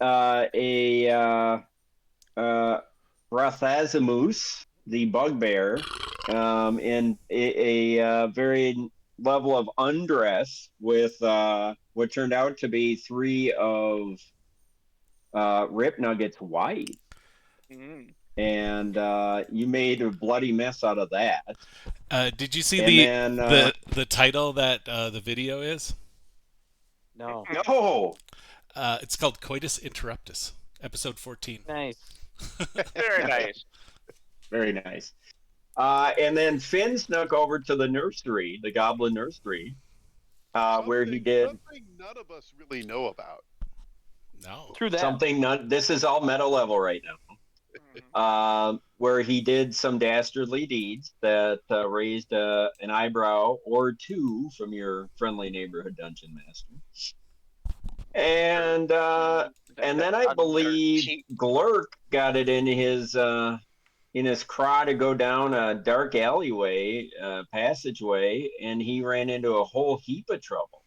a Rathazamus, the bugbear, in a very level of undress with what turned out to be three of Rip Nugget's wife. Mm. And you made a bloody mess out of that. Did you see And the then the title that the video is? No. no, It's called Coitus Interruptus, episode 14. Nice. Very nice. very nice. And then Finn snuck over to the nursery, the Goblin Nursery, where he did something none of us really know about. No. True that. something. This is all meta level right now. Where he did some dastardly deeds that raised an eyebrow or two from your friendly neighborhood dungeon master. And then I believe Glurk got it in his craw to go down a dark alleyway, passageway, and he ran into a whole heap of trouble.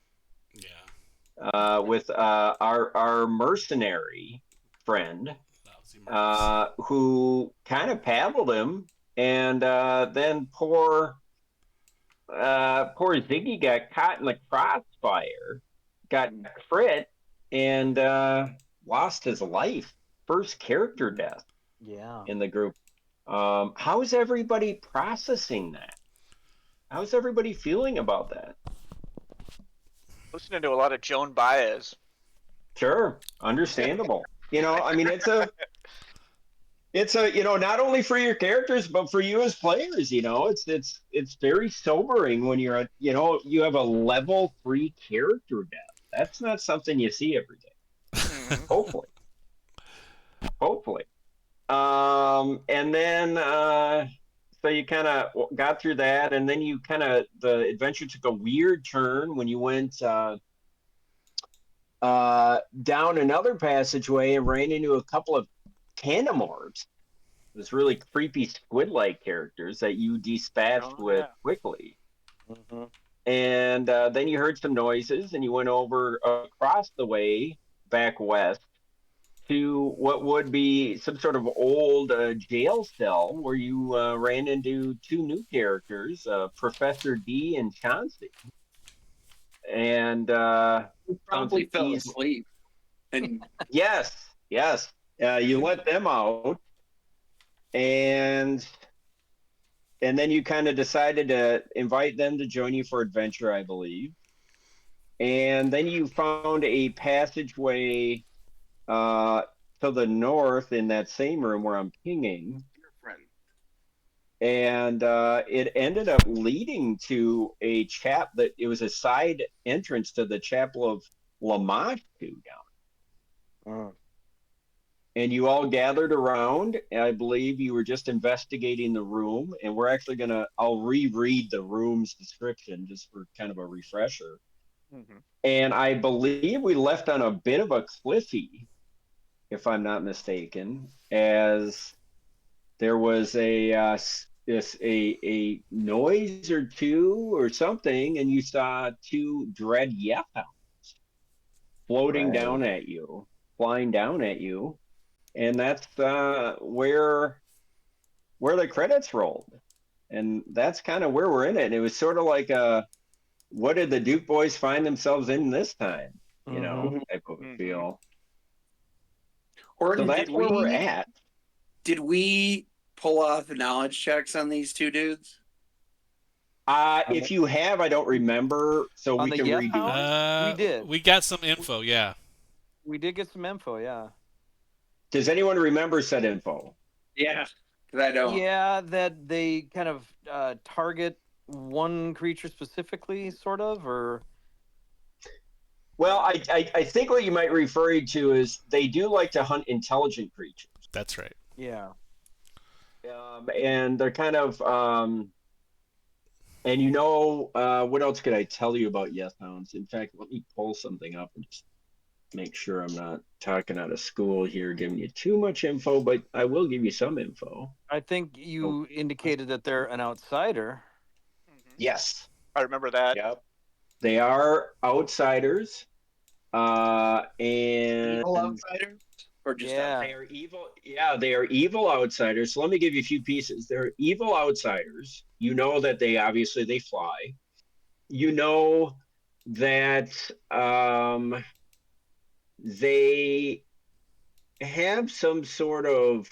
Yeah. With our mercenary friend, who kind of paddled him, and then poor Ziggy got caught in the crossfire, got crit, and lost his life. First character death in the group. How's everybody processing that? How's everybody feeling about that? Listening to a lot of Joan Baez. Sure, understandable. I mean, it's a not only for your characters but for you as players. It's very sobering when you're you have a level 3 character death. That's not something you see every day. Hopefully. And then so you kind of got through that, and then the adventure took a weird turn when you went down another passageway and ran into a couple of Tanimorphs, those really creepy squid-like characters that you dispatched with quickly. Mm-hmm. And then you heard some noises, and you went over across the way back west to what would be some sort of old jail cell, where you ran into two new characters, Professor D and Chauncey. And probably fell asleep. And yes, you let them out, and then you kind of decided to invite them to join you for adventure, I believe. And then you found a passageway to the north in that same room where I'm pinging. And it ended up leading to a it was a side entrance to the Chapel of Lamont down. And you all gathered around. I believe you were just investigating the room, and we're actually I'll reread the room's description just for kind of a refresher. Mm-hmm. And I believe we left on a bit of a cliffy, if I'm not mistaken, as there was a noise or two or something, and you saw two dread Yeth Hounds floating down at you, flying down at you. And that's where the credits rolled, and that's kind of where we're in it. And it was sort of like what did the Duke boys find themselves in this time? Type of a feel. Or so that's where we're at. Did we pull off the knowledge checks on these two dudes? If you have, I don't remember, so we can redo. We did. We got some info, yeah. We did get some info, yeah. Does anyone remember said info? Yeah, because I don't. Yeah, that they kind of target one creature specifically, sort of, or... Well, I think what you might refer to is they do like to hunt intelligent creatures. That's right. Yeah. And they're kind of... and what else could I tell you about Yeth Hounds? In fact, let me pull something up and just make sure I'm not talking out of school here, giving you too much info, but I will give you some info. I think you indicated that they're an outsider. Yes. I remember that. Yep. They are outsiders. Evil And outsider? Or just Yeah. they are evil. Yeah, they are evil outsiders. So let me give you a few pieces. They're evil outsiders. You know that they fly. You know that they have some sort of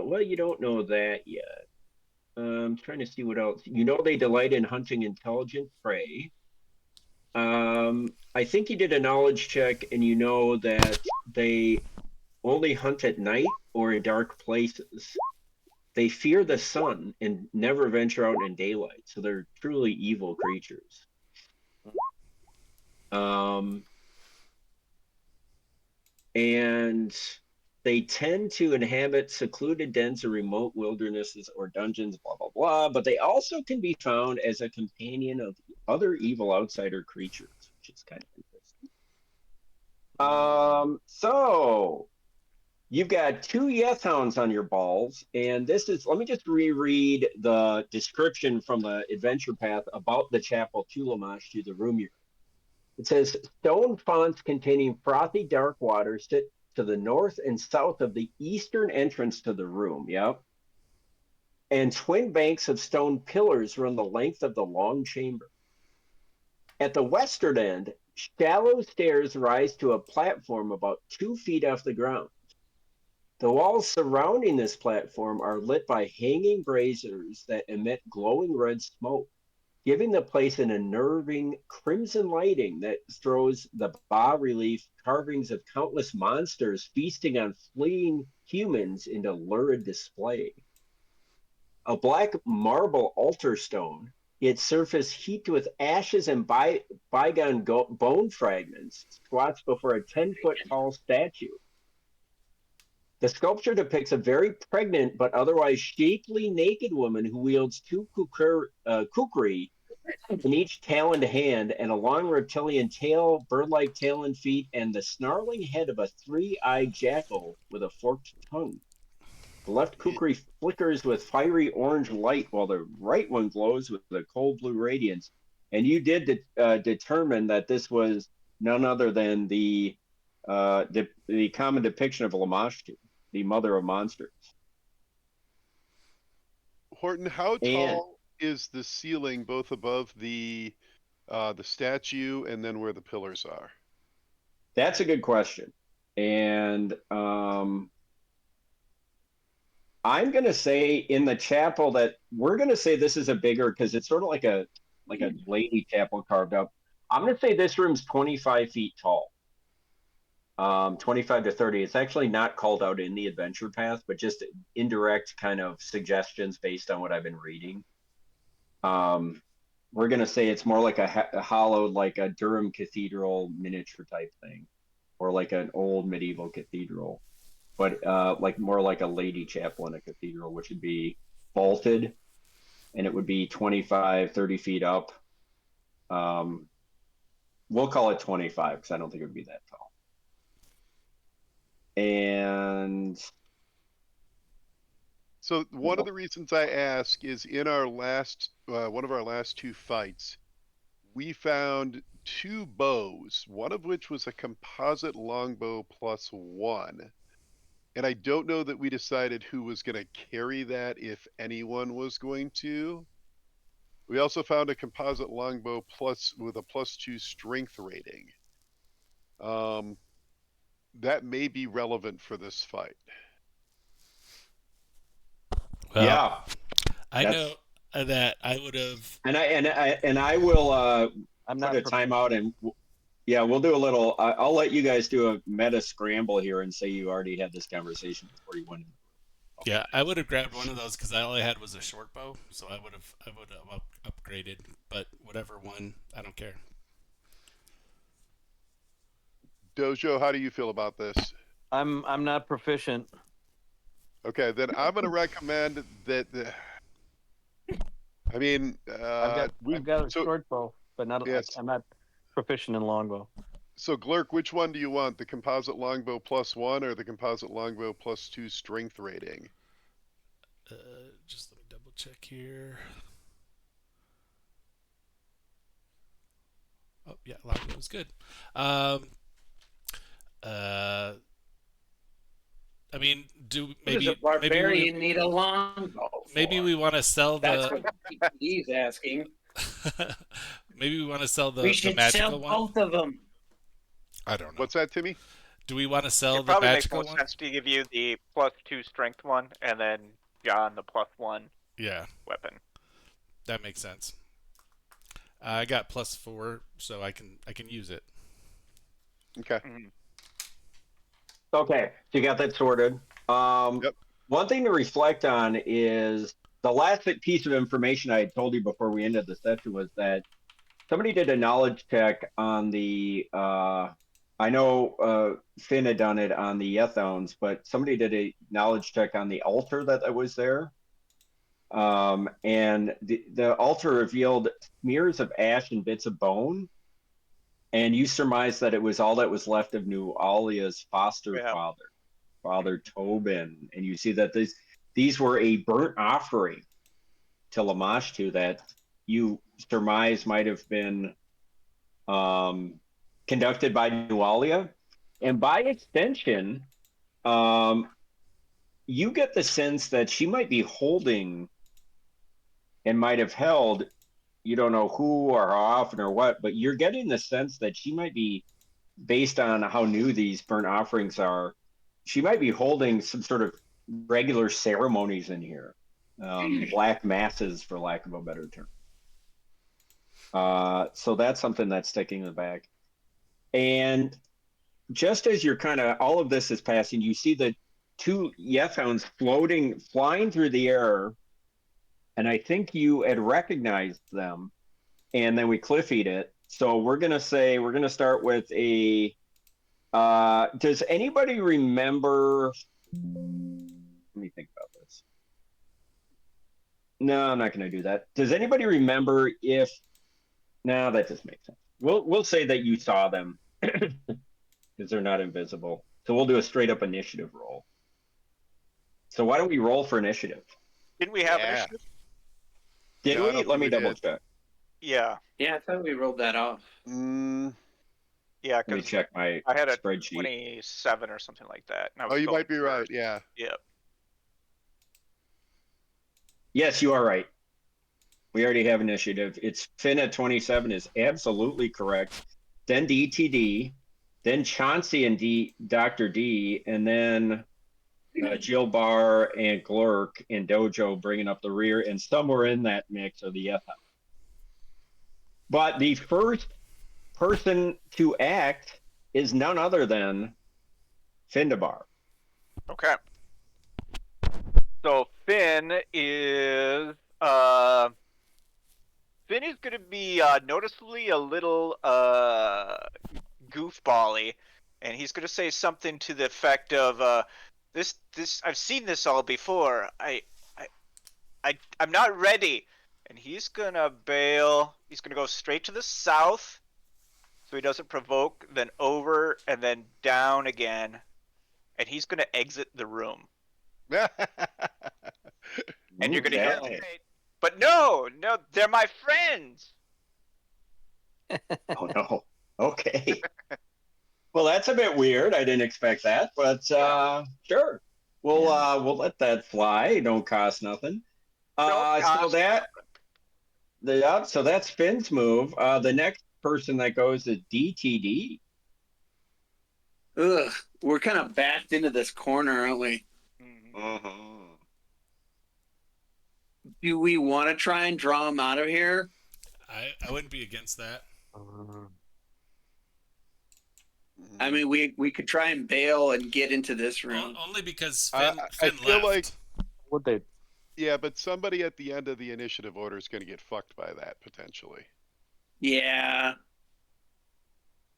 well, you don't know that yet. I'm trying to see what else. You know they delight in hunting intelligent prey. I think you did a knowledge check and you know that they only hunt at night or in dark places. They fear the sun and never venture out in daylight, so they're truly evil creatures. Um, and they tend to inhabit secluded dens or remote wildernesses or dungeons, blah, blah, blah. But they also can be found as a companion of other evil outsider creatures, which is kind of interesting. So you've got 2 Yeth Hounds on your balls, and this is, let me just reread the description from the adventure path about the chapel to Lamash to the room you're in. It says, stone fonts containing frothy dark water sit to the north and south of the eastern entrance to the room, yep. And twin banks of stone pillars run the length of the long chamber. At the western end, shallow stairs rise to a platform about 2 feet off the ground. The walls surrounding this platform are lit by hanging braziers that emit glowing red smoke, giving the place an unnerving crimson lighting that throws the bas-relief carvings of countless monsters feasting on fleeing humans into lurid display. A black marble altar stone, its surface heaped with ashes and bygone bone fragments, squats before a 10-foot tall statue. The sculpture depicts a very pregnant but otherwise shapely naked woman who wields 2 kukri in each taloned hand and a long reptilian tail, bird-like tail and feet, and the snarling head of a 3-eyed jackal with a forked tongue. The left kukri flickers with fiery orange light while the right one glows with a cold blue radiance. And you did determine that this was none other than the common depiction of Lamashtu, the mother of monsters. Horton, how And tall is the ceiling both above the statue and then where the pillars are? that's a good question. And I'm gonna say in the chapel that we're gonna say this is a bigger because it's sort of like a lady chapel carved up. I'm gonna say this room's 25 feet tall. 25 to 30. It's actually not called out in the adventure path, but just indirect kind of suggestions based on what I've been reading. We're gonna say it's more like a hollowed, like a Durham Cathedral miniature type thing, or like an old medieval cathedral, but like more like a lady chapel in a cathedral, which would be vaulted, and it would be 25, 30 feet up. We'll call it 25 because I don't think it would be that tall. And So one of the reasons I ask is in our last one of our last 2 fights, we found 2 bows, one of which was a composite longbow +1. And I don't know that we decided who was going to carry that, if anyone was going to. We also found a composite longbow with a +2 strength rating. That may be relevant for this fight. Well, yeah, I know that I would have. and I will I'm put not a timeout and yeah, we'll do a little. I'll let you guys do a meta scramble here and say you already had this conversation before you went. Yeah, I would have grabbed one of those because all I had was a short bow, so I would have upgraded. But whatever one, I don't care. Dojo, how do you feel about this? I'm not proficient. Okay, then I'm going to recommend that. I mean, I've got a short bow, but not. Yes. I'm not proficient in longbow. So Glurk, which one do you want? The composite longbow +1 or the composite longbow +2 strength rating? Just let me double check here. Yeah, longbow was good. I mean, What does a barbarian need a longbow for? maybe we want to sell That's the. what he's asking. Maybe we want to sell We the should magical sell one. both of them. I don't know. What's that, Timmy? Do we want to sell It the probably makes magical more one? sense to give you the +2 strength one, and then John the +1 Yeah, weapon. that makes sense. I got +4, so I can use it. Okay. Okay, so you got that sorted. Yep. One thing to reflect on is the last piece of information I had told you before we ended the session was that somebody did a knowledge check on the. I know Finn had done it on the Yeth Hounds, but somebody did a knowledge check on the altar that was there. And the altar revealed smears of ash and bits of bone. And you surmised that it was all that was left of Nualia's foster father, Father Tobin. And you see that these were a burnt offering to Lamashtu that you surmise might have been conducted by Nualia. And by extension, you get the sense that she might be holding and might have held, you don't know who or how often or what, but you're getting the sense that she might be, based on how new these burnt offerings are, she might be holding some sort of regular ceremonies in here, black masses, for lack of a better term. So that's something that's sticking in the back. And just as you're kind of, all of this is passing, you see the two Yeth Hounds flying through the air. And I think you had recognized them, and then we cliffied it. So we're going to start with a, does anybody remember, let me think about this. No, I'm not going to do that. Does anybody remember if, no, that just makes sense. We'll say that you saw them because they're not invisible. So we'll do a straight up initiative roll. So why don't we roll for initiative? Didn't we have Yeah. initiative? Did No, I we? don't Let think me we double did. check. Yeah. Yeah, I thought we rolled that off. Yeah, Let me because check my I had a spreadsheet. 27 or something like that. And I was Oh, you going might be right. first. Yeah. Yep. Yes, you are right. We already have initiative. It's Finn at 27 is absolutely correct. Then DTD, then Chauncey and Dr. D, and then Jill Barr and Glurk and Dojo bringing up the rear, and somewhere in that mix are the Yeth Hounds. But the first person to act is none other than Findabar. Okay. So Finn is gonna be noticeably a little goofbally, and he's gonna say something to the effect of this I've seen this all before. I'm not ready. And he's gonna bail. He's gonna go straight to the south so he doesn't provoke, then over and then down again. And he's gonna exit the room. And you're gonna hear him say, but no, they're my friends. Oh no. Okay. Well, that's a bit weird. I didn't expect that, but sure. We'll let that fly. Don't cost nothing. So that's Finn's move. The next person that goes is DTD. Ugh, we're kind of backed into this corner, aren't we? Do we want to try and draw him out of here? I wouldn't be against that. I mean, we could try and bail and get into this room. Only because I Finn feel left. like Would they? Yeah, but somebody at the end of the initiative order is going to get fucked by that potentially. Yeah.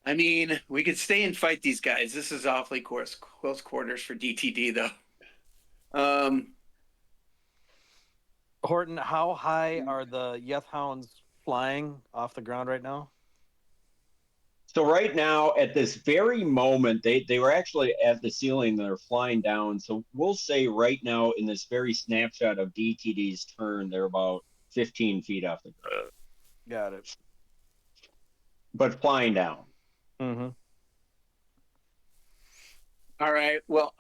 I mean, we could stay and fight these guys. This is awfully close quarters for DTD, though. Horton, how high are the Yeth Hounds flying off the ground right now? So right now, at this very moment, they were actually at the ceiling. They're flying down. So we'll say right now, in this very snapshot of DTD's turn, they're about 15 feet off the ground. Got it. but flying down. Mm-hmm. All right. Well,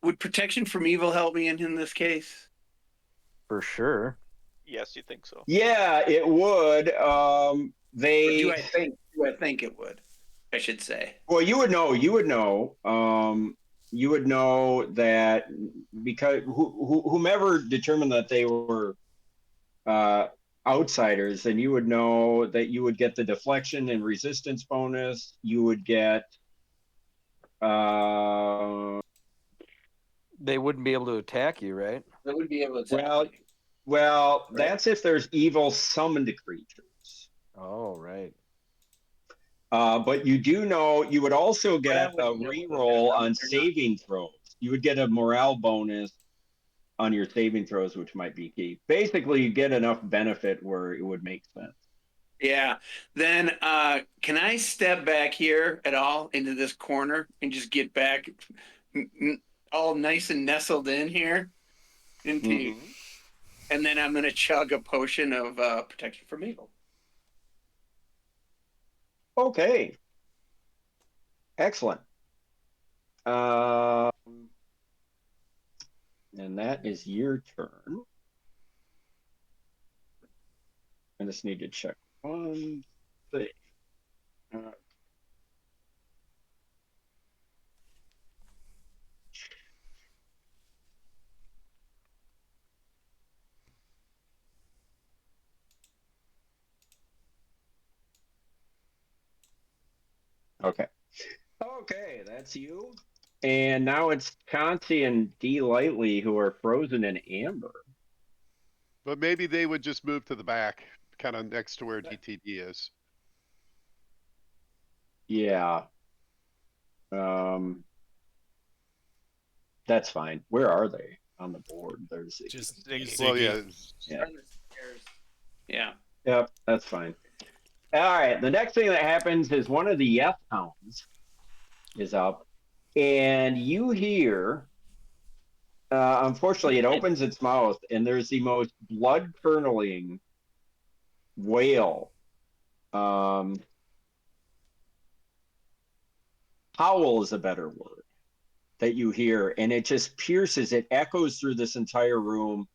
would protection from evil help me in this case? For sure. Yes, you think so? Yeah, it would. Or They do I think? Do I think it would? I should say. well, you would know. You would know. You would know that because whomever determined that they were outsiders, then you would know that you would get the deflection and resistance bonus. You would get. They wouldn't be able to attack you, right? They would be able to. Well, attack me. well, Right. that's if there's evil summoned creatures. Oh, right. But you do know you would also get Well, a reroll on saving throws. You would get a morale bonus on your saving throws, which might be key. Basically, you get enough benefit where it would make sense. Yeah. Then can I step back here at all into this corner and just get back all nice and nestled in here into and then I'm gonna chug a potion of protection from evil. Okay. Excellent. And that is your turn. I just need to check one thing. Okay. Okay, that's you. And now it's Chauncey and D. Lightly who are frozen in amber. But maybe they would just move to the back, kind of next to where DTD is. Yeah. That's fine. Where are they on the board? There's Just Ziggy. use Well, Ziggy. yeah. Yeah. On the stairs. Yeah. Yep, that's fine. All right. The next thing that happens is one of the Yeth Hounds is up, and you hear. Unfortunately, it opens its mouth, and there's the most blood curdling wail. Howl is a better word that you hear, and it just pierces. It echoes through this entire room,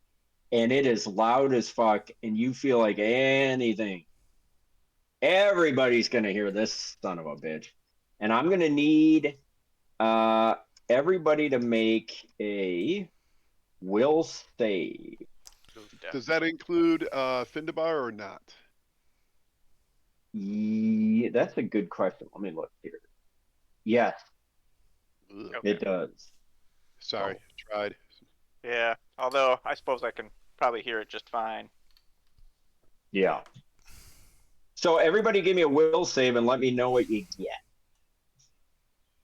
and it is loud as fuck. And you feel like everybody's gonna hear this son of a bitch. And I'm gonna need everybody to make a will save. Does that include Findabar or not? Yeah, that's a good question. Let me look here. Yes, Ugh. Okay. it does. Sorry, tried. Yeah. Although I suppose I can probably hear it just fine. Yeah. So everybody give me a will save and let me know what you get.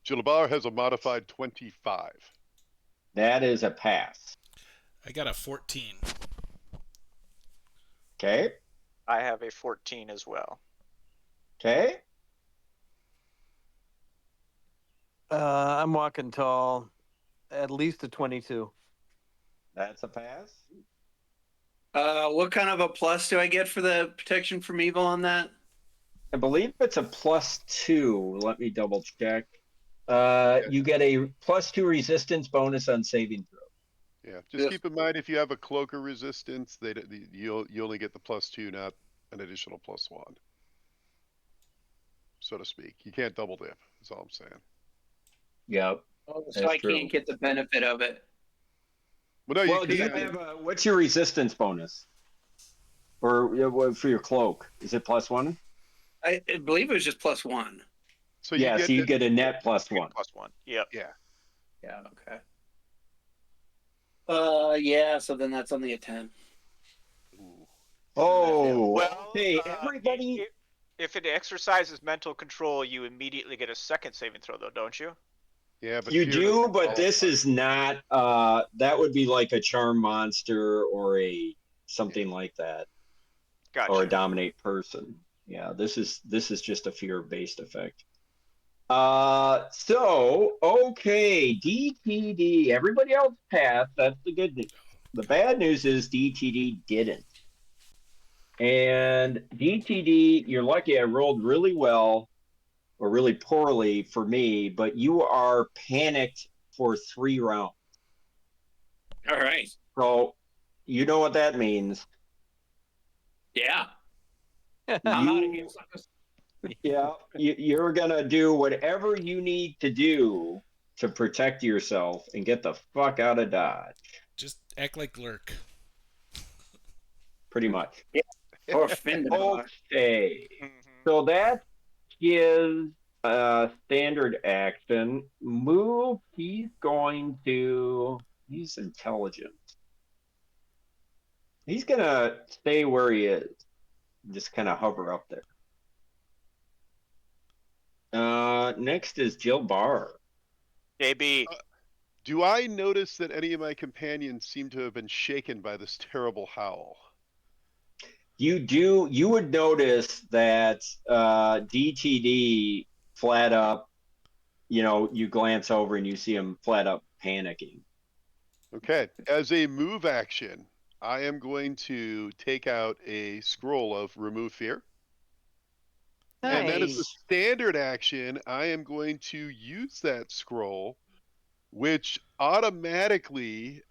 Jilabar has a modified 25. That is a pass. I got a 14. Okay. I have a 14 as well. Okay. I'm walking tall. At least a 22. That's a pass. What kind of a plus do I get for the protection from evil on that? I believe it's a +2. Let me double check. You get a +2 resistance bonus on saving throw. Yeah, just keep in mind if you have a cloak or resistance, you only get the +2, not an additional +1, so to speak. You can't double dip. That's all I'm saying. Yep. So That's I true. can't get the benefit of it. Well, no, Well, do you have what's your resistance bonus? Or for your cloak? Is it +1? I believe it was just +1. So Yeah, so you get a net +1. +1. Yep. Yeah. Yeah. Okay. Yeah. So then that's only a 10. Ooh. Oh, Well, okay. Everybody. If it exercises mental control, you immediately get a second saving throw, though, don't you? Yeah, but You fear do, doesn't but this qualify. is not. That would be like a charm monster or a something like that, Gotcha. or a dominate person. Yeah, this is just a fear-based effect. So okay, DTD. Everybody else passed. That's the good news. The bad news is DTD didn't. And DTD, you're lucky I rolled really well, or really poorly for me, but you are panicked for 3 rounds. All right. So you know what that means. Yeah. I'm out of here. Yeah, you're gonna do whatever you need to do to protect yourself and get the fuck out of Dodge. Just act like Lurk. Pretty much. Or Finn. Okay. Mhm. So that is standard action. Move, he's intelligent. He's gonna stay where he is. Just kind of hover up there. Next is Jill Barr. JB. Do I notice that any of my companions seem to have been shaken by this terrible howl? You would notice that DTD flat up, you glance over and you see him flat up panicking. Okay, as a move action, I am going to take out a scroll of Remove Fear. And then as a Nice. standard action, I am going to use that scroll, which automatically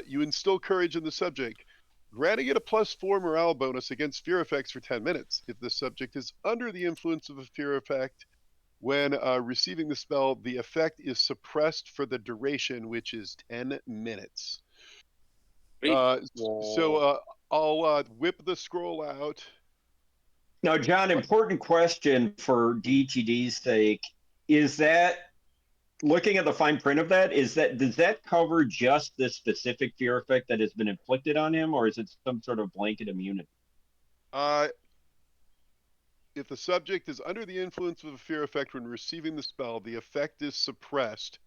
you instill courage in the subject, granting it a +4 morale bonus against fear effects for 10 minutes. If the subject is under the influence of a fear effect, when receiving the spell, the effect is suppressed for the duration, which is 10 minutes. So I'll whip the scroll out. Now, John, important question for DTD's sake. Is that, looking at the fine print of that, does that cover just this specific fear effect that has been inflicted on him, or is it some sort of blanket immunity? If the subject is under the influence of a fear effect when receiving the spell, the effect is suppressed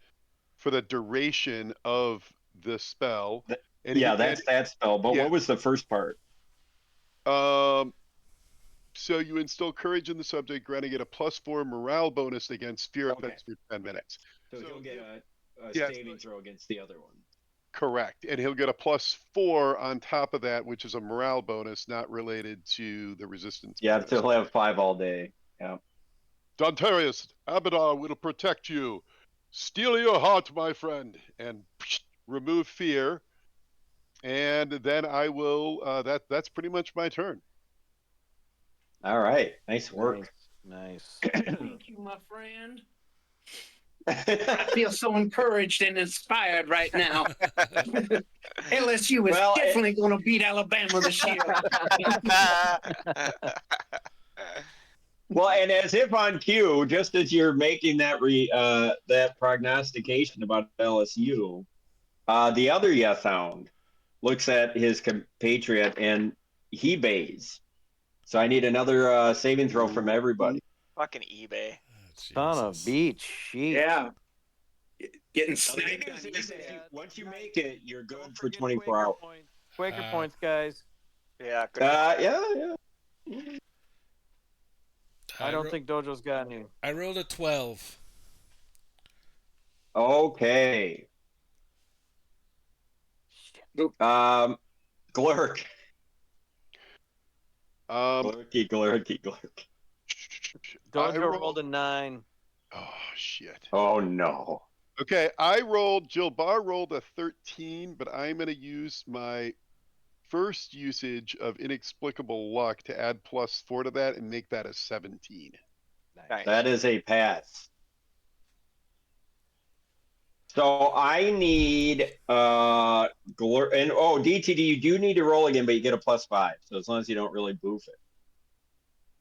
for the duration of the spell. That's that spell. But yeah. what was the first part? So you instill courage in the subject, granting it a +4 morale bonus against fear effects for 10 minutes. So he'll get a yeah, saving throw against the other one. Correct. And he'll get a +4 on top of that, which is a morale bonus not related to the resistance. Yeah, bonus. so he'll have 5 all day. Yeah. Dontarius, Abadar will protect you. Steel your heart, my friend, and remove fear. And then I will. That's pretty much my turn. All right. Nice work. Nice. Thank you, my friend. I feel so encouraged and inspired right now. LSU is definitely going to beat Alabama this year. Well, and as if on cue, just as you're making that that prognostication about LSU, the other Yeth Hound looks at his compatriot and he bays. So I need another saving throw from everybody. Fucking eBay. Son of beach. Sheet. Yeah. Getting The good sniped. news is once you make it, you're good for 24 hours. Quaker points, guys. Yeah. Good. Yeah. I don't think Dojo's got any. I rolled a 12. Okay. Glurk. Glurky. Dojo rolled a 9. Oh shit. Oh no. Okay, Jill Barr rolled a 13, but I'm going to use my first usage of inexplicable luck to add +4 to that and make that a 17. Nice. That is a pass. So I need DTD, you do need to roll again, but you get a +5. So as long as you don't really boof it.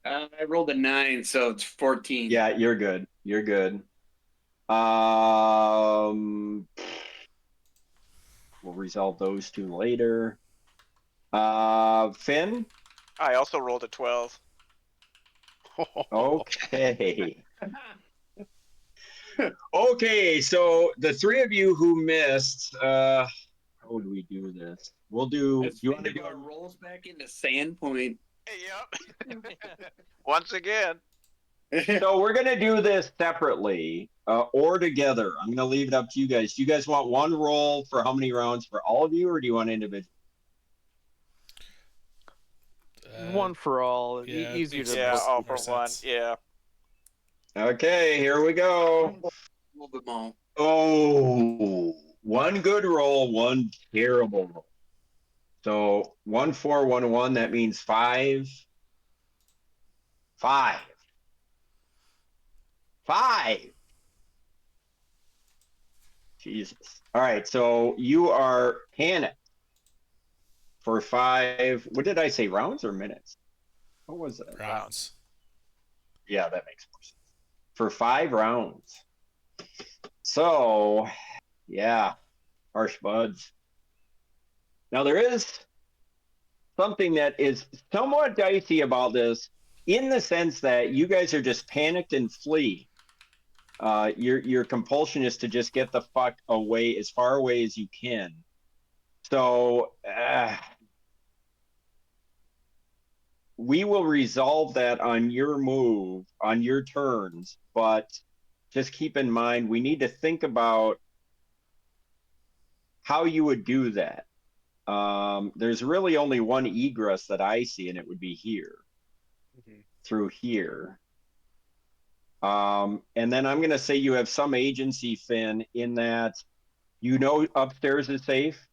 I rolled a 9, so it's 14. Yeah, you're good. You're good. We'll resolve those two later. Finn? I also rolled a 12. Okay. Okay, so the three of you who missed, how would we do this? We'll do. You want to do our rolls back into Sandpoint? Yep. Once again. So we're gonna do this separately or together. I'm gonna leave it up to you guys. Do you guys want one roll for how many rounds for all of you, or do you want individual? One for all. yeah, it Easier makes to Yeah, sense. work all More for one. sense. Yeah. Okay, here we go. Roll them all. Oh, one good roll, one terrible roll. So 1, 4, 1, 1. That means 5. 5. 5. Jesus. All right, so you are panicked for 5. What did I say? Rounds or minutes? What was that? Rounds. Yeah, that makes more sense. For 5 rounds. So, yeah, harsh buds. Now there is something that is somewhat dicey about this, in the sense that you guys are just panicked and flee. Your compulsion is to just get the fuck away, as far away as you can. So we will resolve that on your move, on your turns, but just keep in mind we need to think about how you would do that. There's really only one egress that I see, and it would be here, through here. And then I'm going to say you have some agency, Finn, in that you know upstairs is safe.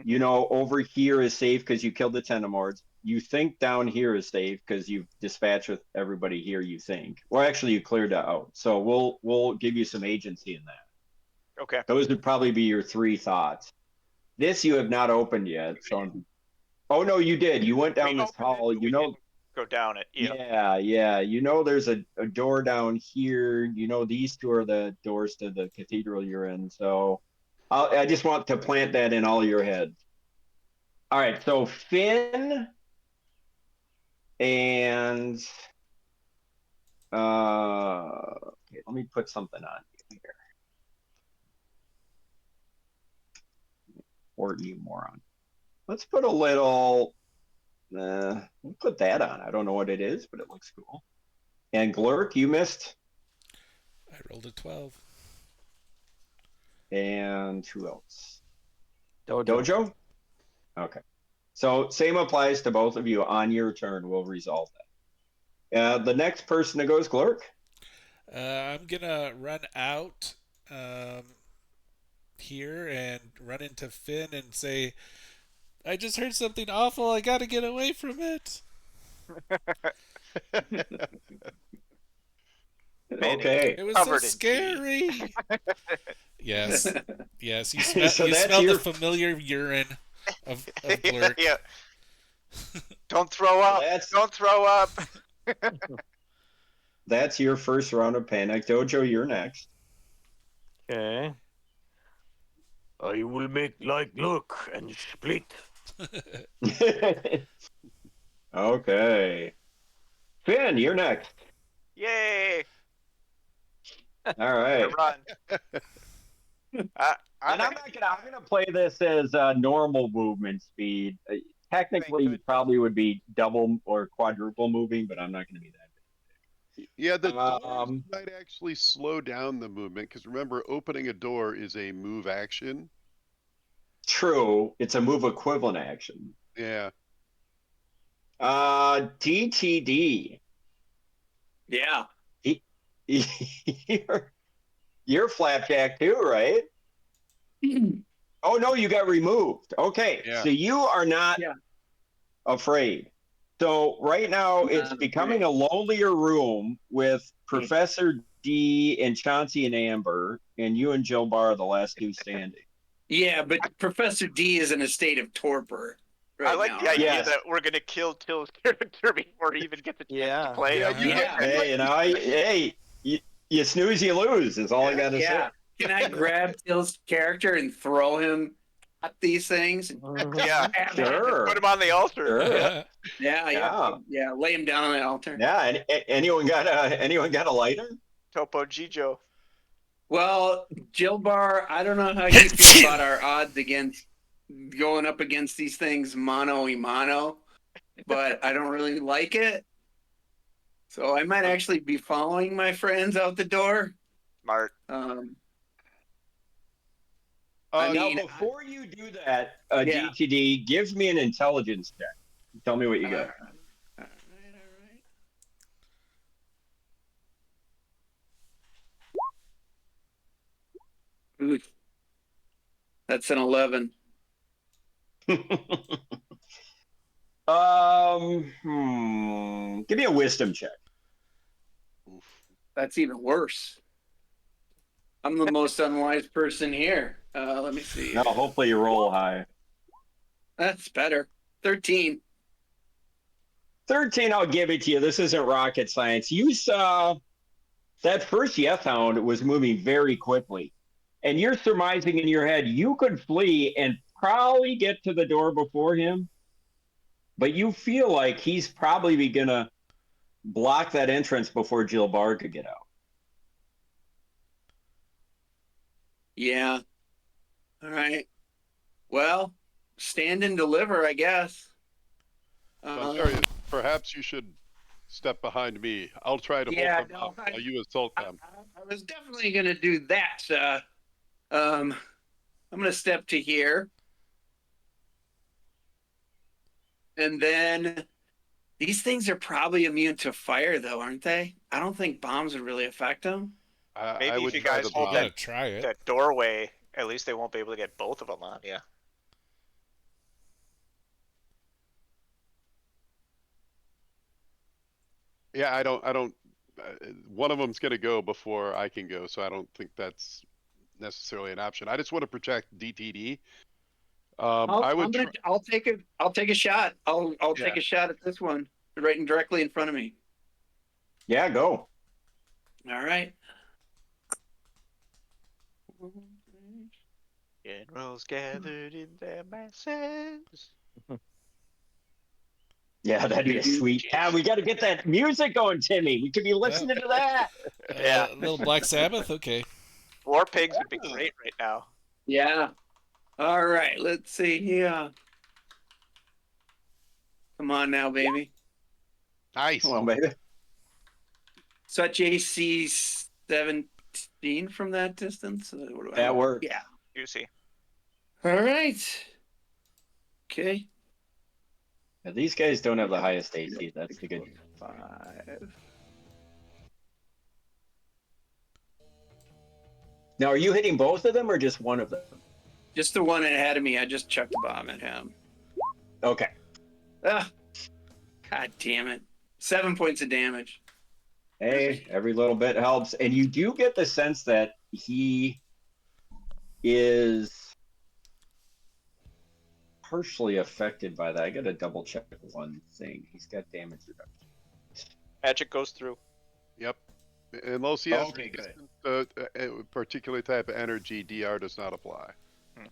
You know over here is safe because you killed the Tenamords. You think down here is safe because you've dispatched with everybody here, you think. Well, actually, you cleared that out. So we'll give you some agency in that. Okay. Those would probably be your 3 thoughts. This you have not opened yet. So, oh, no, you did. You went down We this opened it, hall. but You we know. didn't go down it. Yeah. Yeah. You know, there's a door down here. You know, these 2 are the doors to the cathedral you're in. So I just want to plant that in all your heads. All right. So Finn and okay, let me put something on you here. Or you moron. Let's put a little. We'll put that on. I don't know what it is, but it looks cool. And Glurk, you missed. I rolled a 12. And who else? Dojo. Okay. So same applies to both of you. On your turn, we'll resolve that. The next person to go is Glurk. I'm gonna run out here and run into Finn and say, I just heard something awful. I gotta get away from it. Okay. It was so Covered in scary. Yes. Yes. You So that's smell the your- familiar urine of Glurk. Yeah. Don't throw up. That's- Don't throw up. That's your first round of panic. Dojo, you're next. Okay. I will make like look and split. Okay. Finn, you're next. Yay. All I right. run. And I'm gonna play this as normal movement speed. Technically, you goodness. probably would be double or quadruple moving, but I'm not gonna be that. Yeah, the doors Um, might actually slow down the movement because remember, opening a door is a move action. True, it's a move equivalent action. Yeah. DTD. Yeah. You're flapjack too, right? Oh no, you got removed. Okay, Yeah. so you are not Yeah. afraid. So right now I'm it's not becoming afraid. a lonelier room with Professor D and Chauncey and Amber, and you and Jill Barr are the last 2 standing. Yeah, but Professor D is in a state of torpor right I like now. the idea Yes. that we're gonna kill Till's character before he even gets a chance Yeah. to play Yeah, him. Yeah. Hey, you snooze, you lose. Is all I got to Yeah. say. Can I grab Till's character and throw him at these things? Yeah. Sure. Put him on the altar. Sure. Yeah. Lay him down on the altar. Yeah. And anyone got a lighter? Topo Gijo. Well, Jill Bar, I don't know how you feel about our odds against going up against these things mano y mano, but I don't really like it. So I might actually be following my friends out the door. Smart. I Now, mean, before you do that, Yeah. GTD, give me an intelligence check. Tell me what you got. Ooh, that's an 11. Give me a wisdom check. Oof. That's even worse. I'm the most unwise person here. Let me see. No, hopefully you roll high. That's better. 13. 13, I'll give it to you. This isn't rocket science. You saw that first Yeth Hound was moving very quickly. And you're surmising in your head you could flee and probably get to the door before him. But you feel like he's probably going to block that entrance before Jill Bard could get out. Yeah. All right. Well, stand and deliver, I guess. I'm sorry, perhaps you should step behind me. I'll try to hold them up while you assault them. I was definitely going to do that. I'm going to step to here. And then these things are probably immune to fire, though, aren't they? I don't think bombs would really affect them. I Maybe would if you try guys the hold bomb. Gotta try it. that doorway, at least they won't be able to get both of them on you. Yeah, I don't. One of them's going to go before I can go, so I don't think that's necessarily an option. I just want to protect DTD. I'll take a shot. I'll Yeah. take a shot at this one right directly in front of me. Yeah, go. All right. Generals gathered in their masses. Yeah, that'd be a sweet. Yeah, we got to get that music going, Timmy. We could be listening to that. Yeah. Little Black Sabbath. Okay. War pigs would be great right now. Yeah. All right. Let's see here. Come on now, baby. Nice. Come on, baby. Such AC 17 from that distance. That works. Yeah. You see. All right. Okay. Yeah, these guys don't have the highest AC. That's the good. 5. Now, are you hitting both of them or just one of them? Just the one ahead of me. I just chucked a bomb at him. Okay. Ah. God damn it. 7 points of damage. Hey, every little bit helps. And you do get the sense that he is partially affected by that. I got to double check one thing. He's got damage reduction. Magic goes through. Yep. Unless he has Okay, good. a particular type of energy, DR does not apply. Mhm.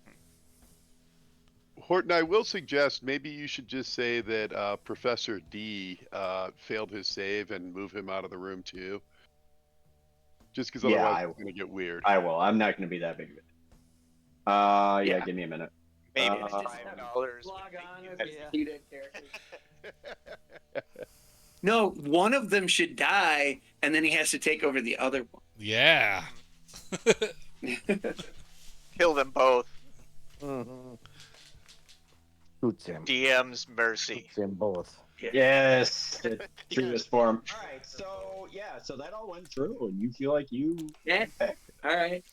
Horton, I will suggest maybe you should just say that Professor D failed his save and move him out of the room too. Just because Yeah, otherwise it's going to get weird. I will. I'm not going to be that big of it. Yeah, give me a minute. Maybe Uh, $5. Log would on make and you- see that character. No, one of them should die, and then he has to take over the other one. Yeah. Kill them both. Mm-hmm. Shoots him. DM's mercy. Shoots them both. Yes, the truest form. All right, so yeah, so that all went through, and you feel like you. Yeah. All right.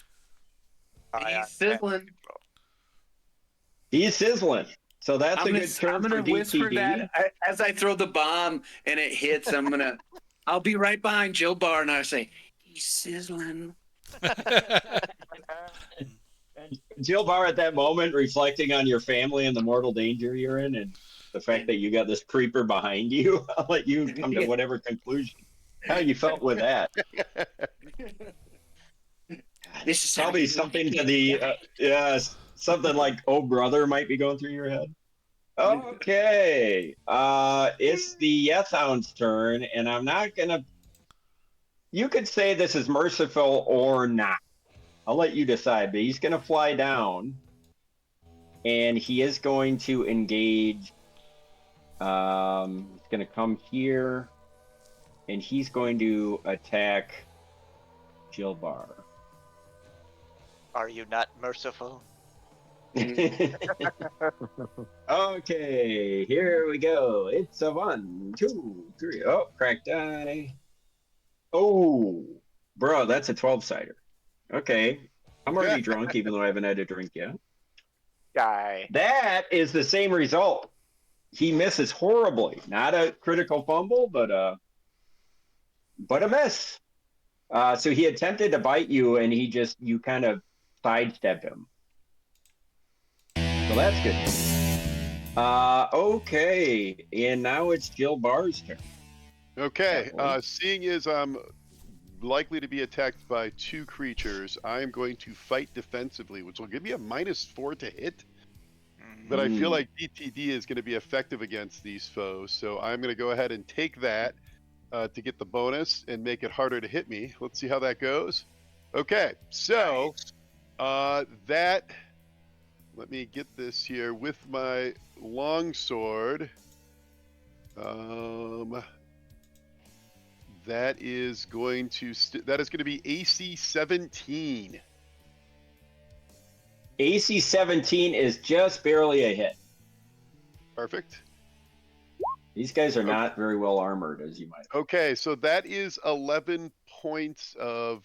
He's sizzling. He's sizzling. So that's I'm a good turn for gonna whisper DTD. that as I throw the bomb and it hits. I'll be right behind Jill Bar, and I say, "He's sizzling." Jill Bar at that moment reflecting on your family and the mortal danger you're in, and the fact that you got this creeper behind you. I'll let you come to whatever conclusion. How you felt with that? This is Probably something to the something like "Oh brother" might be going through your head. Okay, it's the Yeth Hound's turn, and I'm not gonna. You could say this is merciful or not. I'll let you decide. But he's gonna fly down, and he is going to engage. He's gonna come here, and he's going to attack Jill Bar. Are you not merciful? Okay, here we go. It's a 1, 2, 3. Oh, cracked die. Oh, bro, that's a 12-sider. Okay. I'm already drunk, even though I haven't had a drink yet. Die. That is the same result. He misses horribly. Not a critical fumble, but a miss. So he attempted to bite you, and you kind of sidestepped him. So that's good. Okay, and now it's Jill Barr's turn. Okay, seeing as I'm likely to be attacked by 2 creatures, I am going to fight defensively, which will give me a -4 to hit. But I feel like DTD is going to be effective against these foes, so I'm going to go ahead and take that to get the bonus and make it harder to hit me. Let's see how that goes. Okay, so that, let me get this here with my longsword. That is going to be AC 17. AC 17 is just barely a hit. Perfect. These guys are not very well armored, as you might. Okay, so that is 11 points of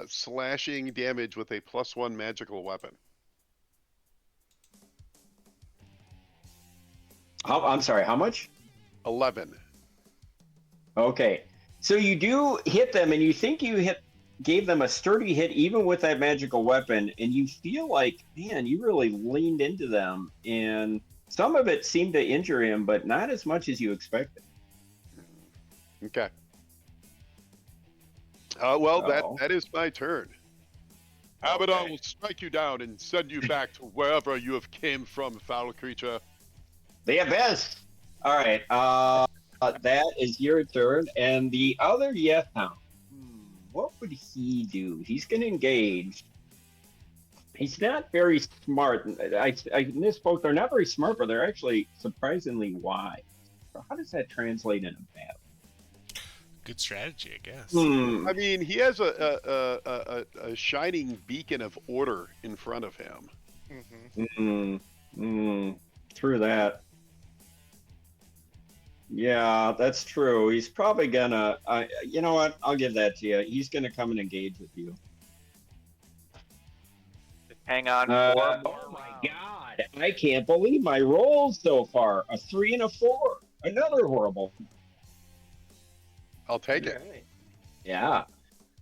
slashing damage with a +1 magical weapon. I'm sorry, how much? 11. Okay, so you do hit them, and you think you gave them a sturdy hit even with that magical weapon, and you feel like, man, you really leaned into them, and some of it seemed to injure him, but not as much as you expected. Okay. Well, that is my turn. Abaddon will strike you down and send you back to wherever you have came from, foul creature. The abyss. All right. That is your turn, and the other Yeth Hound. What would he do? He's going to engage. He's not very smart. I misspoke. They're not very smart, but they're actually surprisingly wise. So how does that translate into battle? Good strategy, I guess. I mean, he has a shining beacon of order in front of him. True that. Yeah, that's true. He's probably gonna. You know what? I'll give that to you. He's gonna come and engage with you. Hang on. Oh my God! I can't believe my rolls so far. A 3 and a 4. Another horrible. I'll take it. Yeah.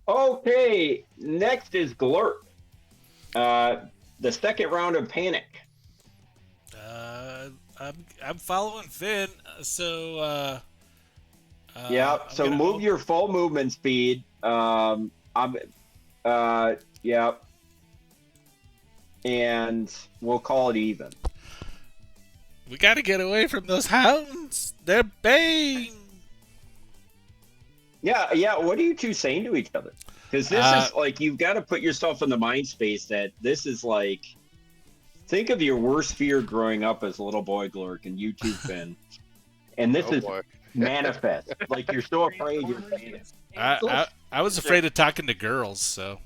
Okay. Next is Glurk. The second round of panic. I'm following Finn, so Yeah. So move your full movement speed. Yeah. And we'll call it even. we gotta get away from those hounds. They're bane. Yeah. What are you two saying to each other? Because this is like, you've got to put yourself in the mind space that this is like, think of your worst fear growing up as a little boy, Glurk, and you too, Finn. And this is manifest. Like, you're so afraid you're saying it. I was afraid of talking to girls, so.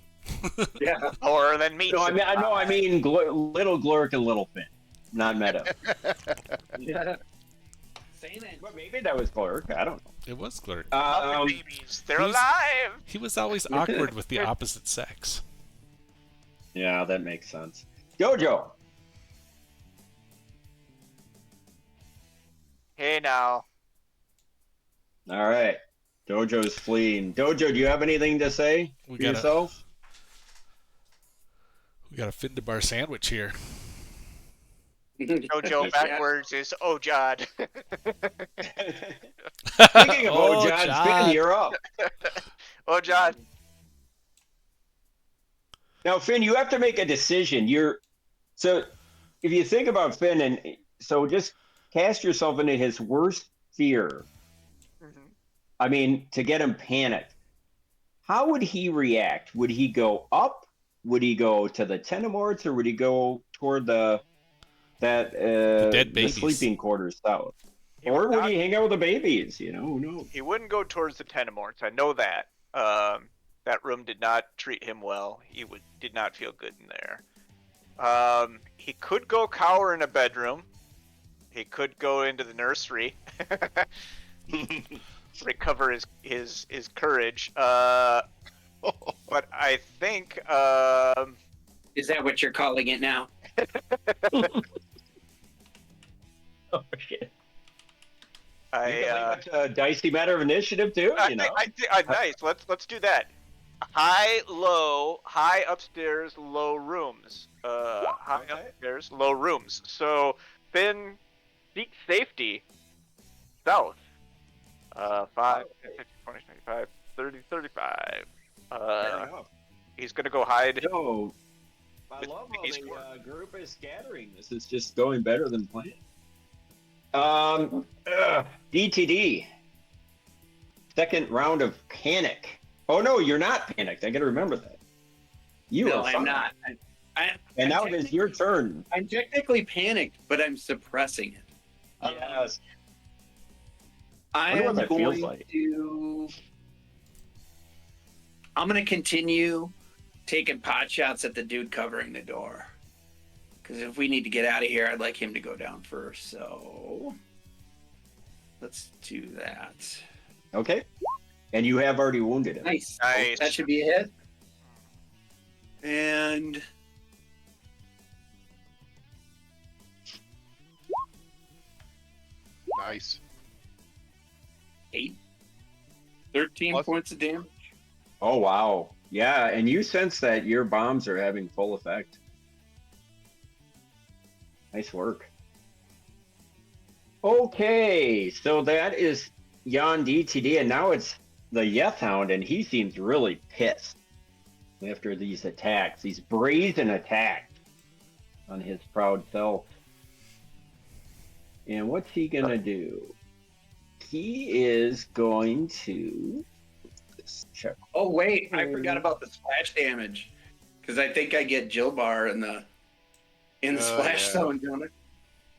Yeah. Horror than me. No, I mean little Glurk and little Finn, not Meadow. Yeah. Saying it. But maybe that was Glurk. I don't know. It was Glurk. Babies, they're alive. He was always awkward with the opposite sex. Yeah, that makes sense. Jojo. Hey now. All right. Dojo's fleeing. Dojo, do you have anything to say for yourself? We got a Findabar sandwich here. Jojo backwards is Ojad. Speaking of Ojad, Finn, you're up. Ojad. Now, Finn, you have to make a decision. So if you think about Finn, and so just cast yourself into his worst fear. I mean, to get him panicked. How would he react? Would he go up? Would he go to the Tenemorts, or would he go toward the dead babies, the sleeping quarters south? Or would he hang out with the babies? You know, who knows? He wouldn't go towards the Tenemorts. I know that. That room did not treat him well. He did not feel good in there. He could go cower in a bedroom. He could go into the nursery. Recover his courage. But I think Is that what you're calling it now? Oh shit! I, You can leave it to a dicey matter of initiative too. You know. nice. Let's do that. High, low, high upstairs, low rooms. High Okay. upstairs, low rooms. So Finn seek safety south. 5, 15, 20, 25, 30, 35. Fair enough. He's gonna go hide. So, I With love how Mickey's the group is scattering. This is just going better than planned. DTD. Second round of panic. Oh no, you're not panicked. I gotta remember that. You No, are I'm fine. not. And now it is your turn. I'm technically panicked, but I'm suppressing it. Yes. I wonder what am that feels going like. to. I'm going to continue taking pot shots at the dude covering the door. Because if we need to get out of here, I'd like him to go down first. So let's do that. Okay. And you have already wounded him. Nice. Nice. That should be a hit. And Nice. 13 Plus- points of damage. Oh wow. Yeah, and you sense that your bombs are having full effect. Nice work. Okay, so that is Jan DTD, and now it's the Yeth Hound, and he seems really pissed after these attacks, these brazen attacks on his proud self. And what's he gonna do? He is going to check. Oh, wait. I forgot about the splash damage. Because I think I get Jill Bar in the splash yeah. zone, don't I?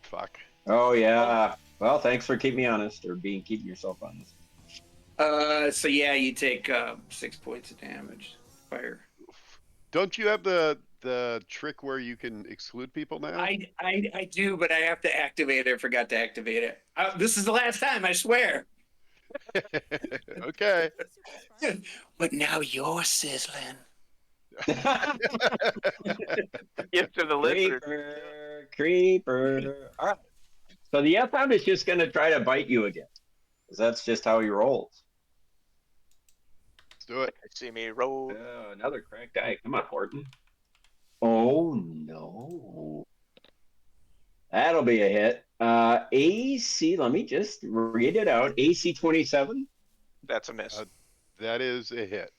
Fuck. Oh yeah. Well, thanks for keeping me honest, or keeping yourself honest. So yeah, you take 6 points of damage. Fire. Don't you have the trick where you can exclude people now? I do, but I have to activate it. I forgot to activate it. This is the last time, I swear. Okay. But now you're sizzling. Gift to the lizard. Creeper. All right. So the Yeth Hound is just going to try to bite you again, because that's just how he rolls. Let's do it. See me roll. Another cracked die. Come on, Horton. Oh no. That'll be a hit. AC, let me just read it out. AC 27. That's a miss. That is a hit.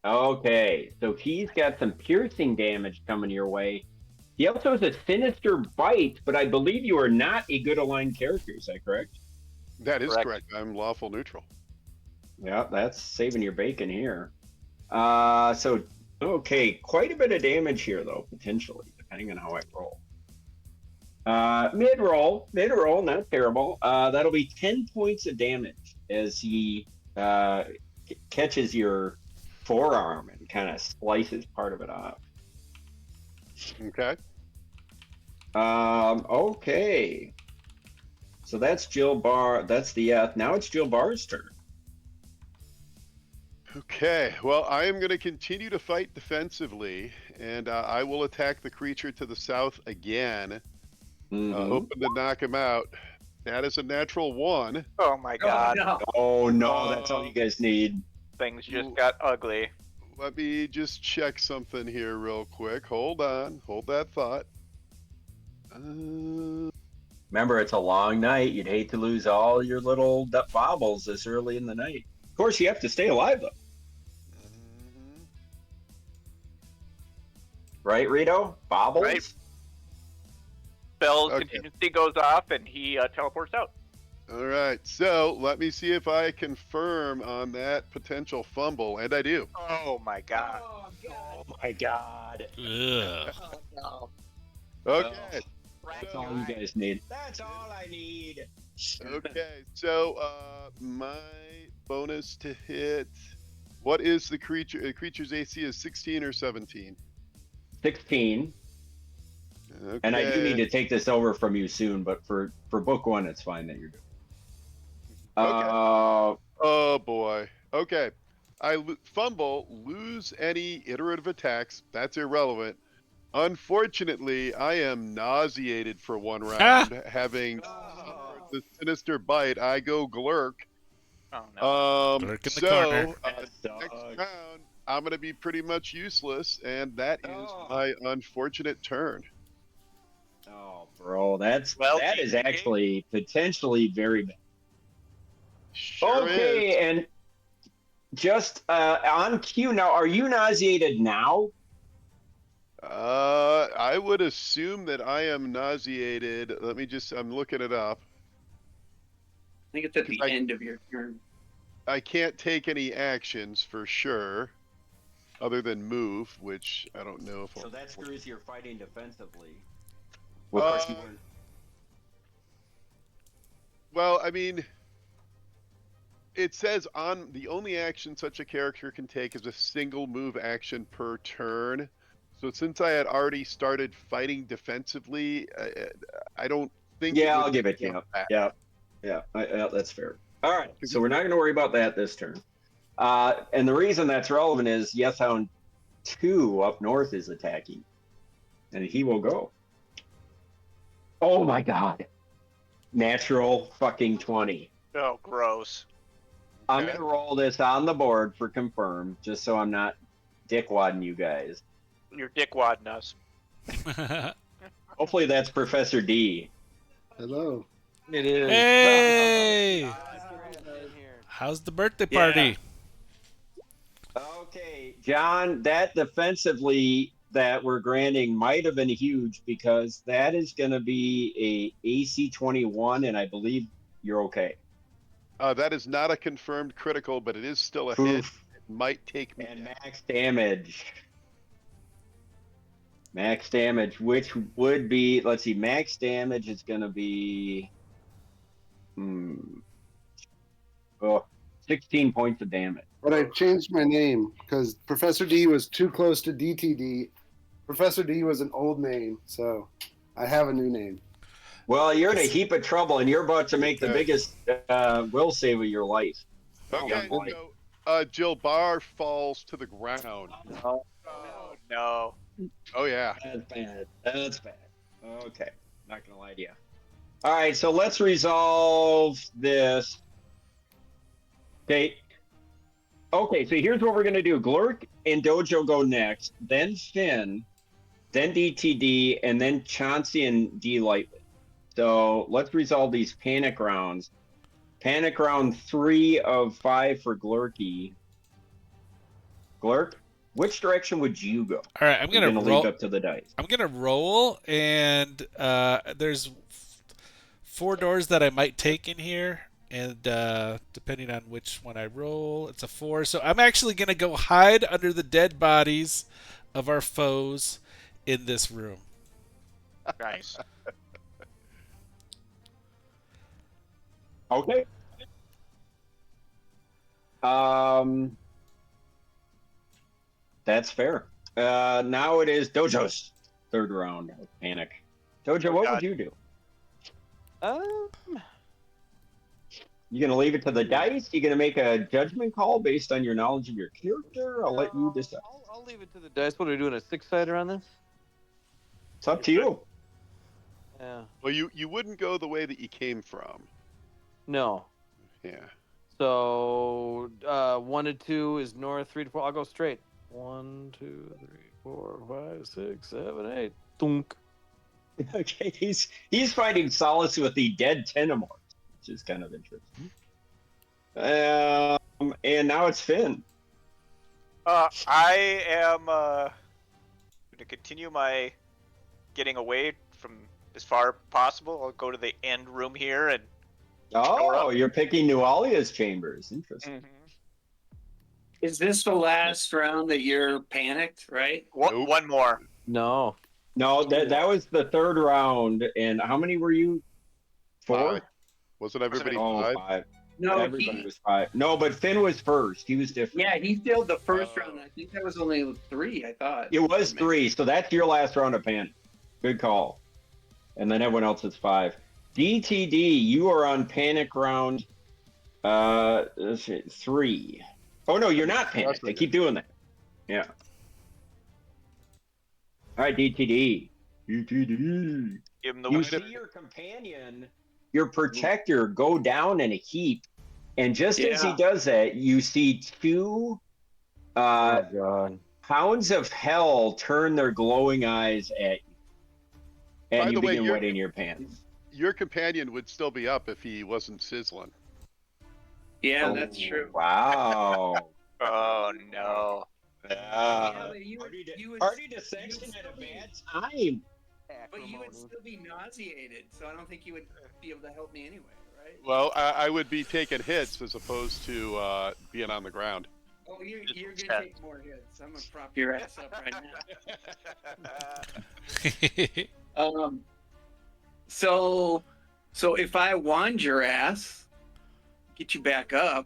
Okay, so he's got some piercing damage coming your way. He also has a sinister bite, but I believe you are not a good aligned character. Is that correct? That is Correct. correct. I'm lawful neutral. Yeah, that's saving your bacon here. So, okay, quite a bit of damage here, though, potentially, depending on how I roll. Mid-roll, not terrible. That'll be 10 points of damage as he catches your forearm and kind of slices part of it off. Okay. Okay. So that's Jill Bar. That's the now it's Jill Bar's turn. Okay. Well, I am going to continue to fight defensively, and I will attack the creature to the south again, Mhm. hoping to knock him out. That is a natural 1. Oh my god. no. Oh no, that's all you guys need. Things just got ugly. Let me just check something here real quick. Hold on. Hold that thought. Remember, it's a long night. You'd hate to lose all your little baubles this early in the night. Of course, you have to stay alive, though. Right, Rito? Baubles? Right. Bell's Okay. contingency goes off and he teleports out. All right. So let me see if I confirm on that potential fumble, and I do. Oh my god. Oh my god. Ugh. Okay. That's all you guys need. That's all I need. Okay. So my bonus to hit. What is the creature? Creature's AC is 16 or 17. 16. Okay. And I do need to take this over from you soon, but for book 1, it's fine that you're doing. Oh boy. Okay. I fumble, lose any iterative attacks. That's irrelevant. Unfortunately, I am nauseated for one round, having suffered the sinister bite. I go glurk. Oh no. Glurk in the corner. Next round, I'm going to be pretty much useless, and that is my unfortunate turn. Oh, bro, that is GG. actually potentially very bad. Sure Okay, is. and just on cue now, are you nauseated now? I would assume that I am nauseated. Let me just, I'm looking it up. I think it's at the 'Cause end of your turn. I can't take any actions for sure, other than move, which I don't know if So I'll. that screws your fighting defensively. Well, of course you weren't. Well, I mean, it says on the only action such a character can take is a single move action per turn. So since I had already started fighting defensively, I don't think. Yeah, it would I'll give it to count you. back. Yeah, that's fair. All right, 'Cause so we're not going to worry about that this turn. And the reason that's relevant is Yeth Hound 2 up north is attacking, and he will go. Oh my god. Natural fucking 20. Oh, gross. I'm Okay. going to roll this on the board for confirm, just so I'm not dickwadding you guys. You're dickwadding us. Hopefully that's Professor D. Hello. It is. Hey! God, get in here. How's the birthday Yeah. party? Okay, John, that defensively that we're granting might have been huge because that is going to be a AC 21, and I believe you're okay. That is not a confirmed critical, but it is still a hit. Oof. It might take me And down. max damage. Max damage, which would be, let's see, max damage is going to be 16 points of damage. But I changed my name because Professor D was too close to DTD. Professor D was an old name, so I have a new name. Well, you're in a heap of trouble, and you're about to make the Okay. biggest will save of your life. Okay, Oh, boy. so Jill Barr falls to the ground. Oh no. Oh yeah. That's bad. That's bad. Okay. Not going to lie to you. All right, so let's resolve this. Okay. Okay, so here's what we're going to do. Glurk and Dojo go next, then Finn, then DTD, and then Chauncey and D Lightly. So let's resolve these panic rounds. Panic round 3 of 5 for Glurky. Glurk, which direction would you go? All right, I'm We're gonna leave roll. it up to the dice. I'm gonna roll, and there's 4 doors that I might take in here, and depending on which one I roll, it's a 4. So I'm actually gonna go hide under the dead bodies of our foes in this room. Nice. Okay. That's fair. Now it is Dojo's third round of panic. Dojo, what would you do? You gonna leave it to the dice? You gonna make a judgment call based on your knowledge of your character? I'll let you decide. I'll leave it to the dice. What are we doing? A 6-sider on this? It's up to you. Yeah. Well, you wouldn't go the way that you came from. No. Yeah. So 1 to 2 is north. 3 to 4. I'll go straight. 1, 2, 3, 4, 5, 6, 7, 8. Thunk. Okay, he's finding solace with the dead Tenemors, which is kind of interesting. And now it's Finn. I am going to continue my getting away from as far possible. I'll go to the end room here and. Oh, you're picking Nualia's chambers. Interesting. Is this the last round that you're panicked, right? Nope. One more. No. No, that was the third round. And how many were you? 4? 5. Wasn't everybody Oh, 5? 5. No, Everybody was 5. No, but Finn was first. He was different. yeah, he failed the first round. I think that was only 3, I thought. It was 3, so that's your last round of panic. Good call. And then everyone else is 5. DTD, you are on panic round 3. Oh no, you're not panicked. I keep doing that. Yeah. All right, DTD. DTD. Give him the You wizard. see your companion, your protector, go down in a heap, and just as he Yeah. does that, you see two Oh god. hounds of hell turn their glowing eyes at you, and By you the way, begin you're- wetting your pants. Your companion would still be up if he wasn't sizzling. Yeah, that's true. Wow. Oh no. Yeah. but you would Party to section at still a be- bad time. But you would still be nauseated, so I don't think you would be able to help me anyway, right? Well, I would be taking hits as opposed to being on the ground. Oh, you're gonna take more hits. I'm gonna prop your ass up right now. So if I wand your ass, get you back up.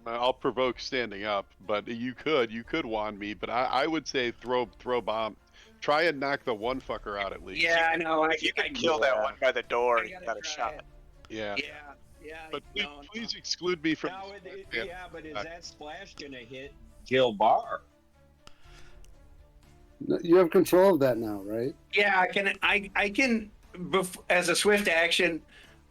I'll provoke standing up, but you could wand me, but I would say throw bomb. Try and knock the one fucker out at least. Yeah, I know. If you can kill that one by the door, I you gotta got a try shot. it. Yeah. Yeah. But no, please exclude me from. Now, this. yeah, but is that splash gonna hit Jill Barr? You have control of that now, right? Yeah, I can as a swift action,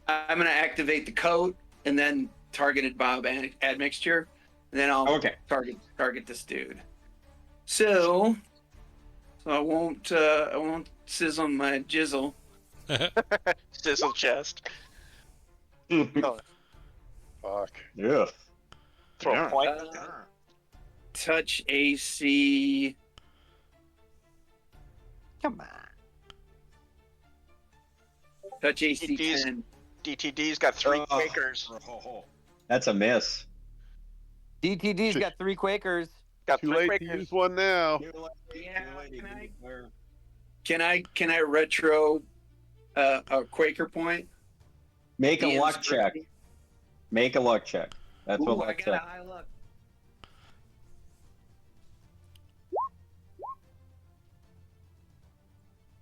I'm gonna activate the coat and then targeted Bob admixture, and then I'll target this dude. So I won't sizzle my jizzle. Sizzle chest. Fuck. Yeah. Throw a point. Touch AC. Come on. Touch AC DTD's 10. DTD's got 3 Quakers. That's a miss. DTD's got 3 Quakers. Got Too 3 late to Quakers. use one now. Yeah, can I retro a Quaker point? Make a Ian's luck check. birthday? Make a luck check. That's what Ooh, I luck got a check. high luck.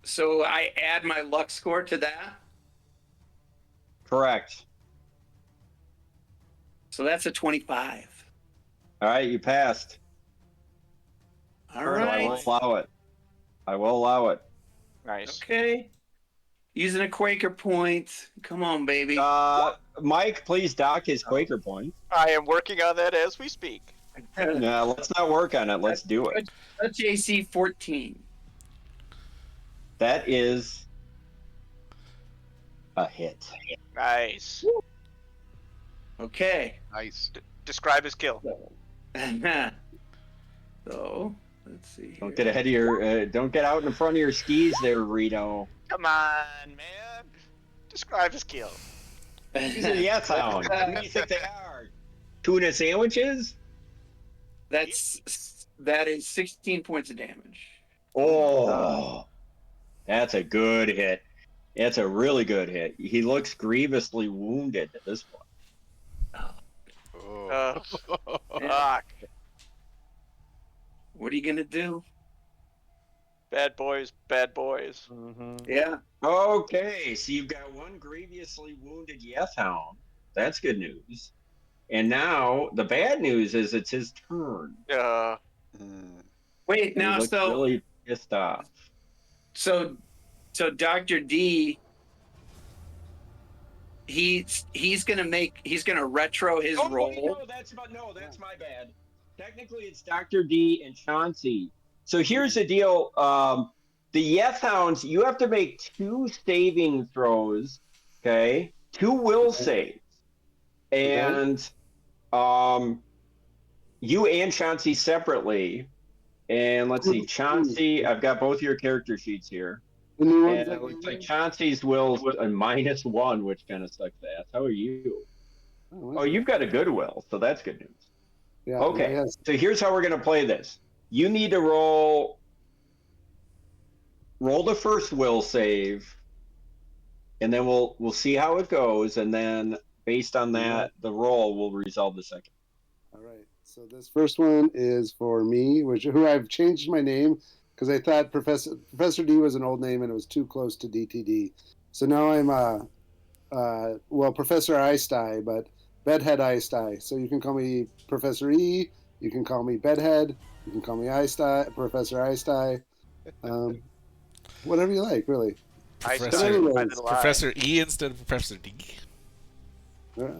So I add my luck score to that. Correct. So that's a 25. All right, you passed. All So I will right. allow it. I will allow it. Nice. Okay. Using a Quaker point. Come on, baby. Mike, please dock his Quaker point. I am working on that as we speak. No, let's not work on it. Let's do it. Touch AC 14. That is a hit. Nice. Okay. Nice. Describe his kill. So let's see. Don't get ahead of your. Don't get out in front of your skis, there, Rito. Come on, man. Describe his kill. These are the Yeth Hounds. Who do you think they are? Tuna sandwiches? That is 16 points of damage. Oh, that's a good hit. That's a really good hit. He looks grievously wounded at this point. Oh. Fuck. What are you gonna do? Bad boys, bad boys. Mm-hmm. Yeah. Okay, so you've got one grievously wounded Yeth Hound. That's good news. And now the bad news is it's his turn. Wait, now he looks really pissed off. so Dr. D he's gonna retro his roll. No, that's my bad. Technically it's Dr. D and Chauncey. So here's the deal. The Yeth Hounds, you have to make 2 saving throws, okay? 2 will saves. And you and Chauncey separately. And let's see, Chauncey, I've got both your character sheets here. And it looks like Chauncey's will's a -1, which kind of sucks ass. How are you? Oh, you've got a good will, so that's good news. Yeah, Okay, yes. so here's how we're going to play this. You need to roll the first will save, and then we'll see how it goes, and then based on that, the roll will resolve the second. All right. So this first one is for me, who I've changed my name because I thought Professor D was an old name and it was too close to DTD. So now I'm Professor Eistai, but Bedhead Eistai. So you can call me Professor E. You can call me Bedhead. You can call me Eistai, Professor Eistai. Whatever you like, really. Professor E instead of Professor D. Or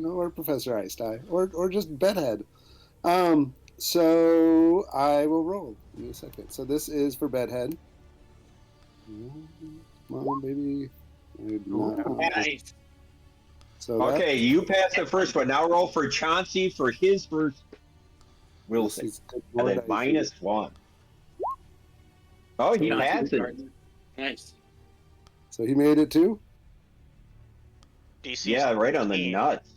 or Professor Einstein, or just Bedhead. So I will roll. Give me a second. So this is for Bedhead. Come on, baby. Nice. So Okay, you passed the first one. Now roll for Chauncey for his first. We'll see. And then -1. Oh, he passes. Nice. So he made it too? DC Yeah, right on the nuts.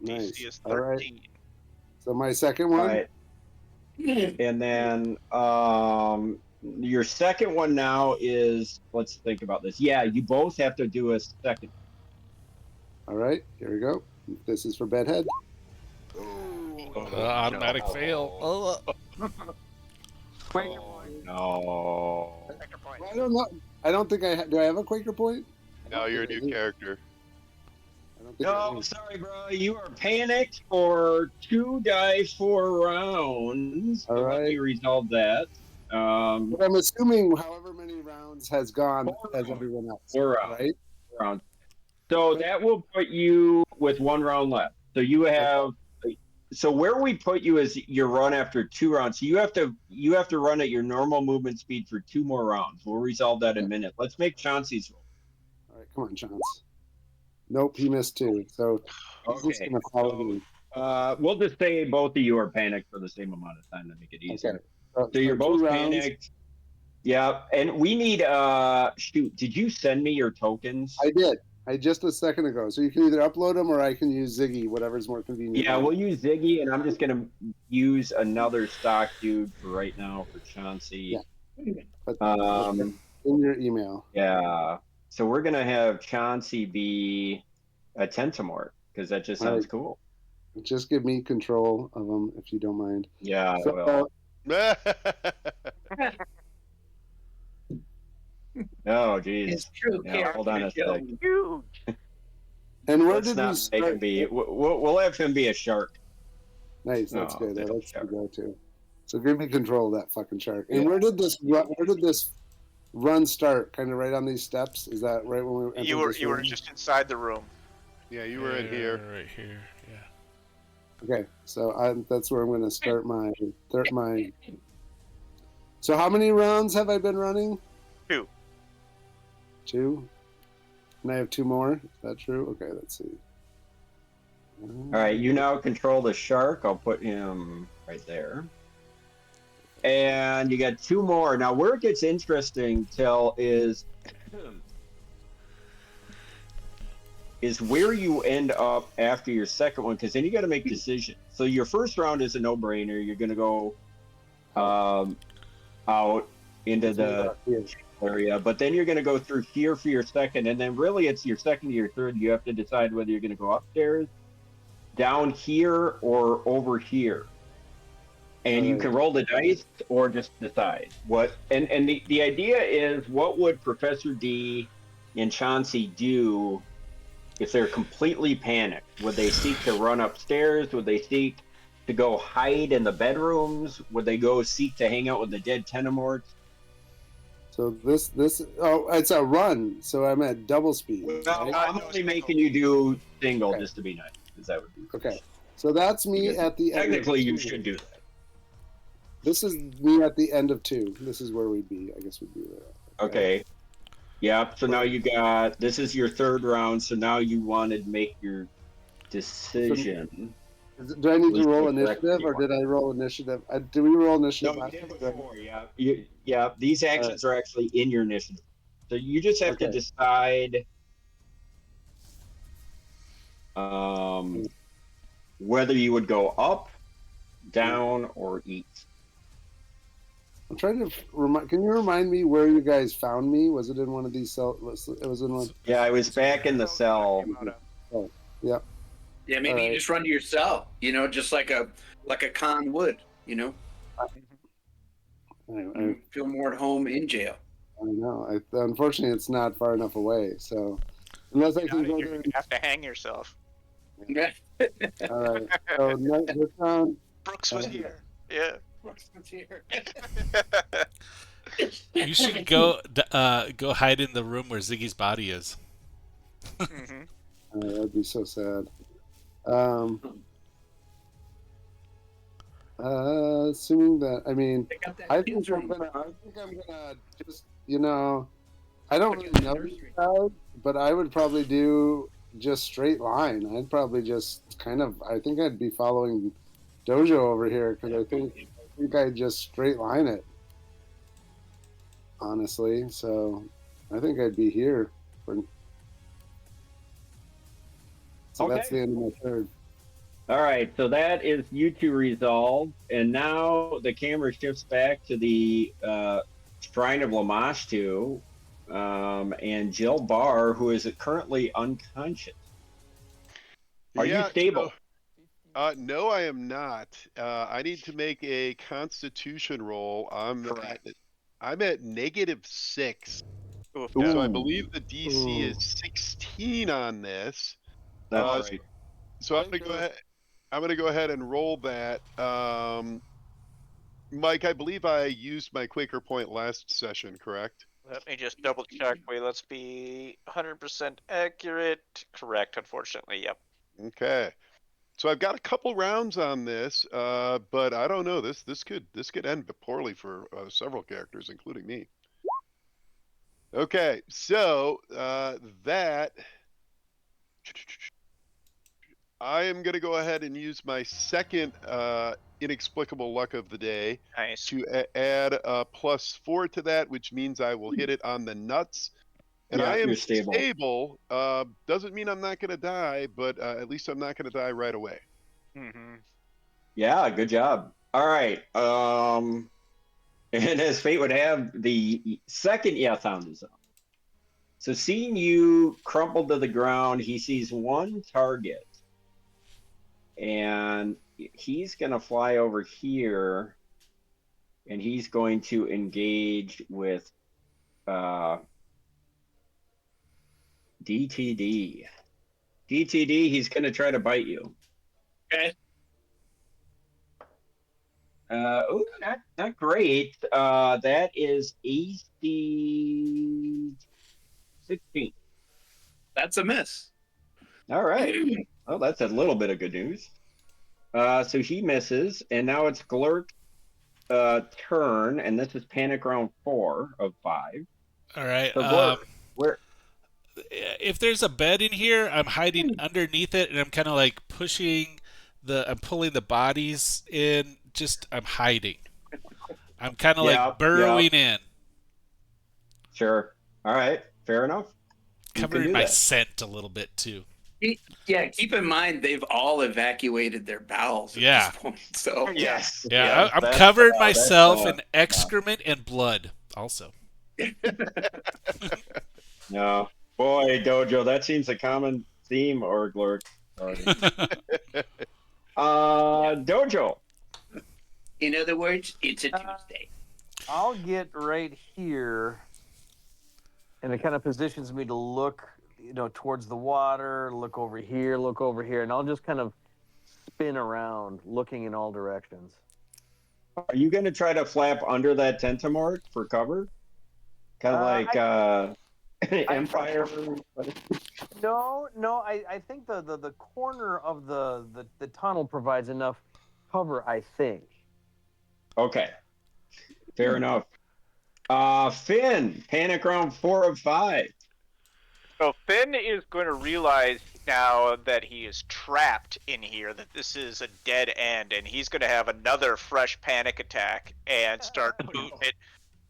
Nice. DC is 13. All right. So my second one? All right. And then your second one now is, let's think about this. Yeah, you both have to do a second. All right, here we go. This is for Bedhead. Automatic fail. Oh, no. I don't know. I don't think do I have a Quaker point? Now you're a new character. I don't think I No, do. sorry, bro. You are panicked for 2 die 4 rounds. All So let right. me resolve that. But I'm assuming however many rounds has gone 4 as rounds. everyone else. 4 rounds. Right? 4 rounds. So that will put you with 1 round left. So you have. So where we put you is your run after 2 rounds. So you have to run at your normal movement speed for 2 more rounds. We'll resolve that in a minute. Let's make Chauncey's roll. All right, come on, Chance. Nope, he missed 2. So he's just Okay. gonna follow me. We'll just say both of you are panicked for the same amount of time to make it easier. Okay. So you're for both 2 rounds. panicked. Yeah, and we need shoot, did you send me your tokens? I did. Just a second ago. So you can either upload them or I can use Ziggy, whatever's more convenient. Yeah, we'll use Ziggy, and I'm just gonna use another stock dude for right now for Chauncey. Yeah. In your email. Yeah. So we're gonna have Chauncey be a Tentamort because that just sounds cool. Just give me control of them if you don't mind. Yeah. So, Well. Oh, geez. It's true. Yeah, hold on a sec. Huge. and where Let's did we not make start? him be. We'll have him be a shark. Nice, that's Oh, good. damn That's the shark. go-to. So give me control of that fucking shark. And Yeah. where did this run start? Kind of right on these steps? Is that right when we entered You were this you were room? just inside the room. Yeah, you were in here. Right here. Yeah. Okay, so that's where I'm going to start my. So how many rounds have I been running? 2. 2? And I have 2 more? Is that true? Okay, let's see. All right, you now control the shark. I'll put him right there. And you got 2 more. Now, where it gets interesting, Till, is where you end up after your second one, because then you got to make decisions. So your first round is a no-brainer. You're going to go out into the area, but then you're going to go through here for your second, and then really it's your second to your third. You have to decide whether you're going to go upstairs, down here, or over here. And you can roll the dice or just decide what. And the idea is, what would Professor D and Chauncey do if they're completely panicked? Would they seek to run upstairs? Would they seek to go hide in the bedrooms? Would they go seek to hang out with the dead Tentamorts? So this it's a run. So I'm at double speed. Well, right? I'm only making you do single just to be nice, because that would be Okay. So that's me because at the end. technically of you 2. should do that. This is me at the end of 2. This is where we'd be. I guess we'd be there. Okay. Yep. So now you got, this is your third round. So now you wanted to make your decision. Do I need to roll Please correct initiative, me. or did I roll initiative? Did we roll initiative? No, you last did time? before. Yeah. These actions are actually in your initiative. So you just have to decide whether you would go up, down, or east. I'm trying to remind. Can you remind me where you guys found me? Was it in one of these cells? It was in one. Yeah, I was back in the cell. Yeah. Yeah, maybe you just run to your cell, just like a con would, I feel more at home in jail. know. Unfortunately, it's not far enough away. So unless I can go You're there. gonna have to hang yourself. All right. So this round. Brooks was here. Yeah. Brooks was here. You should go hide in the room where Ziggy's body is. Mm-hmm. That'd be so sad. Assuming that, I mean, Pick up that I think kids I'm room. gonna just, I don't really know these guys, but I would probably do just straight line. I'd probably just I think I'd be following Dojo over here because I think I'd just straight line it, honestly. So I think I'd be here. So that's Okay. the end of my third. All right, so that is you two resolved, and now the camera shifts back to the Shrine of Lamashtu, and Jill Barr, who is currently unconscious. Are you stable? No, I am not. I need to make a Constitution roll. I'm at -6. Oof, So I Ooh. believe the DC is 16 on this. That's right. So I'm gonna go ahead and roll that. Mike, I believe I used my Quaker point last session, correct? let me just double check. Wait, let's be 100% accurate. Correct, unfortunately. Yep. Okay. So I've got a couple rounds on this, but I don't know. This could end poorly for several characters, including me. Okay, so that I am going to go ahead and use my second inexplicable luck of the day Nice. to add a +4 to that, which means I will hit it on the nuts. And Yeah, I am you're stable. Doesn't mean I'm not going to die, but at least I'm not going to die right away. Mm-hmm. Yeah, good job. All right. And as fate would have, the second Yeth Hound is up. So seeing you crumple to the ground, he sees one target. And he's going to fly over here. And he's going to engage with DTD. DTD, he's going to try to bite you. Okay. Not great. That is AC 16. That's a miss. All right. Well, that's a little bit of good news. So he misses, and now it's Glurk's turn, and this is panic round 4 of 5. All right. So Glurk, where? If there's a bed in here, I'm hiding underneath it, and I'm kind of like I'm pulling the bodies in. I'm hiding. I'm kind of like burrowing in. Sure. All right. Fair enough. Covering my scent a little bit too. Yeah, keep in mind they've all evacuated their bowels at this point. So yes. Yeah, I'm covering myself in excrement and blood also. No. Boy, Dojo, that seems a common theme, or Glurk. Dojo. In other words, it's a Tuesday. I'll get right here, and it kind of positions me to look, towards the water, look over here, and I'll just kind of spin around, looking in all directions. Are you going to try to flap under that tentamort for cover? Kind of like Empire? No. I think the corner of the tunnel provides enough cover, I think. Okay. Fair enough. Finn, panic round 4 of 5. So Finn is going to realize now that he is trapped in here, that this is a dead end, and he's going to have another fresh panic attack and start booting it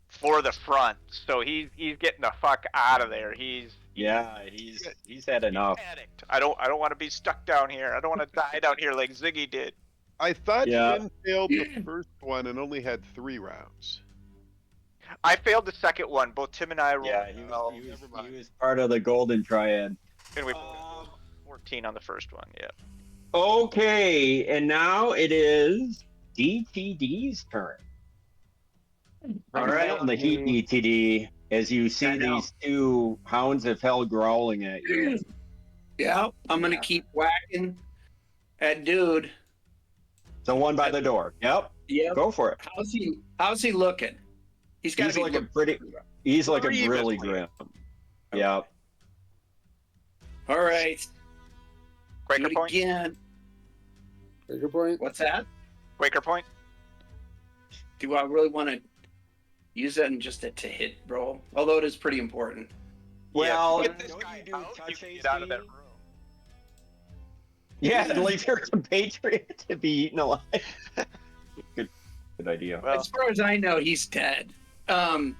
for the front. So he's getting the fuck out of there. He's had enough. Panicked. I don't want to be stuck down here. I don't want to die down here like Ziggy did. I thought Finn failed the first one and only had 3 rounds. I failed the second one. Both Tim and I rolled. Yeah, he was part of the golden triad. And we 14 on the first one, yeah. Okay, and now it is DTD's turn. All right, on the heat DTD, as you see these 2 hounds of hell growling at you. Yeah, I'm going to keep whacking that dude. The one by the door. Yep. Yep. Go for it. How's he looking? He's got He's to be like a look- pretty. He's like a Previously. really grim. Yeah. All right. Quaker Do it point. again. Breaker point. What's that? Quaker point. Do I really want to use that in just to hit roll? Although it is pretty important. Well, get this don't guy you do out, you touch can get out of that AC? room. Yeah, and leave your compatriot to be eaten alive. Good idea. Well, As far as I know, he's dead. And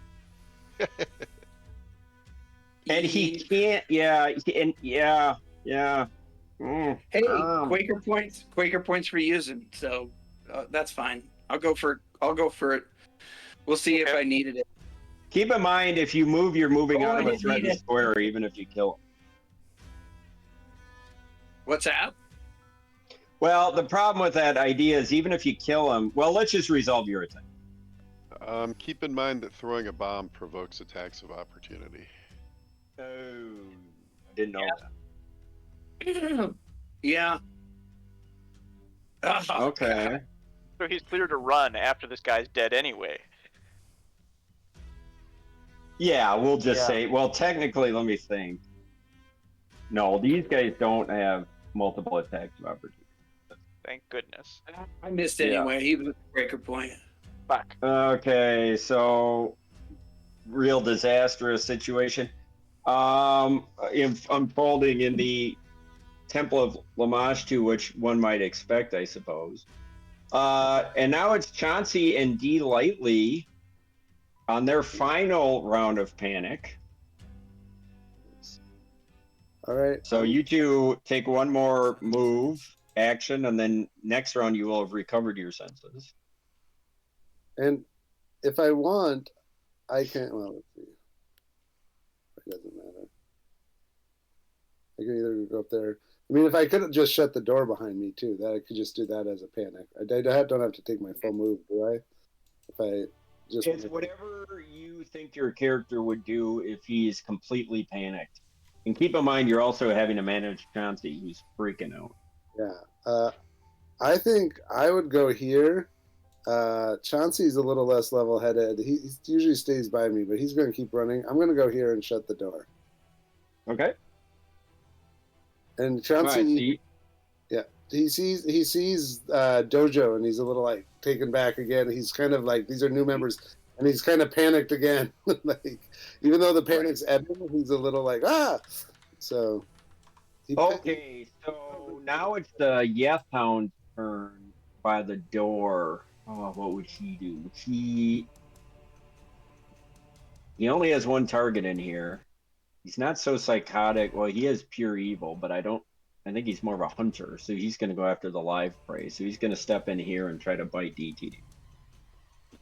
he can't. Yeah, and yeah. Hey, Um. Quaker points for using. So that's fine. I'll go for it. We'll see if Okay. I needed it. Keep in mind, if you move, you're moving Oh, out I of a didn't need threatened it. square, even if you kill him. What's that? Well, the problem with that idea is even if you kill him, well, let's just resolve your attack. Keep in mind that throwing a bomb provokes attacks of opportunity. Oh, I didn't know that. Yeah. Oh, Okay. so he's clear to run after this guy's dead anyway. Yeah, we'll just Yeah. say, well, technically, let me think. No, these guys don't have multiple attacks of opportunity. Thank goodness. I missed Yeah. anyway. Even with Breaker point. Fuck. Okay, so real disastrous situation. Unfolding in the Temple of Lamashtu, which one might expect, I suppose. And now it's Chauncey and D. Lightly on their final round of panic. All right. So you two take one more move, action, and then next round you will have recovered your senses. And if I want, I can. Well, let's see. It doesn't matter. I can either go up there. I mean, if I could just shut the door behind me too, that I could just do that as a panic. I don't have to take my full move, do I? If I just. It's whatever you think your character would do if he's completely panicked. And keep in mind, you're also having to manage Chauncey, who's freaking out. Yeah. I think I would go here. Chauncey's a little less level-headed. He usually stays by me, but he's going to keep running. I'm going to go here and shut the door. Okay. And All Chauncey, right, so you- he sees Dojo, and he's a little like taken back again. He's kind of like, these are new members, and he's kind of panicked again. Like, even though the panic's ebbing, he's a little like, ah. So. Okay, so now it's the Yeth Hound's turn by the door. Oh, what would he do? He only has one target in here. He's not so psychotic. Well, he has pure evil, but I think he's more of a hunter, so he's going to go after the live prey. So he's going to step in here and try to bite DTD.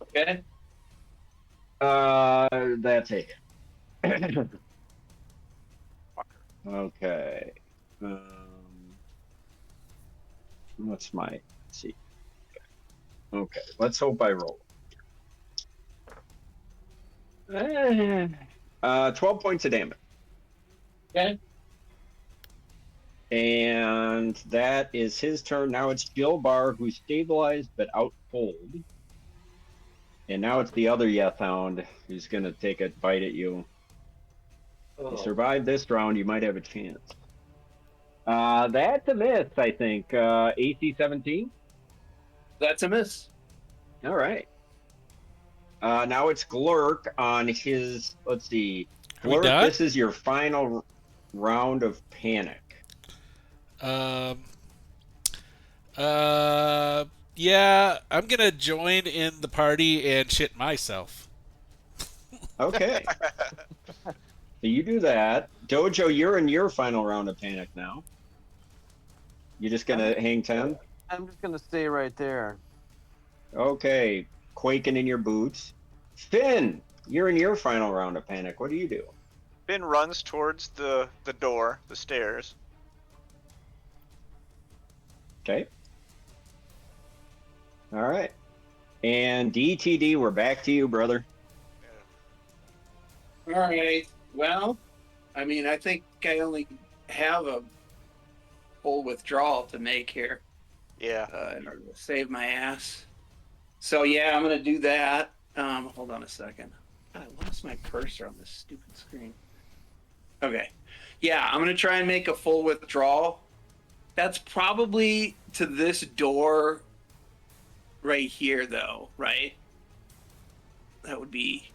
Okay. That's it. Okay. What's my? Let's see. Okay, let's hope I roll. 12 points of damage. Okay. And that is his turn. Now it's Gilbar, who's stabilized but out cold. And now it's the other Yeth Hound who's going to take a bite at you. If you survive this round, you might have a chance. That's a miss, I think. AC 17? That's a miss. All right. Now it's Glurk on his, let's see. Are we Glurk, done? this is your final round of panic. Yeah, I'm gonna join in the party and shit myself. Okay. So you do that. Dojo, you're in your final round of panic now. You just gonna hang 10? I'm just gonna stay right there. Okay. Quaking in your boots. Finn, you're in your final round of panic. What do you do? Finn runs towards the door, the stairs. Okay. All right. And DTD, we're back to you, brother. All right. Well, I mean, I think I only have a full withdrawal to make here Yeah. in order to save my ass. So yeah, I'm gonna do that. Hold on a second. God, I lost my cursor on this stupid screen. Okay. Yeah, I'm gonna try and make a full withdrawal. That's probably to this door right here, though, right? That would be.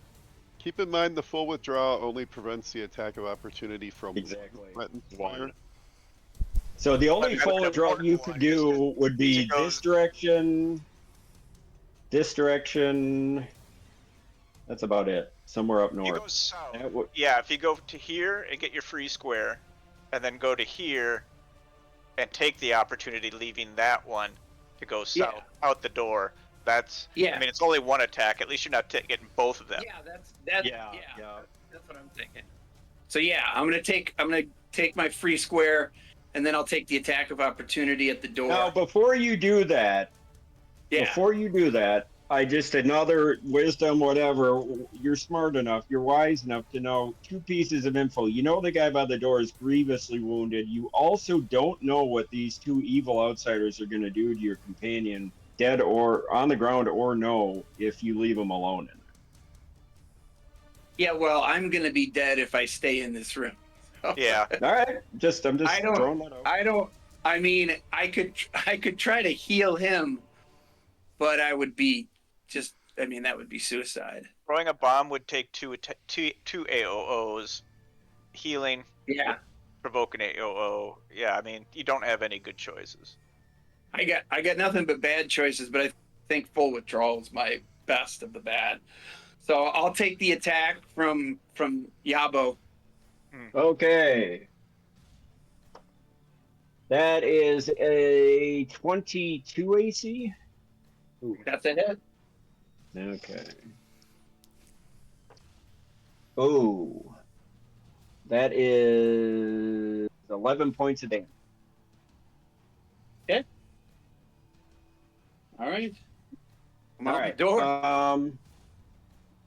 Keep in mind the full withdrawal only prevents the attack of opportunity from Exactly. threatened One. fire. So the only I mean, full the draw important you one could is do would be it goes- this direction, this direction. That's about it. Somewhere up You north. go south. That would- Yeah, if you go to here and get your free square, and then go to here and take the opportunity, leaving that one to go south Yeah. out the door. That's Yeah. I mean, it's only one attack. At least you're not getting both of them. Yeah, that's Yeah, yeah. yeah. That's what I'm thinking. So yeah, I'm gonna take my free square, and then I'll take the attack of opportunity at the door. Now, before you do that, yeah. I just another wisdom, whatever. You're smart enough, you're wise enough to know two pieces of info. You know the guy by the door is grievously wounded. You also don't know what these two evil outsiders are going to do to your companion, dead or on the ground or no, if you leave him alone in there. Yeah, well, I'm gonna be dead if I stay in this room. Yeah. All right, I'm just I don't- throwing that out. I mean, I could try to heal him, but I would be just. I mean, that would be suicide. Throwing a bomb would take two AOOs. Healing, Yeah, provoke an AOO. Yeah, I mean, you don't have any good choices. I got nothing but bad choices, but I think full withdrawal is my best of the bad. So I'll take the attack from Yabo. Okay. That is a 22 AC. That's a hit. Okay. Oh. That is 11 points of damage. All right. I'm All out right. the door.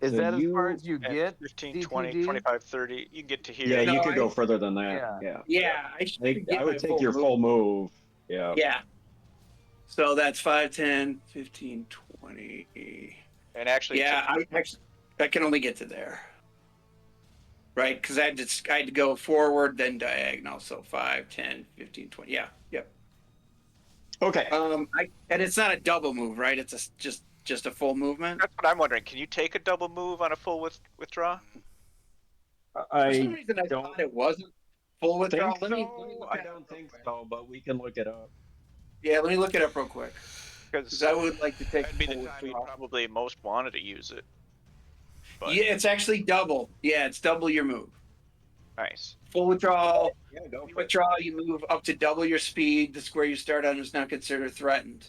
Is So that as you- far as you At get? 15, 20, DTD? 25, 30. You can get to here. Yeah, No, you could I- go further than that. Yeah. Yeah, I should I get would my take your full move. Yeah. Yeah. So that's 5, 10, 15, 20. And actually, Yeah, I can only get to there. Right? Because I had to go forward, then diagonal. So 5, 10, 15, 20. Yeah. Yep. Okay. And it's not a double move, right? It's just a full movement. that's what I'm wondering. Can you take a double move on a full withdraw? For some I reason, I don't thought it wasn't full withdrawal. think Let me so. look I it up don't real think quick. so, but we can look it up. Yeah, let me look it up real quick. Because Because I would like to take that'd be the full time you withdrawal. probably most wanted to use it. But Yeah, it's actually double. Yeah, it's double your move. nice. Full withdrawal. Yeah, go You withdraw, you move up to double your speed. The square you start on is not considered threatened.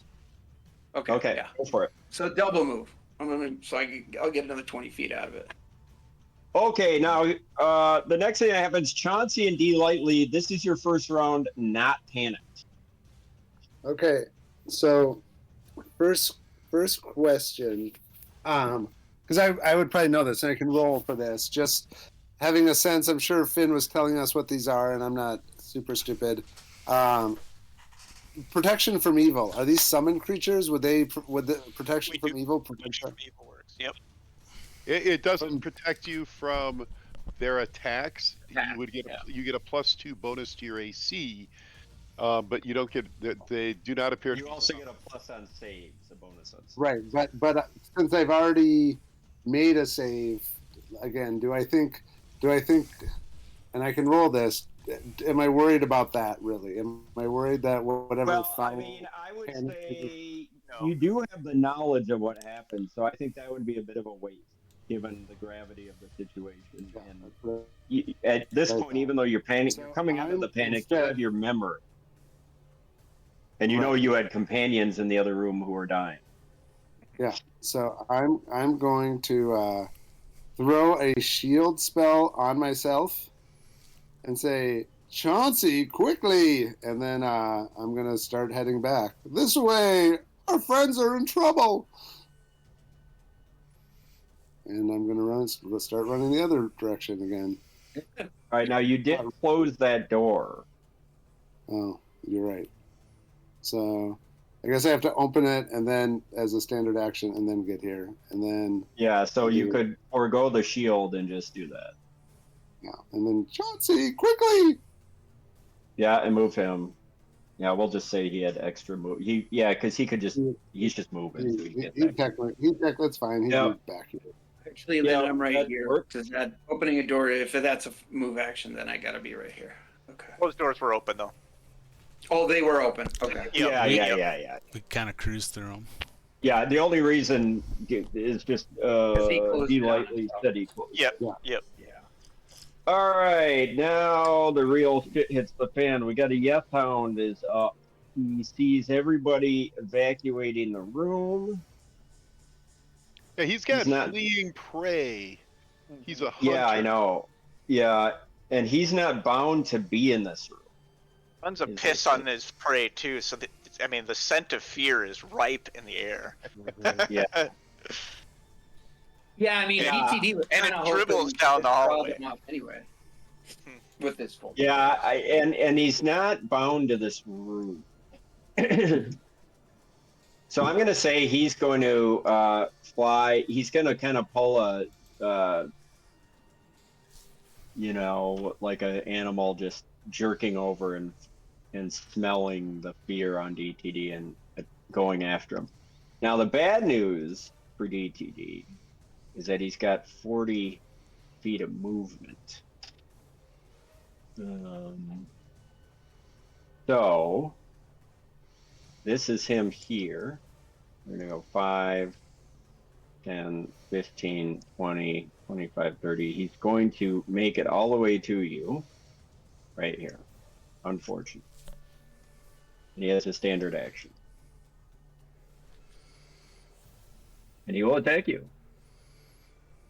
Okay. Okay, Yeah. go for it. So double move. I'll get another 20 feet out of it. Okay, now the next thing that happens, Chauncey and D Lightly, this is your first round, not panicked. Okay, so first question, because I would probably know this and I can roll for this. Just having a sense, I'm sure Finn was telling us what these are, and I'm not super stupid. Protection from evil. Are these summoned creatures? Would the protection We from do. evil Protection protect? from evil works. Yep. It doesn't protect you from their attacks. Attack, You would get yeah. you get a +2 bonus to your AC, but you don't get. They do not appear. You to also get a plus on saves, a bonus on saves. Right, but since I've already made a save, again, do I think, and I can roll this. Am I worried about that? Really? Am I worried that whatever? Well, I final- mean, I would and- say No. you do have the knowledge of what happened, so I think that would be a bit of a waste, given the gravity of the situation. Yeah, And that's what- you, at this Very point, even though you're panicking, So you're coming out of the I'm panic, you instead- have your memory. And you know Right. you had companions in the other room who were dying. So I'm going to throw a shield spell on myself and say, Chauncey, quickly! And then I'm going to start heading back. This way! Our friends are in trouble! And I'm going to start running the other direction again. All right, now you did close that door. Oh, you're right. So I guess I have to open it and then as a standard action and then get here and then Yeah, so you could forego the shield and just do that. and then Chauncey quickly. Yeah, and move him. Yeah, we'll just say he had extra move. Because he could just he's just moving. So That's fine. He's moved back here. Actually, then Yeah, I'm right that here. works. Does that opening a door? If that's a move action, then I gotta be right here. Okay. Those doors were open though. Oh, they were open. Okay. Yeah. We kind of cruised through them. Yeah, the only reason is just closed be down. lightly steady close. Yep. Yeah. Yep. All right, now the real shit hits the fan. We got a Yeth Hound is up. He sees everybody evacuating the room. Yeah, he's got not- fleeing prey. He's a hunter. Yeah, I know. Yeah, and he's not bound to be in this room. Tons of Is piss it- on his prey too, so that, I mean the scent of fear is ripe in the air. Yeah. Yeah, I mean, Yeah. DTD was And kind it of dribbles down the hallway. Anyway, with this full. Yeah, and he's not bound to this room. So I'm gonna say he's going to fly. He's gonna kind of pull a, like an animal just jerking over and smelling the fear on DTD and going after him. Now the bad news for DTD is that he's got 40 feet of movement. So this is him here. We're gonna go 5, 10, 15, 20, 25, 30. He's going to make it all the way to you right here. Unfortunate. And he has a standard action. And he will attack you.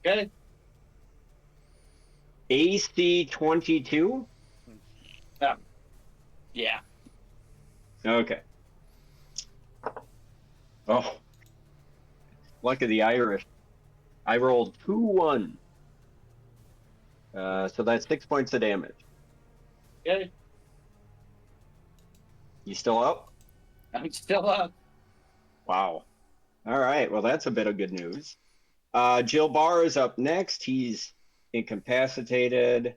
Okay. AC 22? Yeah. Okay. Oh. Luck of the Irish. I rolled 2-1. So that's 6 points of damage. Okay. You still up? I'm still up. Wow. All right. Well, that's a bit of good news. Jill Barr is up next. He's incapacitated.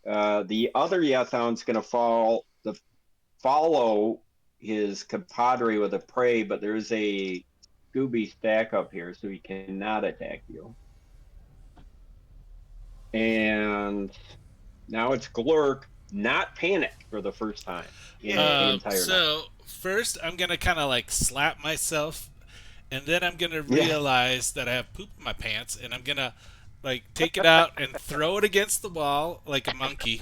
The other Yeth Hound's going to follow his compadre with a prey, but there's a Scooby stack up here, so he cannot attack you. And now it's Glurk, not panic for the first time in the entire night. So first, I'm gonna kind of like slap myself, and then I'm gonna realize that I have poop in my pants, and I'm gonna like take it out and throw it against the wall like a monkey,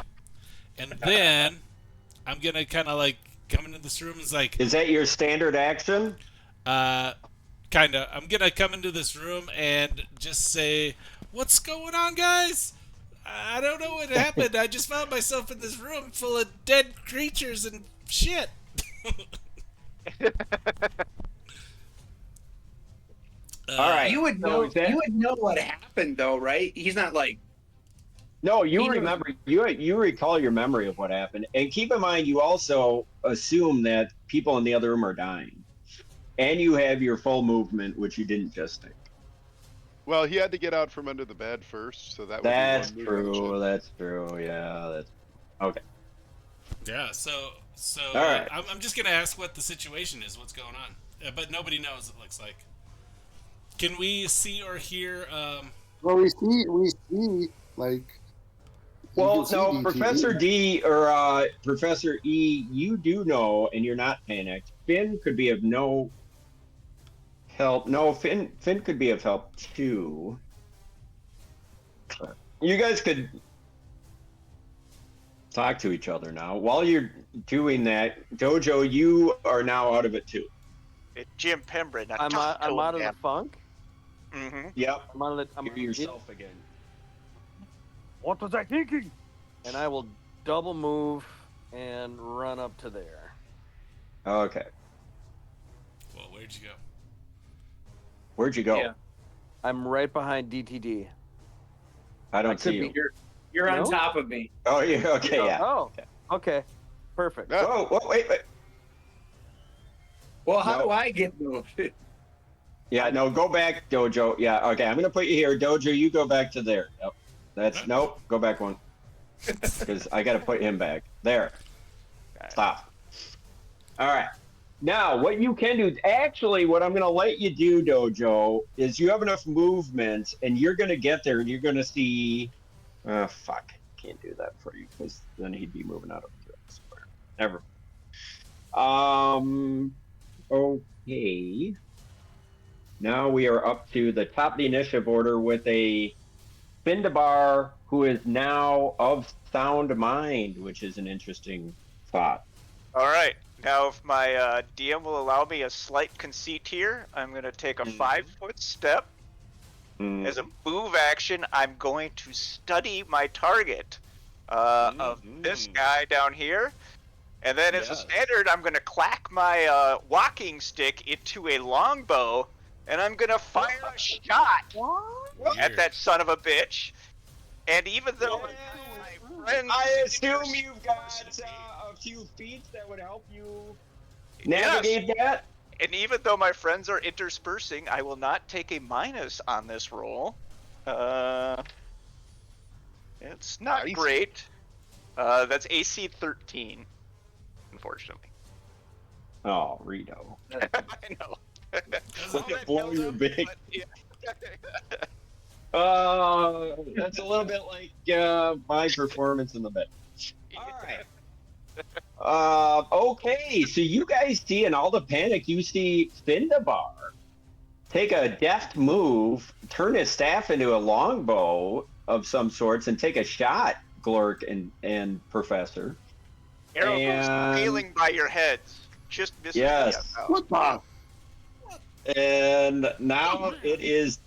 and then I'm gonna kind of like come into this room and it's like, Is that your standard action? kind of. I'm gonna come into this room and just say, "What's going on, guys? I don't know what happened. I just found myself in this room full of dead creatures and shit." All right. You would So know. is that- You would know what happened, though, right? He's not like. No, you He knows- remember. You recall your memory of what happened, and keep in mind you also assume that people in the other room are dying, and you have your full movement, which you didn't just take. Well, he had to get out from under the bed first, so that would That's be one true. move action. That's true. Yeah. That's okay. Yeah. So All right. I'm just gonna ask what the situation is. What's going on? But nobody knows. It looks like. Can we see or hear? Well, we see, like. you Well, can see no, DTD. Professor D or Professor E, you do know, and you're not panicked. Finn could be of no help. No, Finn could be of help too. You guys could talk to each other now. While you're doing that, Dojo, you are now out of it too. Jim Pembroke. Now I'm talk to I'm him, out of the man. funk. Mm-hmm. Yep. I'm out of the. I'm You're yourself again. What was I thinking? And I will double move and run up to there. Okay. Well, where'd you go? Where'd you go? Yeah. I'm right behind DTD. I don't see Could you. be. You're on No? top of me. Oh, yeah. Okay. Yeah. Oh, okay. Perfect. Yeah. Whoa, wait. Well, how No. do I get moved? Yeah, no, go back, Dojo. Yeah, okay, I'm gonna put you here. Dojo, you go back to there. Yep. That's nope, go back one. Because I gotta put him back. There. Stop. All right. Now, what you can do, actually, what I'm gonna let you do, Dojo, is you have enough movement, and you're gonna get there, and you're gonna see. Fuck, can't do that for you because then he'd be moving out of the square. Never. Okay. Now we are up to the top of the initiative order with a Findabar who is now of sound mind, which is an interesting thought. All right. Now, if my DM will allow me a slight conceit here, I'm going to take a 5-foot step. As a move action, I'm going to study my target of this guy down here. And then as a standard, I'm going to clack my walking stick into a longbow, and I'm going to fire a shot at that son of a bitch. And even though my friends... I assume you've got a few feats that would help you navigate that. And even though my friends are interspersing, I will not take a minus on this roll. It's not great. That's AC 13, unfortunately. Oh, Rito. I know. Look at blow your big. That's a little bit like my performance in the bed. All right. Okay, so you guys see in all the panic, you see Findabar take a deft move, turn his staff into a longbow of some sorts, and take a shot, Glork and Professor. Arrow goes sailing by your heads. Just misses. Yes. And now it is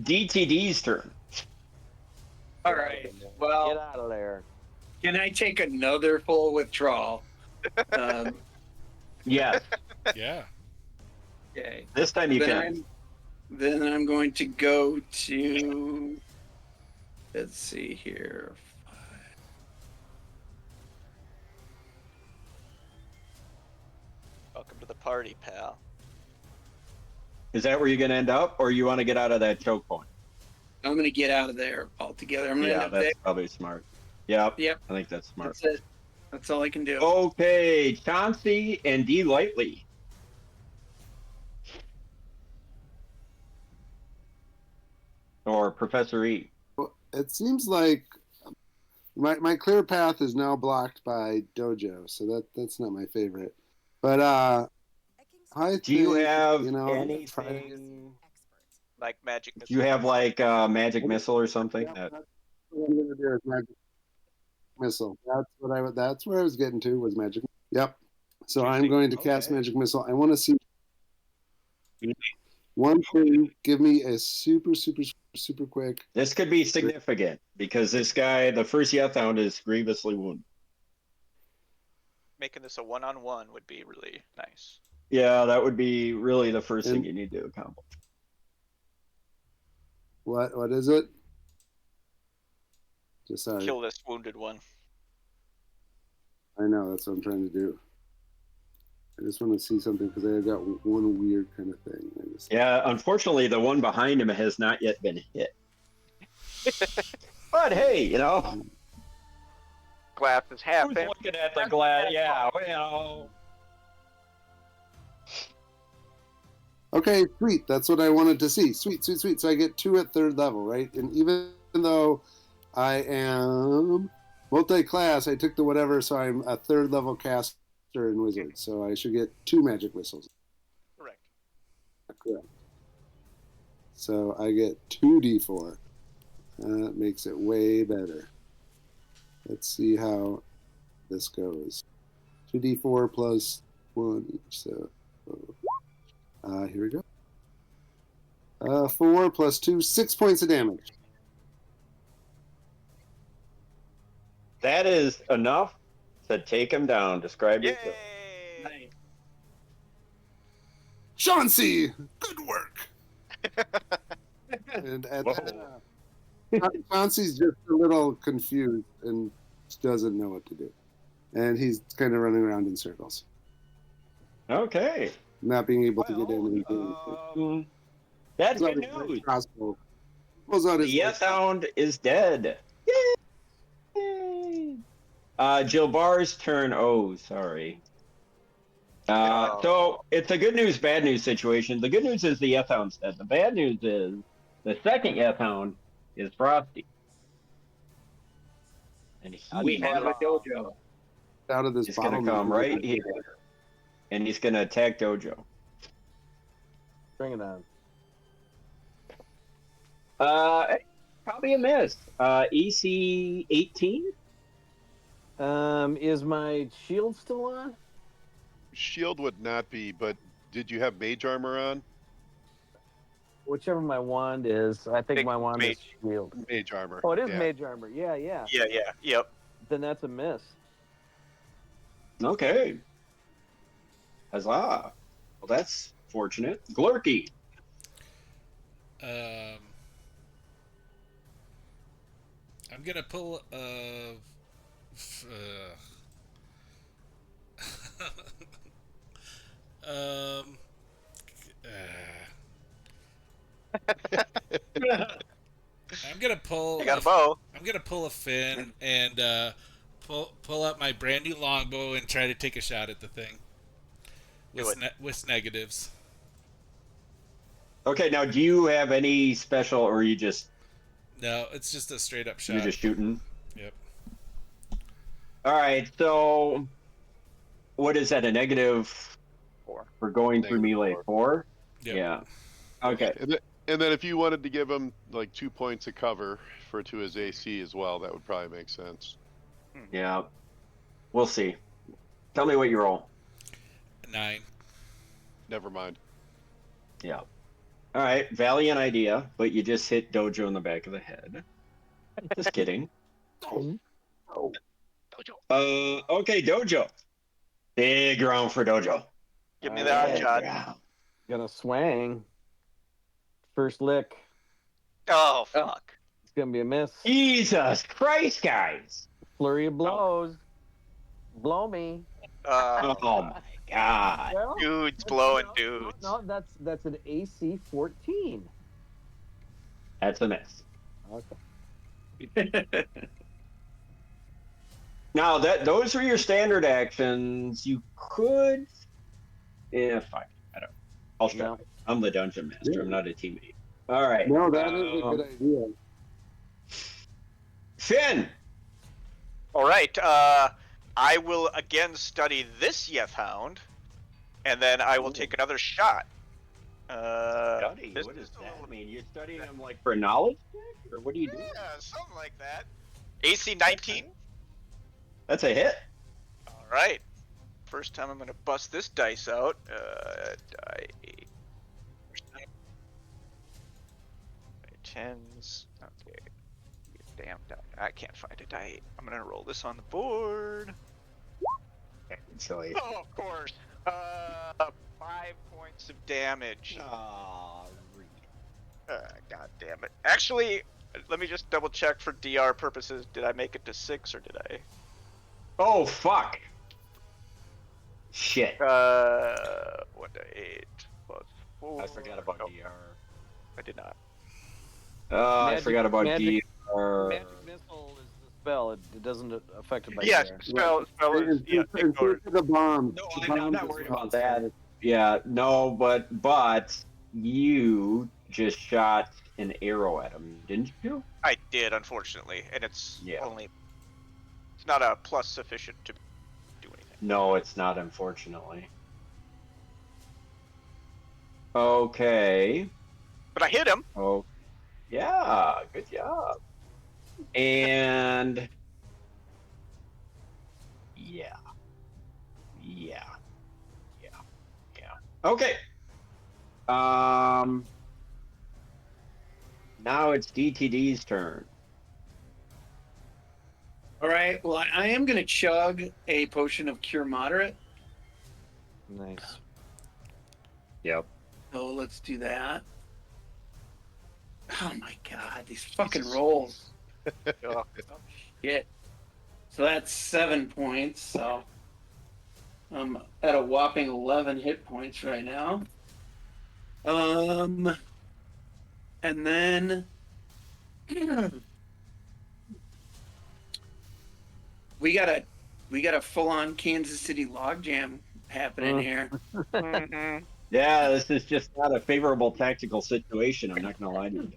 DTD's turn. All right. Well, Get out of there. can I take another full withdrawal? Yes. Yeah. Okay. This time you can. Then I'm going to go to. Let's see here. Welcome to the party, pal. Is that where you're going to end up, or you want to get out of that choke point? I'm going to get out of there altogether. I'm going to Yeah, end up that's there. probably smart. Yep. Yep. I think that's smart. That's it. That's all I can do. Okay, Chauncey and D. Lightly. Or Professor E. Well, it seems like my clear path is now blocked by Dojo, so that's not my favorite. But Do you have anything like magic missile? Do you have like magic missile or something? That's what I'm gonna do is magic missile. That's where I was getting to was magic. Yep. So I'm going to cast magic missile. I want to see one thing. Give me a super quick. This could be significant because this guy, the first Yeth Hound, is grievously wounded. Making this a one-on-one would be really nice. Yeah, that would be really the first thing you need to accomplish. What is it? Just sorry. Kill this wounded one. I know, that's what I'm trying to do. I just want to see something because I got one weird kind of thing. Yeah, unfortunately, the one behind him has not yet been hit. But hey, you know. Glass is half Who's empty. looking at the glass? Yeah, well. Okay, sweet. That's what I wanted to see. Sweet. So I get 2 at 3rd level, right? And even though I am multi-class, I took the whatever, so I'm a 3rd level caster in Wizard. So I should get 2 magic missiles. Correct. Correct. So I get 2d4. That makes it way better. Let's see how this goes. 2d4 plus 1 each. So here we go. 4 plus 2, 6 points of damage. That is enough to take him down. Describe your kill. Yay! Chauncey, good work. And at that, Chauncey's just a little confused and doesn't know what to do, and he's kind of running around in circles. Okay. not being able to get in. And That's pulls out good his light news. crossbow. Pulls out The his Yeth light- Hound is dead. Yay! Jill Barr's turn. Oh, sorry. So it's a good news, bad news situation. The good news is the Yeth Hound's dead. The bad news is the second Yeth Hound is Frosty. And We have a dojo. out of this he's going to bottle. come right here. And he's going to attack Dojo. Bring it on. Probably a miss. EC 18? Is my shield still on? Shield would not be, but did you have mage armor on? Whichever my wand is. I think Big my wand is mage. shield. Mage armor. Oh, it is yeah. mage armor. Yeah. Yeah. Yep. Then that's a miss. Okay. Huzzah. Well, that's fortunate. Glurky. I'm gonna pull I'm gonna pull. You got a bow. I'm gonna pull a fin and pull out my brand new longbow and try to take a shot at the thing. With negatives. Okay, now do you have any special, or are you just No, it's just a straight up shot. you're just shooting? Yep. All right, so what is that? A negative 4. for going through Negative melee 4? Yep. Yeah. Okay. And then if you wanted to give him like 2 points of cover to his AC as well, that would probably make sense. Yeah. We'll see. Tell me what you roll. 9. Never mind. Yeah. All right, valiant idea, but you just hit Dojo in the back of the head. Just kidding. Dojo. Okay, Dojo. Big round for Dojo. Give me that Big shot. round. Gonna swang. First lick. Oh fuck. It's gonna be a miss. Jesus Christ, guys. Flurry of blows. Blow me. Oh my God. Well, Dudes blowing dudes. No, that's an AC 14. That's a miss. Okay. Now those are your standard actions. You could, fine. I don't. I'll try. No. I'm the dungeon master. I'm not a teammate. All right. No, that is a good idea. Finn. All right. I will again study this Yeth Hound, and then I will take another shot. Study. This What does is a that little- mean? You're studying them like for knowledge check, or what are you doing? Yeah, something like that. AC 19. That's a hit. All right. First time I'm gonna bust this dice out. Die 8. First time. Tens. Okay. Damn. I can't find a die 8. I'm gonna roll this on the board. Silly. Oh, of course. 5 points of damage. God damn it. Actually, let me just double check for DR purposes. Did I make it to 6 or did I? Oh fuck. Shit. 1 to 8 plus 4. I forgot about Nope, DR. I did not. I forgot about magic- DR. Magic missile is the spell. It doesn't affect it by Yeah, fire. spell is, yeah, It's ignore it. the bomb. No, The I'm bomb not is worried what- about that. Yeah, no, but you just shot an arrow at him, didn't you? I did, unfortunately, and it's Yeah. it's not a plus sufficient to do anything. No, it's not, unfortunately. Okay. But I hit him. Oh, yeah, good job. And yeah. Okay. Now it's DTD's turn. All right. Well, I am going to chug a potion of Cure Moderate. Nice. Yep. So let's do that. Oh my God, these fucking rolls. Oh, Shit. So that's 7 points. So I'm at a whopping 11 hit points right now. And then we got a full-on Kansas City logjam happening here. Mhm. Yeah, this is just not a favorable tactical situation. I'm not going to lie to you.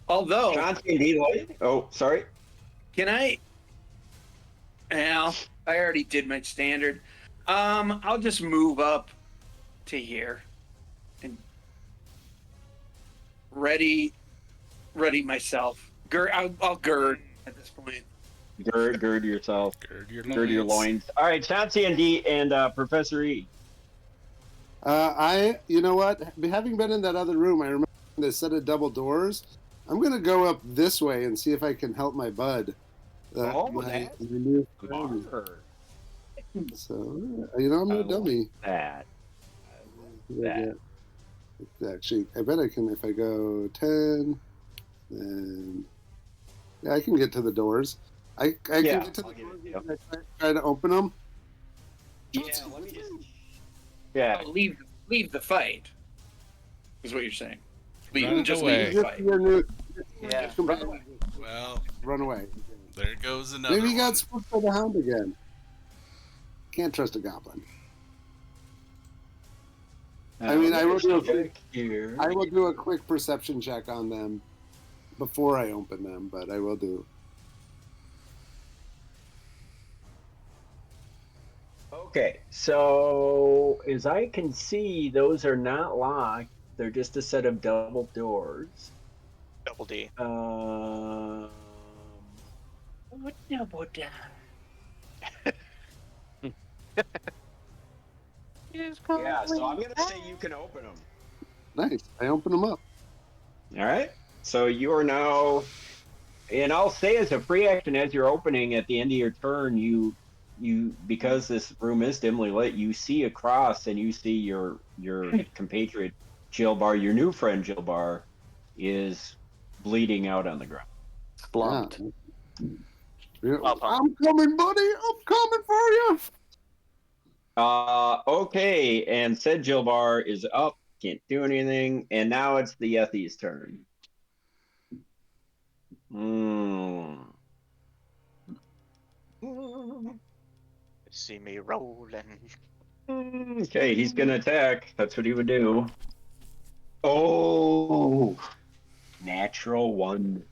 Although, Chauncey and Deloitte. Oh, sorry. can I? Well, I already did my standard. I'll just move up to here and ready myself. I'll gird at this point. Gird yourself. Gird your Gird your loins. loins. All right, Chauncey and D and Professor E. You know what? Having been in that other room, I remember the set of double doors. I'm gonna go up this way and see if I can help my bud. My new friend. So I'm no dummy. That. Yeah. Actually, I bet I can if I go 10. Then I can get to the doors. I can get to the doors and try to open them. Yeah, let me just. Yeah. Oh, leave the fight. Is what you're saying. Running Just away. leave the fight. Yeah. Run away. Well, Run away. there goes another Maybe he got one. spooked by the hound again. Can't trust a goblin. I mean, I will do a quick perception check on them before I open them, but I will do. Okay, so as I can see, those are not locked. They're just a set of double doors. Double D. What double down? Yeah, so I'm gonna say you can open them. Nice. I open them up. All right. So you are now, and I'll say as a free action, as you're opening at the end of your turn, you because this room is dimly lit, you see across and you see your compatriot Jilbar, your new friend Jilbar, is bleeding out on the ground. Slumped. Yeah. Up, huh? I'm coming, buddy. I'm coming for you. Okay, and said Jilbar is up, can't do anything, and now it's the Yethi's turn. See me rolling. Okay, he's gonna attack. That's what he would do. Oh, natural one.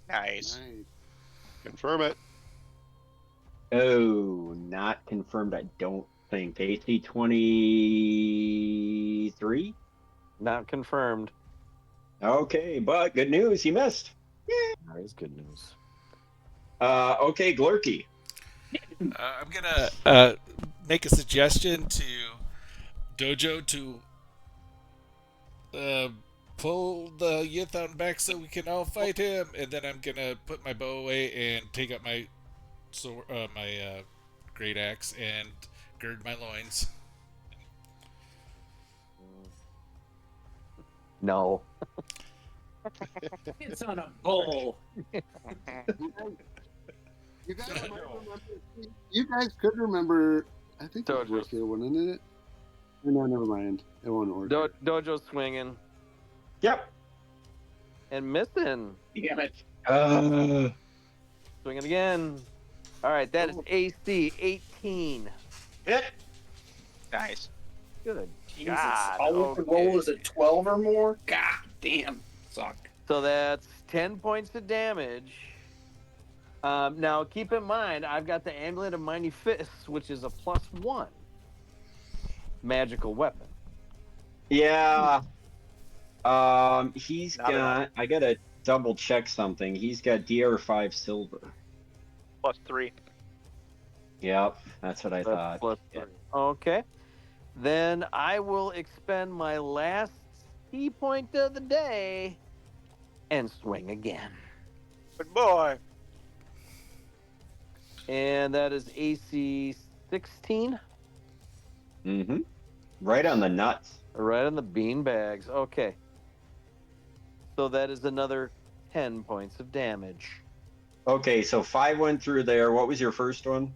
Nice. Confirm it. Oh, not confirmed. I don't think. AC 23. Not confirmed. Okay, but good news. He missed. That is good news. Okay, Glurky. I'm gonna make a suggestion to Dojo to pull the Yeth Hound back so we can all fight him, and then I'm gonna put my bow away and take up my sword, my great axe, and gird my loins. No. It's on a bowl. You guys could remember. I think it was Dojo's. work here, wasn't it? No, never mind. It won't work. Dojo's swinging Yep. and missing. Damn it. Swinging again. All right, that is AC 18. Hit. Nice. Good. Jesus. God, All the roll is a 12 or more? God damn. Suck. So that's 10 points of damage. Now, keep in mind, I've got the Amulet of Mighty Fists, which is a +1 magical weapon. Yeah. He's Not got. I gotta double check something. He's got DR5 silver. +3. Yep, that's what I That's thought. +3. Okay. Then I will expend my last key point of the day and swing again. Good boy. And that is AC 16. Mm-hmm. Right on the nuts. Right on the bean bags. Okay. So that is another 10 points of damage. Okay, so 5 went through there. What was your first one?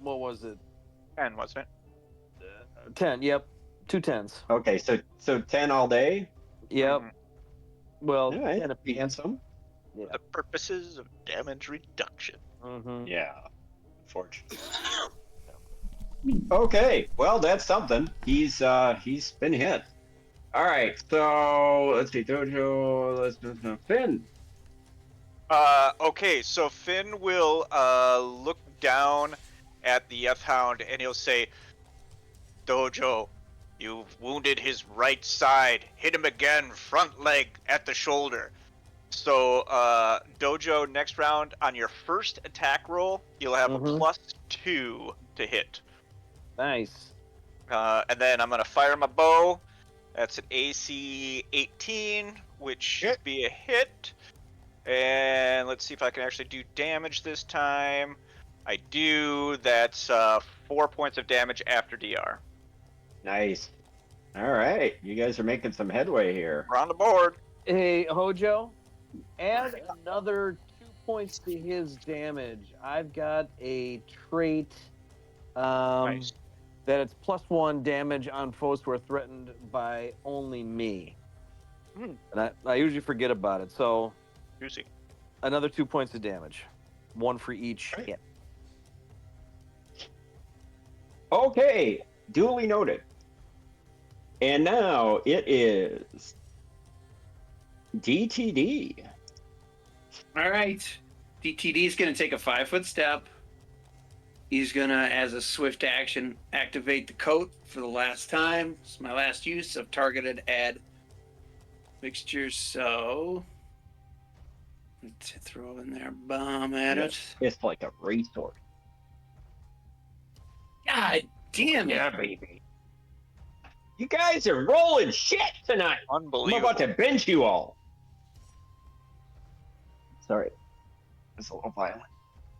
What was it? 10, wasn't it? 10. Yep, 2 10s. Okay, so 10 all day. Yep. Mhm. Well, All right, 10 apiece. handsome. Yeah. The purposes of damage reduction. Mm-hmm. Yeah, unfortunately. Okay, well that's something. He's been hit. All right, so let's see, Dojo. Let's do Finn. Okay, so Finn will look down at the Yeth Hound and he'll say, Dojo, you've wounded his right side. Hit him again, front leg at the shoulder. So, Dojo, next round on your first attack roll, you'll have a +2 to hit. Nice. And then I'm gonna fire my bow. That's an AC 18, which should be a hit. And let's see if I can actually do damage this time. I do. That's 4 points of damage after DR. Nice. All right, you guys are making some headway here. We're on the board. Hey, Hojo, add another 2 points to his damage. I've got a trait Nice. that it's +1 damage on foes who are threatened by only me. And I usually forget about it. So Juicy. another 2 points of damage, 1 for each Right. hit. Okay, duly noted. And now it is DTD. All right. DTD is going to take a 5-foot step. He's going to, as a swift action, activate the coat for the last time. It's my last use of targeted add mixture. So let's throw in there bomb at it. It's like a racehorse. God damn it. Yeah, baby. You guys are rolling shit tonight. I'm Unbelievable. about to bench you all. Sorry. It's a little violent.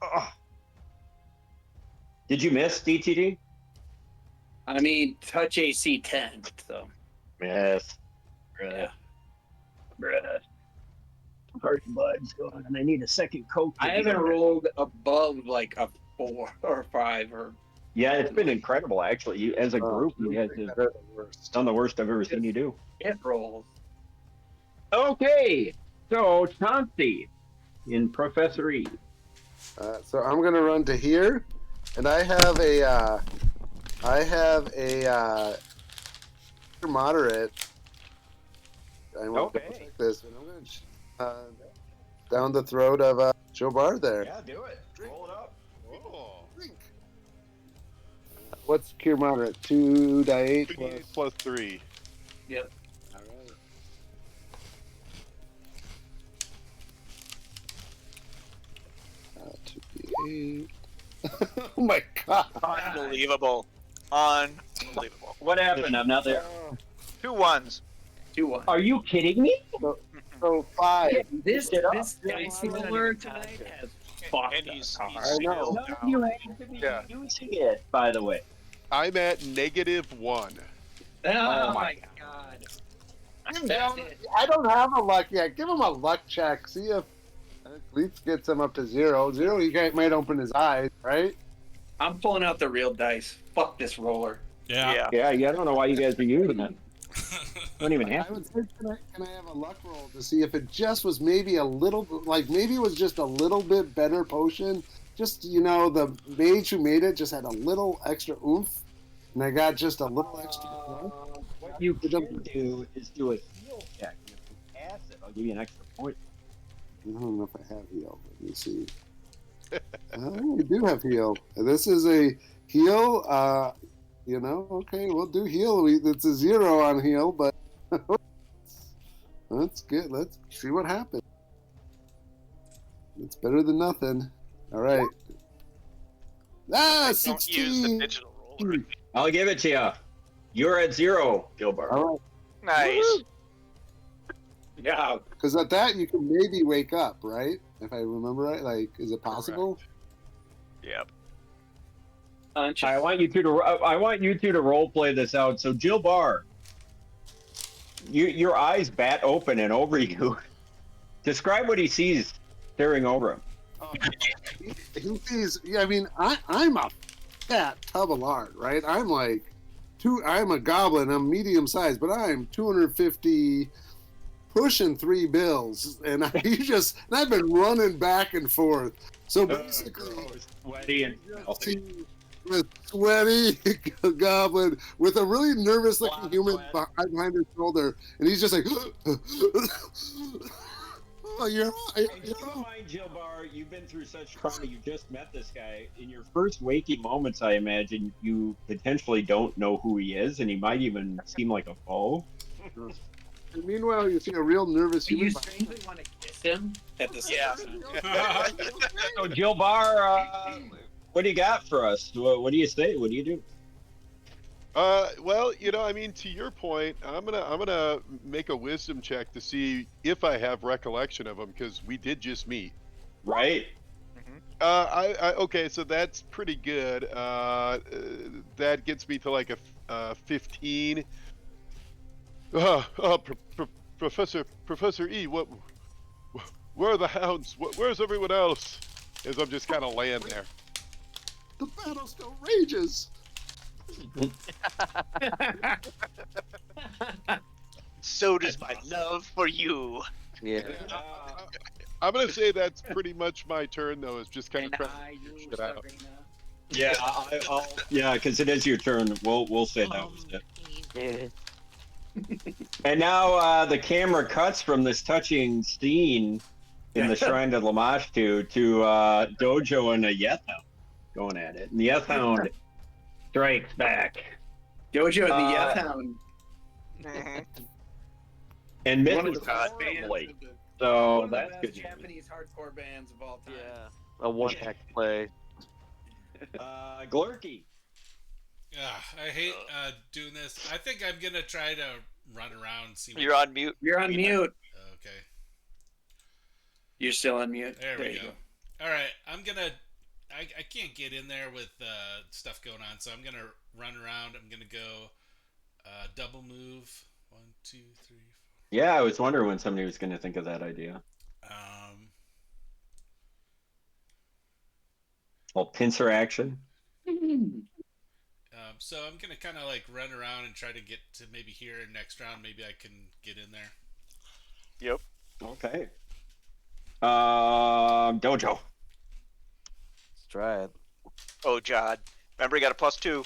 Ugh. Did you miss DTD? I mean, touch AC 10. So Yes. yeah. Bruh. Heart buds going, and I need a second coke. I haven't rolled above like a 4 or 5 or. Yeah, it's been incredible actually. You, as a group, you guys have done the worst I've ever seen you do. It rolls. Okay, so Chauncey in Professor E. So I'm gonna run to here, and I have a moderate. I want to Okay. protect this, and I'm gonna down the throat of Joe Bar there. Yeah, do it. Roll it up. Oh, Drink. What's cure moderate? 2d8 2d8 plus. +3. Yep. All right. $2d8. Oh my god! Unbelievable. Unbelievable. What happened? I'm not there. 2 1s. 2-1. Are you kidding me? So 5. This Get up. dice roller tonight has fucked And us he's hard. I know. None of you have to be using it, by the way. I'm at -1. Oh my god. I don't have a luck yet. Give him a luck check. See if at least gets him up to 0. 0, he might open his eyes, right? I'm pulling out the real dice. Fuck this roller. Yeah. Yeah, I don't know why you guys are using it. Don't even have I to. would say, can I have a luck roll to see if it just was maybe a little, like maybe it was just a little bit better potion. Just, the mage who made it just had a little extra oomph, and I got just a little extra. What you can do is do a heal check. If you pass it, I'll give you an extra point. I don't know if I have heal. Let me see. We do have heal. This is a heal. Okay, we'll do heal. It's a 0 on heal, but that's good. Let's see what happens. It's better than nothing. All right. Don't 16. use the digital roller. I'll give it to you. You're at 0, Gilbert. All right. Nice. Yeah. Because at that you can maybe wake up, right? If I remember right, like, is it possible? Yep. I want you two to role play this out. So Jill Barr, your eyes bat open and over you. Describe what he sees staring over him. He sees. Yeah, I mean, I'm a fat tub of lard, right? I'm a goblin. I'm medium sized, but I'm 250, pushing 3 bills, and I've been running back and forth. So basically, Sweaty and a sweaty goblin with a really nervous looking human behind his shoulder, and he's just like, "Oh, you're And keep in mind, Jilbar, you've been through such trauma. You just met this guy. In your first waking moments, I imagine you potentially don't know who he is, and he might even seem like a foe. And meanwhile, you see a real nervous Do you human. strangely want to kiss him at the same time? So, Jilbar, what do you got for us? What do you say? What do you do? Well, I mean, to your point, I'm gonna make a wisdom check to see if I have recollection of him, because we did just meet. Right? Okay, so that's pretty good. That gets me to like a 15. Professor E, where are the hounds? Where's everyone else? As I'm just kind of laying there. The battle still rages. So does my love for you. Yeah. I'm gonna say that's pretty much my turn, though. Is just kind of And trying I, to you, figure it out. Sabrina. Yeah, because it is your turn. We'll say that was it. Yeah. And now the camera cuts from this touching scene in the Shrine to Lamashtu to Dojo and a Yeth Hound going at it. And the Yeth Hound strikes back Dojo and the Uh, Yeth Hound. and One of misses the best horribly. bands of the- So one of the that's best good news. Japanese hardcore bands of all time. Yeah. A 1x play. Glurky. I hate doing this. I think I'm gonna try to run around and see. You're on mute. You're on mute. Okay. You're still on mute. There we you go. All right, I'm gonna. I can't get in there with stuff going on, so I'm gonna run around. I'm gonna go double move. 1, 2, 3, 4. Yeah, I was wondering when somebody was going to think of that idea. Well, pincer action. So I'm gonna kind of like run around and try to get to maybe here next round. Maybe I can get in there. Yep. Okay. Dojo. Let's try it. Oh, Jod. Remember, you got a +2.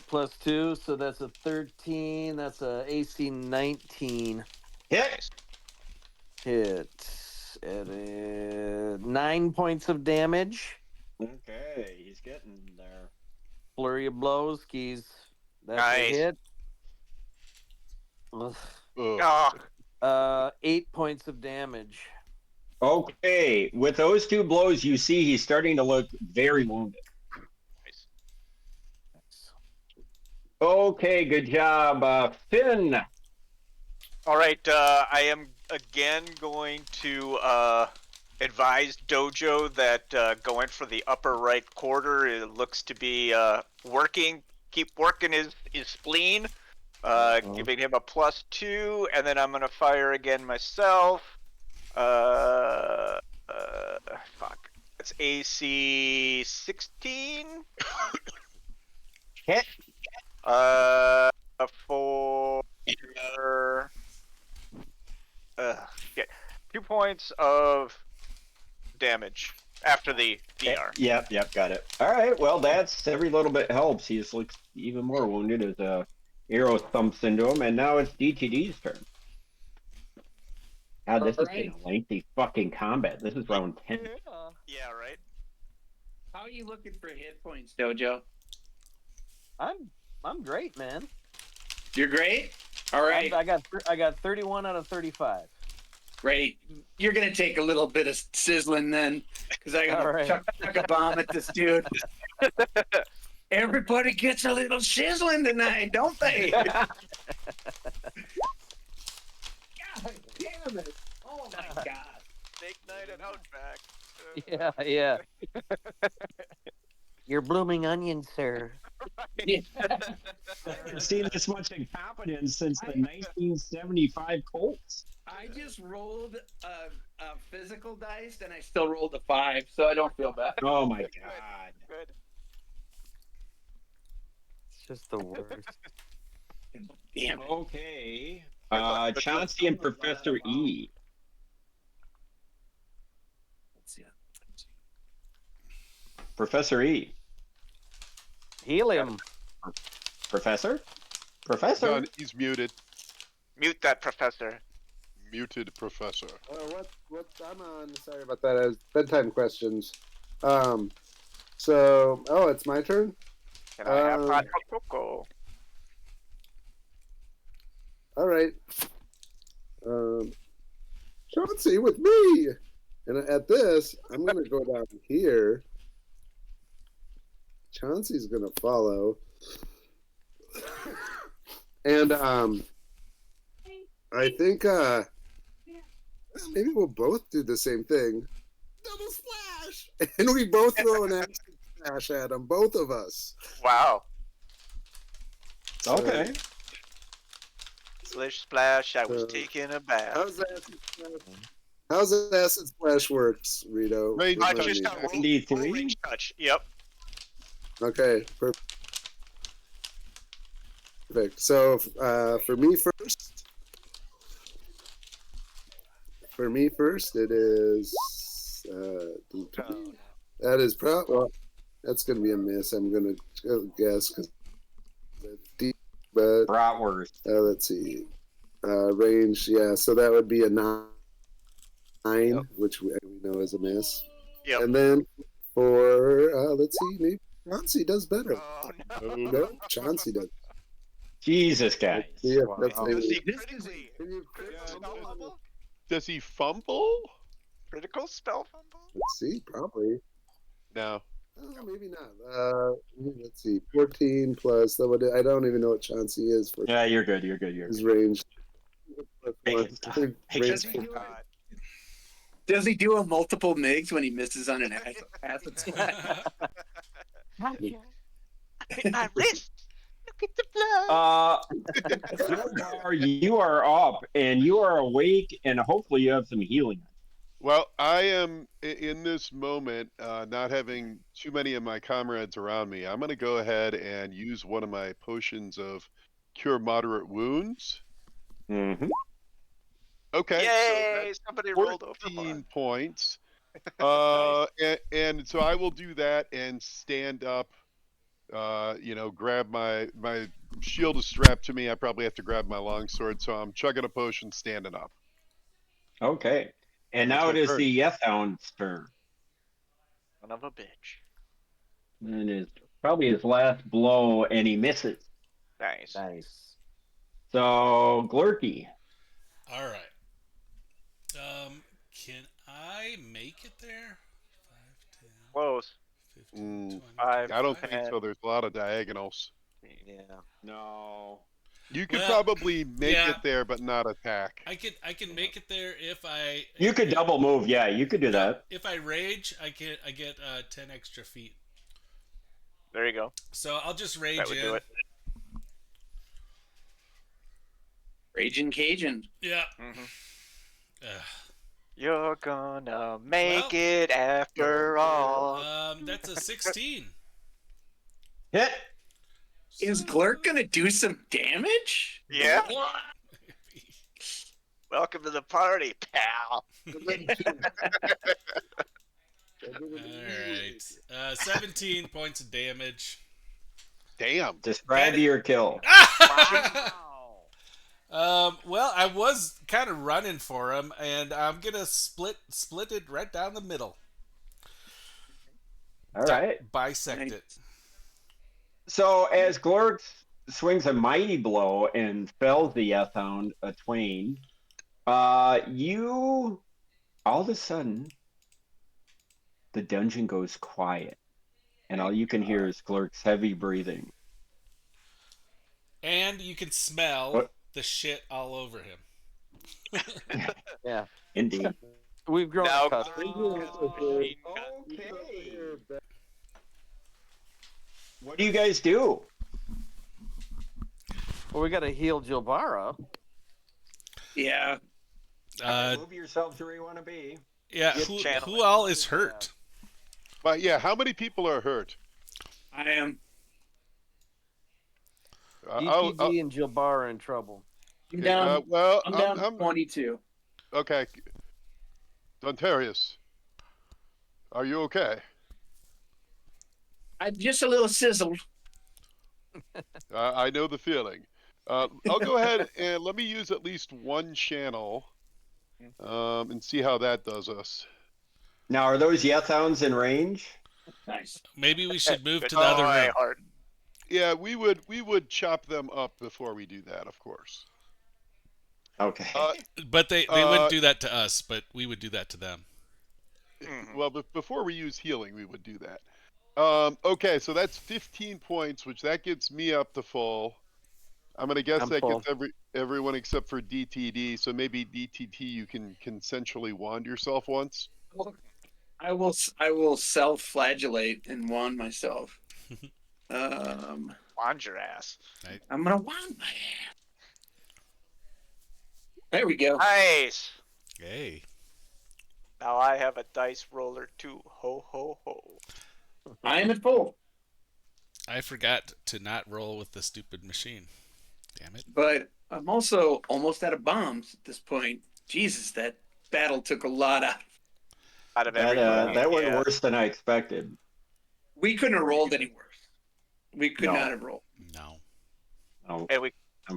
+2, so that's a 13. That's a AC 19 Hit. hit. It is 9 points of damage. Okay, he's getting there. Flurry of blows, skis. That's Nice. a hit. Ugh. Oh, 8 points of damage. Okay, with those 2 blows, you see he's starting to look very wounded. nice. Okay, good job, Finn. All right, I am again going to advise Dojo that going for the upper right quarter, it looks to be working. Keep working his spleen, giving him a +2, and then I'm going to fire again myself. Fuck. That's AC 16. Hit. For okay, 2 points of damage after the DR. Yep, got it. All right, well, that's every little bit helps. He just looks even more wounded as arrow thumps into him, and now it's DTD's turn. God, this has been a lengthy fucking combat. This is round 10. Yeah, right. How are you looking for hit points, Dojo? I'm great, man. You're great. All right. I got 31 out of 35. Great. You're gonna take a little bit of sizzling then, because I gotta All right. chuck a bomb at this dude. Everybody gets a little sizzling tonight, don't they? God damn it! Oh my god! Steak night at Outback. Yeah. You're blooming onion, sir. Yeah. I haven't seen this much incompetence since the 1975 Colts. I I just rolled a physical dice and I still rolled a 5, so I don't feel bad. Oh my god. Good. It's just the worst. Damn it. Okay. Good luck. Chauncey and Professor E. Let's see. Professor E. Helium. Professor? Professor? John, he's muted. Mute that professor. Muted professor. What I'm on? Sorry about that. I was bedtime questions. Oh, it's my turn. Can I have hot cocoa? All right. Chauncey with me, and at this, I'm gonna go down here. Chauncey's gonna follow, and I think maybe we'll both do the same thing. Double splash, and we both throw an acid splash at him, both of us. Wow. Okay. Splish splash, I was So- taking a bath. How's acid splash works, Rito? Range I Remind touch. just me. got roll 93? range touch. Yep. Okay, perfect. So for me first, it is that is well, that's gonna be a miss. I'm gonna guess because deep, but Bratwurst. let's see, range. Yeah, so that would be a 9, Yep. which we know is a miss. Yep. And then for let's see, maybe Chauncey does better. Oh no. Oh, No, Chauncey does. Jesus, guys. Yeah, that's Wow. Does he maybe. critically Can you critical spell fumble? does he fumble? Critical spell fumble? Let's see, probably. No. Oh, maybe not. Let's see, 14 plus. That would, I don't even know what Chauncey is for Yeah, you're good. You're good. You're his good. range. Bacon I think Bacon range- Does he do it? God. Does he do a multiple MIGs when he misses on an acid splash? My wrist. Look at the blood. Zildar, you are up and you are awake, and hopefully you have some healing. Well, I am in this moment, not having too many of my comrades around me. I'm going to go ahead and use one of my potions of cure moderate wounds. Mm-hmm. Okay. Yay! Somebody So rolled over. 14 points. Nice. And so I will do that and stand up. Grab my shield is strapped to me. I probably have to grab my longsword, so I'm chugging a potion, standing up. Okay. And That's now my it is turn. the Yeth Hounds' turn. Son of a bitch. And it's probably his last blow, and he misses. Nice. Nice. So, Glurky. All right. Can I make it there? 5, 10, Close. 15, 20, Five. I don't 25? think so. There's a lot of diagonals. Yeah. No. You could Well, probably make yeah. it there, but not attack. I can make it there if I. You could double move. Yeah, you could do No, that. if I rage, I get 10 extra feet. There you go. So I'll just rage That would in. do it. Raging Cajun. Yeah. Mhm. Ugh. You're gonna make Well, it after all. That's a 16. Hit. Is Glurk gonna do some damage? Yeah. Welcome to the party, pal. Alright. 17 points of damage. Damn. Describe your kill. Well, I was kind of running for him, and I'm gonna split it right down the middle. All right. Bisect Nice. it. So, as Glurk swings a mighty blow and fells the Yeth Hound a twain, you all of a sudden the dungeon goes quiet, and all you can hear is Glurk's heavy breathing. And you can smell What? the shit all over him. Yeah. Indeed. We've grown Now, accustomed. Okay. What do you guys do? Well, we got to heal Jilbara. Yeah. Move yourself to where you want to be. Yeah, Get who channeling. all is hurt? But yeah, how many people are hurt? I am. DTG and Jilbar are in trouble. I'm okay, down. well, I'm down 22. Okay. Dontarius, are you okay? I'm just a little sizzled. I know the feeling. I'll go ahead and let me use at least one channel and see how that does us. Now, are those Yeth Hounds in range? Nice. Maybe we should move Good to the other boy, room. Hart. Yeah, we would chop them up before we do that, of course. Okay. But they wouldn't do that to us, but we would do that to them. Mhm. Well, before we use healing, we would do that. Okay, so that's 15 points, which that gets me up to full. I'm gonna guess I'm that full. gets everyone except for DTD. So maybe DTT, you can consensually wand yourself once. I will self-flagellate and wand myself. Wand your ass. I'm gonna wand my ass. There we go. Nice. Hey. Now I have a dice roller too. Ho ho ho. I am at full, I forgot to not roll with the stupid machine. Damn it. but I'm also almost out of bombs at this point. Jesus, that battle took a lot out. Out of everybody. That went yeah. worse than I expected. We couldn't have rolled any worse. We could No. not have rolled. No. Oh, And we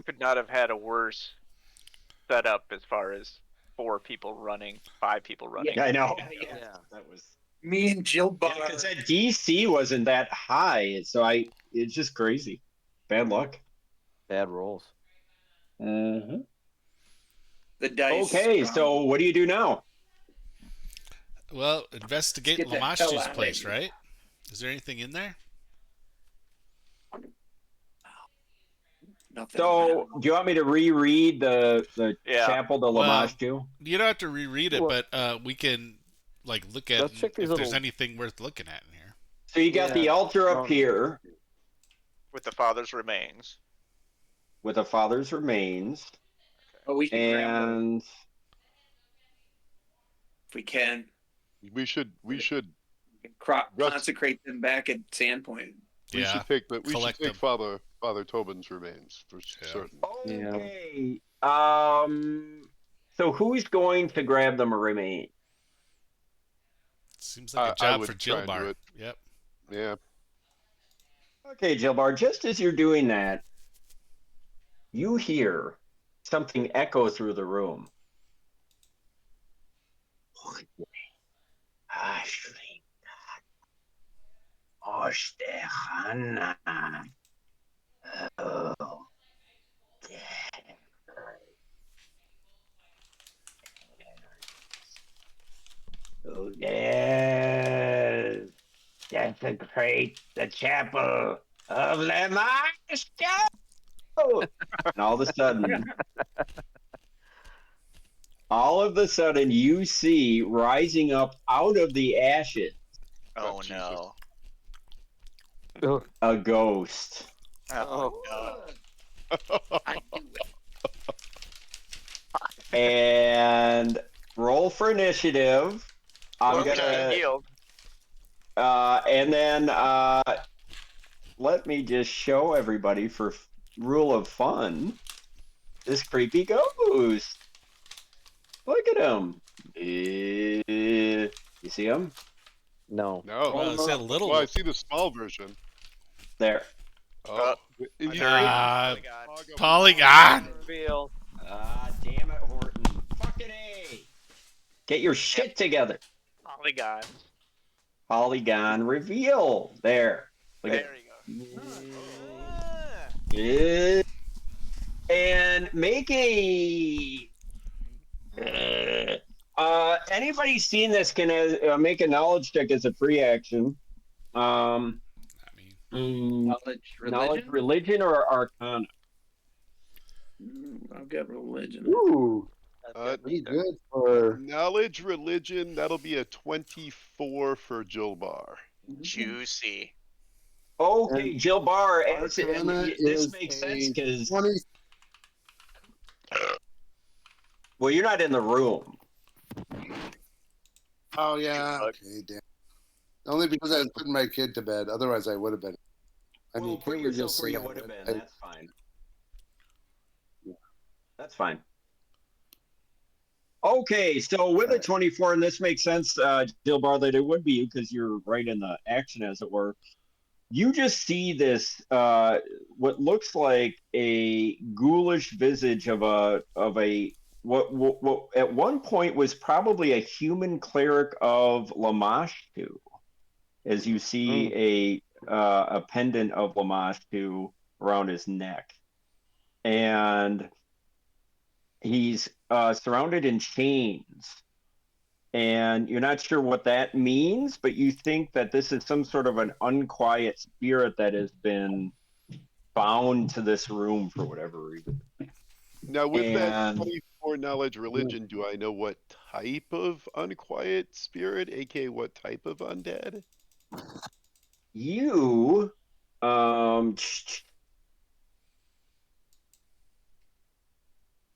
could not have had a worse setup as far as 4 people running, 5 people running. yeah, I know. Yeah. That was. Me and Jill Bar. Because that DC wasn't that high, so it's just crazy. Bad luck. Bad rolls. Mm-hmm. The dice. Okay, so what do you do now? Well, investigate Let's get the hell Lamashtu's out of place, here. right? Is there anything in there? Nothing. So, do you want me to reread the Yeah. Chapel de Well, Lamashtu? You don't have to reread it, Well- but we can look at Let's check if these there's little- anything worth looking at in here. So you got the altar up here With the father's remains. with the father's remains, Oh, we can grab them and if we can. We should Russ- Consecrate them back at Sandpoint. we Yeah. should take collect them. Father Tobin's remains for Yeah. certain. okay. So who's going to grab the remains? Seems like a I job would for try and do Jilbar. it. Yep. Yeah. Okay, Jilbar, just as you're doing that, you hear something echo through the room. Desecrate the chapel of Lamashtu. And all of a sudden, you see rising up out of the ashes Oh, Jesus. no. a ghost. Oh, no. I knew it. And roll for initiative. I'm Well, gonna, healed. and then let me just show everybody for rule of fun. This creepy ghost. Look at him. You see him? No. No. Well, it's a little. Well, I see the small version. There. Oh. Ah, Polygon. Polygon. Reveal. Damn it, Horton. Fucking A. Get your shit together. Polygon. Polygon reveal. There. Look There you go. Yeah. And make a. Anybody seen this can make a knowledge check as a free action. I mean, Knowledge, religion, or arcana. I've got religion. Ooh, Uh, pretty good for. knowledge, religion, that'll be a 24 for Jilbar. Juicy. Okay, And Jill Barr. Arcana This is makes a sense because 20. Well, you're not in the room. Oh yeah. Bug. Okay, damn. Only because I was putting my kid to bed. Otherwise, I would have been. I mean, Well, put can't we yourself just where say you I would have would? been. That's fine. Yeah. That's fine. Okay, so with a Right. 24, and this makes sense, Dilbar, that it would be you because you're right in the action, as it were. You just see this, what looks like a ghoulish visage of a what at one point was probably a human cleric of Lamashtu, as you see a pendant of Lamashtu around his neck, and he's surrounded in chains, and you're not sure what that means, but you think that this is some sort of an unquiet spirit that has been bound to this room for whatever reason. Now, with that And 24 knowledge religion, do I know what type of unquiet spirit, aka what type of undead? you,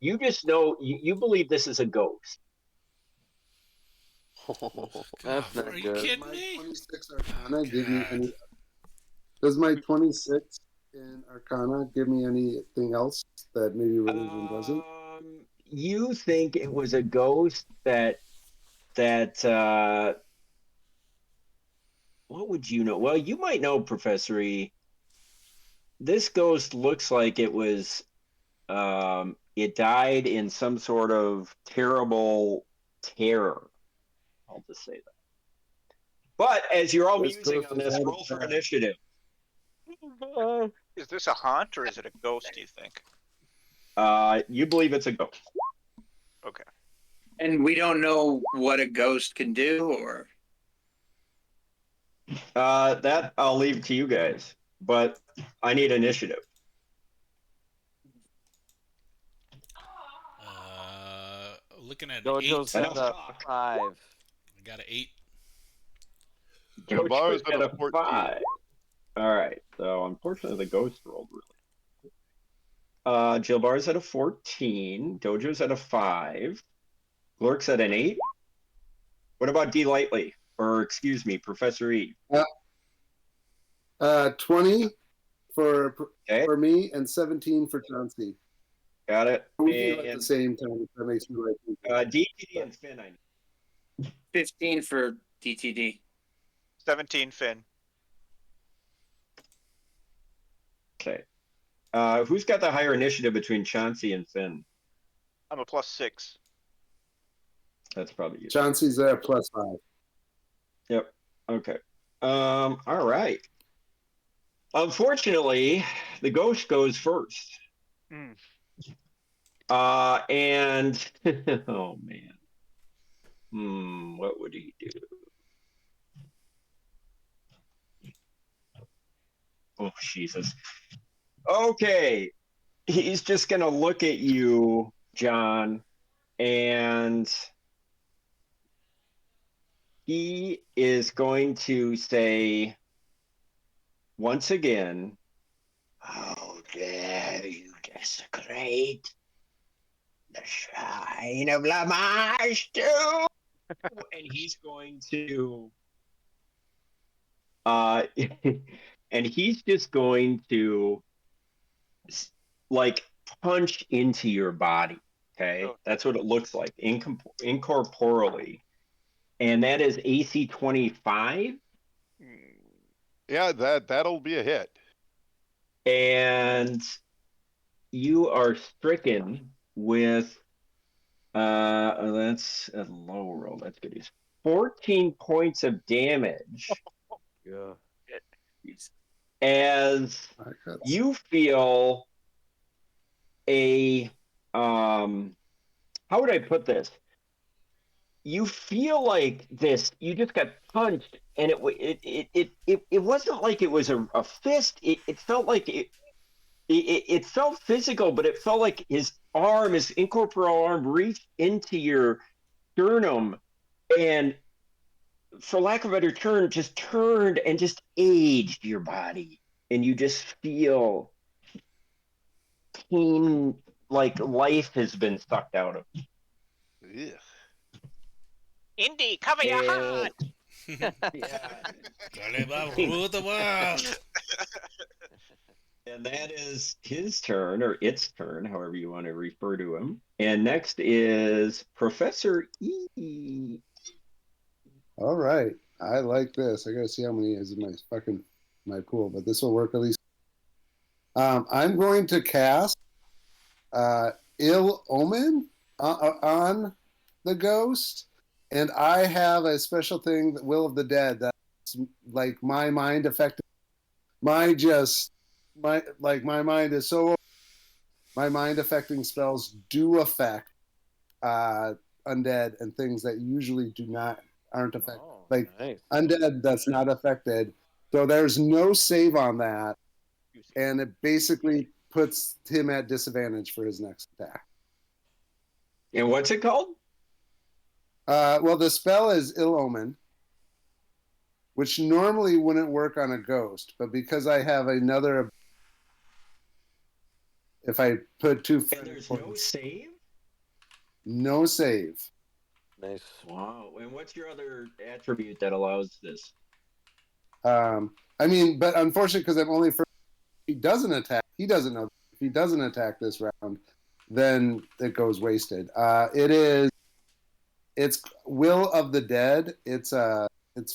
you just know you believe this is a ghost. That's not Are you good. kidding My me? 26 Arcana give me God. any? Does my 26 in Arcana give me anything else that maybe religion doesn't? You think it was a ghost that what would you know? Well, you might know, Professor E. This ghost looks like it was it died in some sort of terrible terror. I'll just say that. But as you're all This musing ghost on is this, out roll of for bed. initiative. Is this a haunt or is it a ghost, do you think? You believe it's a ghost. Okay. And we don't know what a ghost can do, or That I'll leave to you guys. But I need initiative. Looking at an Dojo's 8. got a 5. I got an 8. Jabbar's Jojo's at at a a 14. 5. All right. So unfortunately, the ghost rolled really. Jilbar's at a 14. Dojo's at a 5. Glork's at an 8. What about D Lightly? Or excuse me, Professor E. 20 for Okay, me and 17 for Chauncey. got it. We can go at the And same time. If that makes me right. DTD and Finn, I need. 15 for DTD. 17 Finn. Okay. Who's got the higher initiative between Chauncey and Finn? I'm a +6. That's probably you. Chauncey's there +5. Yep. Okay. All right. Unfortunately, the ghost goes first. Mm. And oh man. What would he do? Oh Jesus. Okay. He's just gonna look at you, John, and he is going to say once again, "How dare you desecrate the shrine of Lamage too?" And he's going to and he's just going to like punch into your body. Okay, Oh. that's what it looks like incorporeally, and that is AC 25, Yeah, that'll be a hit. and you are stricken with that's a low roll. That's good. 14 points of damage Yeah. as you feel a how would I put this? You feel like this. You just got punched, and it wasn't like it was a fist. It felt like it felt physical, but it felt like his arm, his incorporeal arm, reached into your sternum, and for lack of a better term, just turned and just aged your body, and you just feel pain, like life has been sucked out of you. Ugh. Indy, cover your heart. Yeah. Tell about rule the world. And that is his turn, or its turn, however you want to refer to him. And next is Professor E. All right. I like this. I gotta see how many is in my pool, but this will work at least. I'm going to cast Ill Omen on the ghost, and I have a special thing, Will of the Dead, that's like my mind affected. My mind is so. My mind affecting spells do affect undead and things that usually aren't affected. Like nice. undead that's not affected. So there's no save on that, and it basically puts him at disadvantage for his next attack. And what's it called? Well, the spell is Ill Omen, which normally wouldn't work on a ghost, but because I have another, if I put two, And there's no save? no save. Nice. Wow. And what's your other attribute that allows this? I mean, but unfortunately, because I'm only first, he doesn't attack. He doesn't know. If he doesn't attack this round, then it goes wasted. It's Will of the Dead. It's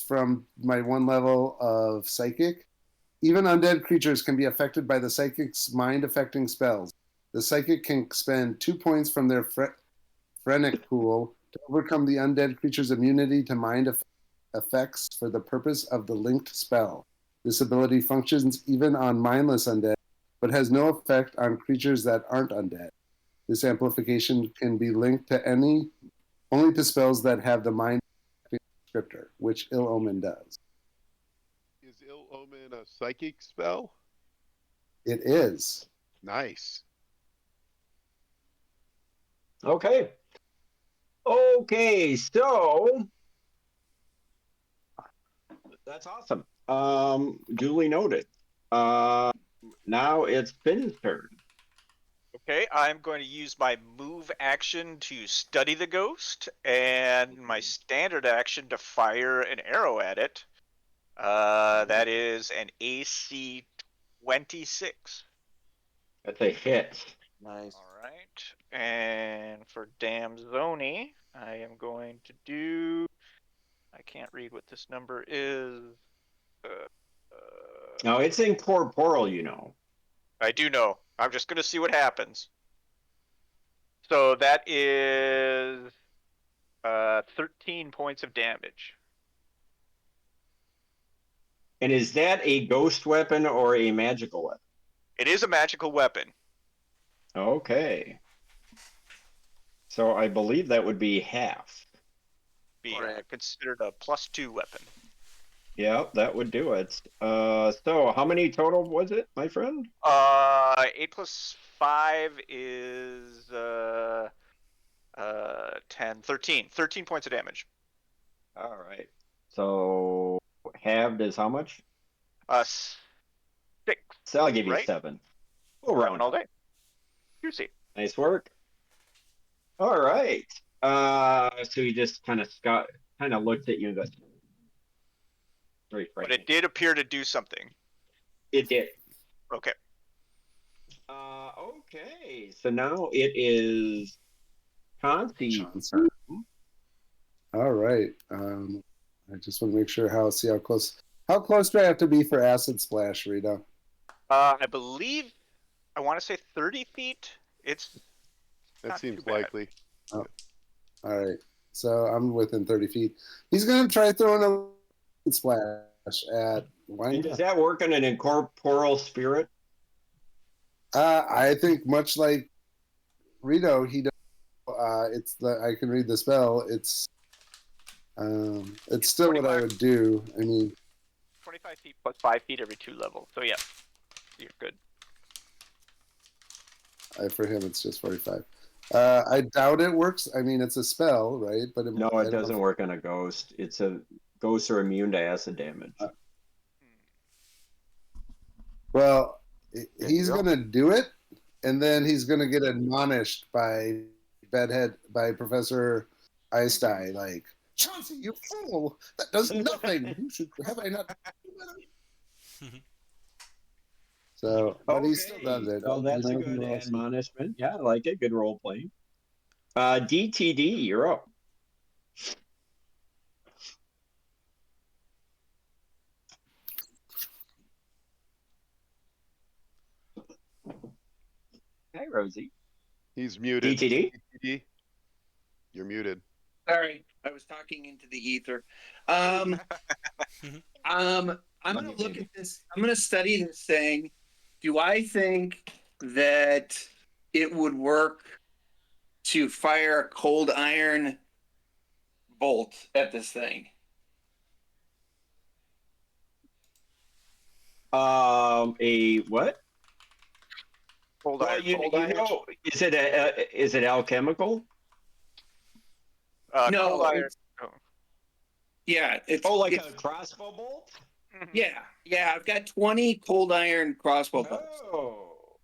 from my 1 level of Psychic. Even undead creatures can be affected by the Psychic's mind-affecting spells. The Psychic can spend 2 points from their Phrenic pool to overcome the undead creature's immunity to mind effects for the purpose of the linked spell. This ability functions even on mindless undead, but has no effect on creatures that aren't undead. This amplification can be linked to only to spells that have the mind descriptor, which Ill Omen does. Is Ill Omen a psychic spell? It is. Nice. Okay. Okay, so that's awesome. Duly noted. Now it's Finn's turn. Okay, I'm going to use my move action to study the ghost, and my standard action to fire an arrow at it. That is an AC 26. That's a hit. Nice. All right, and for Damzoni, I am going to do. I can't read what this number is. Now it's incorporeal, you know. I do know. I'm just going to see what happens. So that is 13 points of damage. And is that a ghost weapon or a magical weapon? It is a magical weapon. Okay. So I believe that would be half. Be considered a +2 weapon. Yeah, that would do it. So how many total was it, my friend? 8 + 5 is 10, 13. 13 points of damage. All right. So halved is how much? 6. So I'll give you Right? 7. We'll round all up. day. Juicy. Nice work. All right. So he just kind of looked at you and goes, very But frightening. it did appear to do something. It did. Okay. Okay. So now it is Conti's turn. All right. I just want to make sure how close do I have to be for acid splash, Rita? I believe I want to say 30 feet. It's That not seems too bad. likely. Oh. All right. So I'm within 30 feet. He's going to try throwing a splash at. Why And not? does that work on an incorporeal spirit? I think much like Rito, he does. I can read the spell. It's still 25. what I would do. I mean, 25 feet plus 5 feet every 2 levels. So yeah, you're good. for him, it's just 45. I doubt it works. I mean, it's a spell, right? But No, it doesn't work on a ghost. Ghosts are immune to acid damage. Well, he's you go. going to do it, and then he's going to get admonished by Bedhead, by Professor Ice Die, like, Chauncey, you fool! That does nothing. You should have I not. So, but he still does it. So that's a good admonishment. Yeah, I like it. Good role playing. DTD, you're up. Hi, Rosie. He's muted. DTD? DTD, you're muted. Sorry, I was talking into the ether. I'm gonna look at this. I'm gonna study this thing. Do I think that it would work to fire a cold iron bolt at this thing? A what? Cold Well, iron. you know, is it alchemical? No, Cold iron. it's- Yeah, it's Oh, like it's, a crossbow bolt? Mhm. yeah. I've got 20 cold iron crossbow bolts. Oh.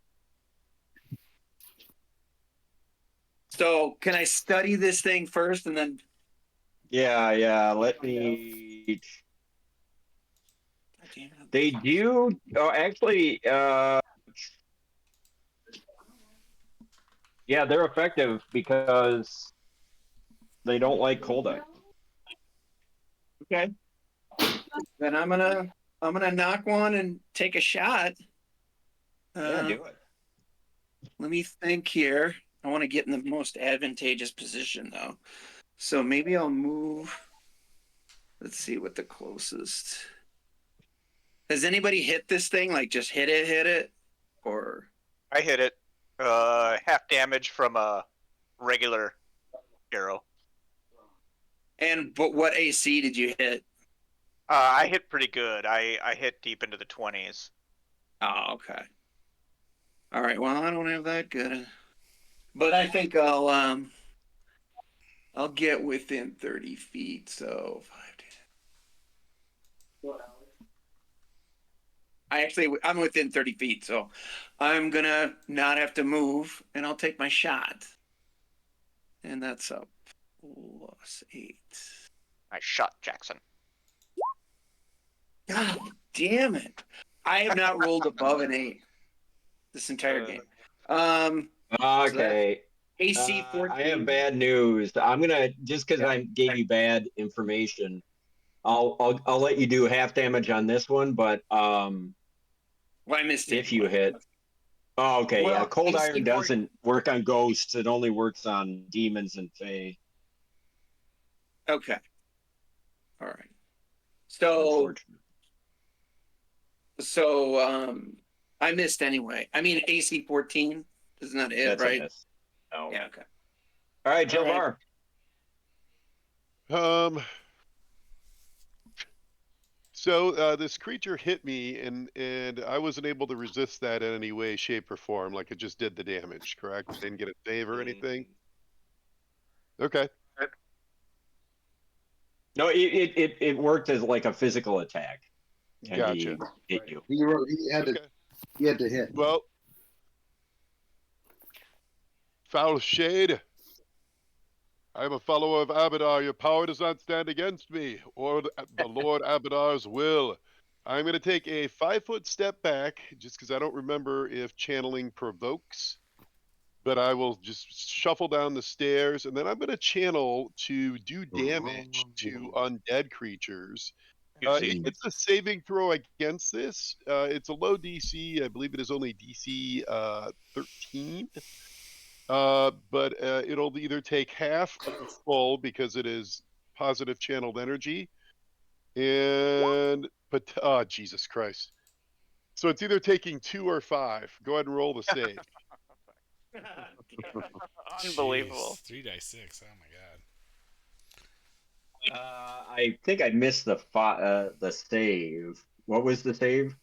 So can I study this thing first and then? Yeah. Let me. They do. Oh, actually, yeah, they're effective because they don't like cold iron. Okay. Then I'm gonna knock one and take a shot. Yeah, do it. Let me think here. I want to get in the most advantageous position though. So maybe I'll move. Let's see what the closest. Has anybody hit this thing? Like just hit it? Or I hit it. Half damage from a regular arrow. but what AC did you hit? I hit pretty good. I hit deep into the 20s. Oh, okay. All right. Well, I don't have that good, but I think I'll get within 30 feet. So 5, 10. I'm within 30 feet, so I'm gonna not have to move, and I'll take my shot. And that's a +8. Nice shot, Jackson. God damn it! I have not rolled above an 8 this entire game. Okay. AC 14. I have bad news. I'm gonna just because I gave you bad information. I'll let you do half damage on this one, but Well, I missed it. if you hit. Oh, okay. Well, Yeah, cold AC iron doesn't work on ghosts. It only works on demons and fae. Okay. All right. So I missed anyway. I mean AC 14 is not it, That's a right? miss. No. Yeah, okay. All right, All Jilvar. right. So this creature hit me, and I wasn't able to resist that in any way, shape, or form. Like it just did the damage, correct? Didn't get a save or anything. Okay. No, it worked as like a physical attack. And Gotcha. he hit you. He had to hit. Well, foul shade. I am a follower of Abadar. Your power does not stand against me, or the Lord Abadar's will. I'm going to take a 5-foot step back, just because I don't remember if channeling provokes. But I will just shuffle down the stairs, and then I'm going to channel to do damage to undead creatures. It's a saving throw against this. It's a low DC. I believe it is only DC 13. But it'll either take half or full because it is positive channeled energy. But Jesus Christ. So it's either taking 2 or 5. Go ahead and roll the save. Unbelievable. Jeez, 3d6. Oh my god. I think I missed the save. What was the save?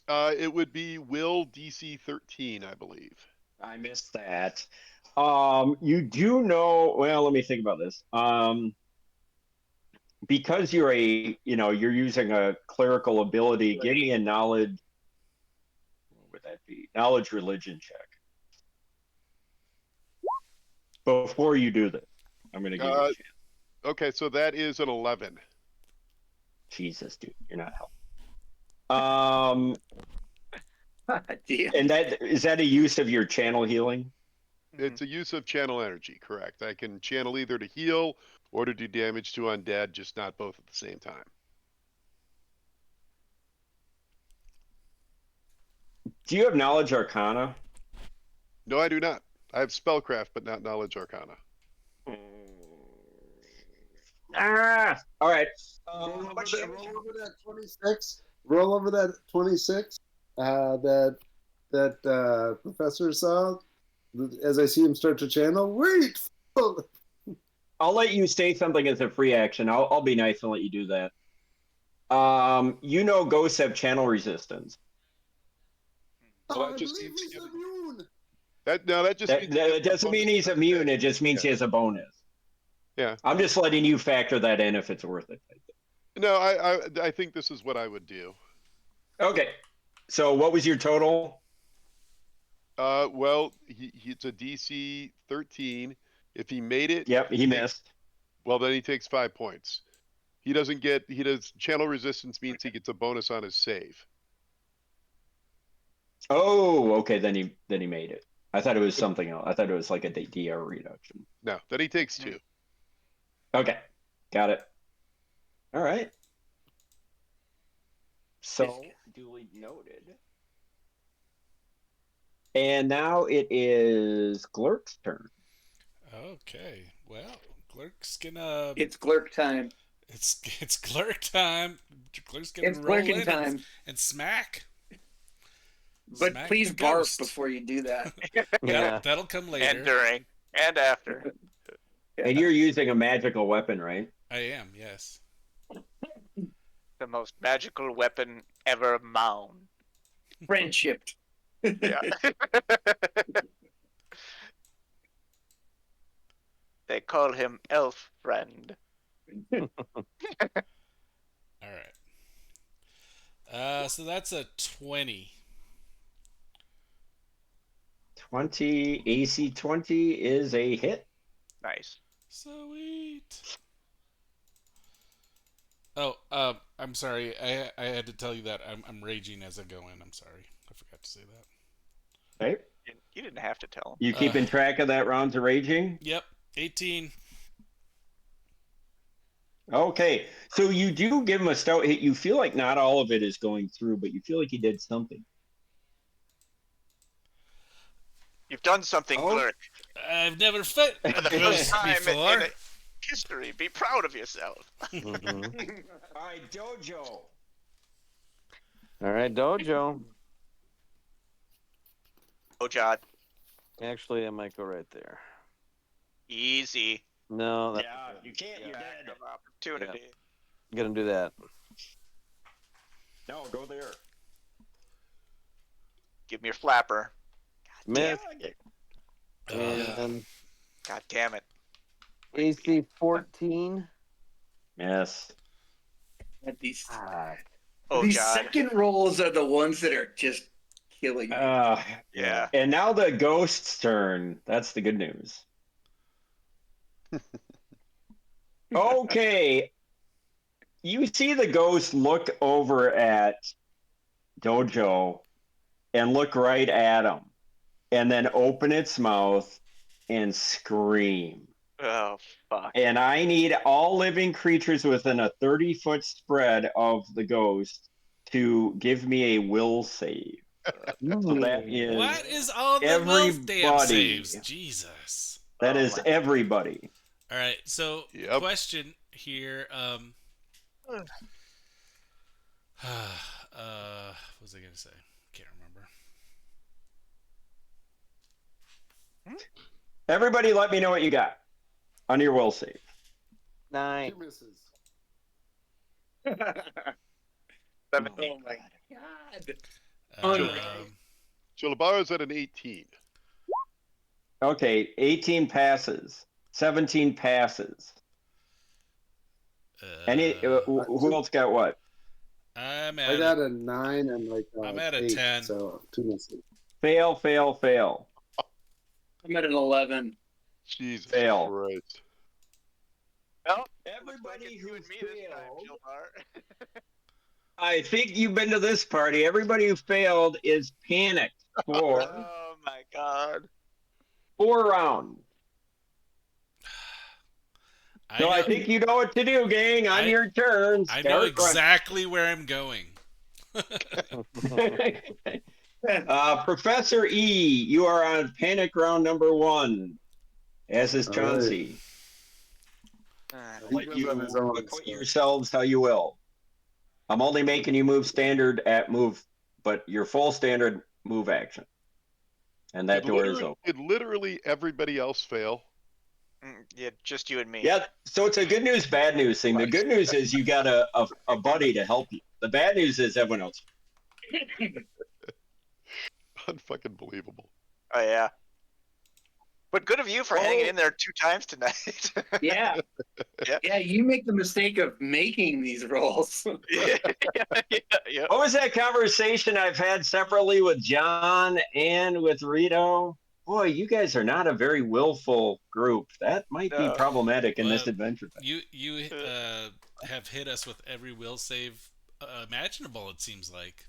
It would be will DC 13, I believe. I missed that. You do know. Well, let me think about this. Because you're you're using a clerical ability. Give me a knowledge. What would that be? Knowledge religion check. Before you do this. I'm gonna give you a chance. Okay, so that is an 11. Jesus, dude, you're not helping. Damn. And that is that a use of your channel healing? It's a use of channel energy, correct. I can channel either to heal or to do damage to undead, just not both at the same time. Do you have knowledge arcana? No, I do not. I have spellcraft, but not knowledge arcana. Ah, all right. Roll How much damage? over that 26. Roll over that 26. That professor saw. As I see him start to channel. Wait. I'll let you say something as a free action. I'll be nice and let you do that. You know ghosts have channel resistance. Well, that just means he's immune. That just That, means that doesn't mean he's immune. It just means he has a bonus. Yeah. I'm just letting you factor that in if it's worth it. No, I think this is what I would do. Okay. So what was your total? Well, it's a DC 13. If he made it, Yep, he missed. well, then he takes 5 points. He does channel resistance means he gets a bonus on his save. Oh, okay. Then he made it. I thought it was something else. I thought it was like a DR reduction. No, then he takes 2. Okay, got it. All right. So duly noted. And now it is Glurk's turn. Okay. Well, Glurk's gonna. It's Glurk time. It's Glurk time. Glurk's gonna It's roll Glurking in time. and smack. But Smack please the bark ghost. before you do that. Yeah. That'll come later. And during and after. And you're using a magical weapon, right? I am, yes. The most magical weapon ever mound. Friendship. Yeah. They call him Elf Friend. All right. So that's a 20. 20 AC 20 is a hit. Nice. Sweet. Oh, I'm sorry. I had to tell you that I'm raging as I go in. I'm sorry. I forgot to say that. Right? You didn't have to tell him. You keeping track of that rounds of raging? Yep. 18. Okay. So you do give him a stout hit. You feel like not all of it is going through, but you feel like he did something. You've done something, Oh. Glurk. I've never fought For a the first ghost time before. in history, be proud of yourself. Mhm. All right, Dojo. All right, Dojo. Oh, Jod. Actually, I might go right there. Easy. No, that's Yeah, you can't. You're Lack dead. of opportunity. gonna do that. No, go there. Give me your flapper. Miss. Damn it. And God damn it. AC 14. Yes. At these Oh, these Jod. second rolls are the ones that are just killing me. Yeah. And now the ghost's turn. That's the good news. Okay. You see the ghost look over at Dojo and look right at him and then open its mouth and scream. Oh, fuck. And I need all living creatures within a 30-foot spread of the ghost to give me a will save. So that is What is all the wolf damn everybody. saves? Jesus. That is everybody. All right. So, Yep. question here. What was I gonna say? Can't remember. Everybody, let me know what you got on your will save. 9. 2 misses. 17. Oh my god. Chulabaro's at an 18. Okay, 18 passes. 17 passes. Who else got what? I'm I at got a 9 and like I'm at a 8, 10. so 2 misses. Fail, fail, fail. I'm at an 11. Jesus Fail. Christ. Well, Everybody who you and me this time, failed, Gilbar. I think you've been to this party. Everybody who failed is panicked for Oh my god. 4 rounds. So I think you know what to do, gang. On your turn, I know start running. exactly where I'm going. Professor E, you are on panic round number 1, as is All right. Chauncey. He Let goes you on his own, acquit so. yourselves how you will. I'm only making you move standard at move, but your full standard move action. And that door is open. Did literally everybody else fail? Yeah, just you and me. Yeah, so it's a good news, bad news thing. The good news is you got a buddy to help you. The bad news is everyone else. Unfucking believable. Oh yeah. But good of you for hanging in there 2 times tonight. Yeah. Yeah, you make the mistake of making these rolls. yeah. What was that conversation I've had separately with John and with Rito? Boy, you guys are not a very willful group. That might be problematic in this adventure. You have hit us with every will save imaginable, it seems like.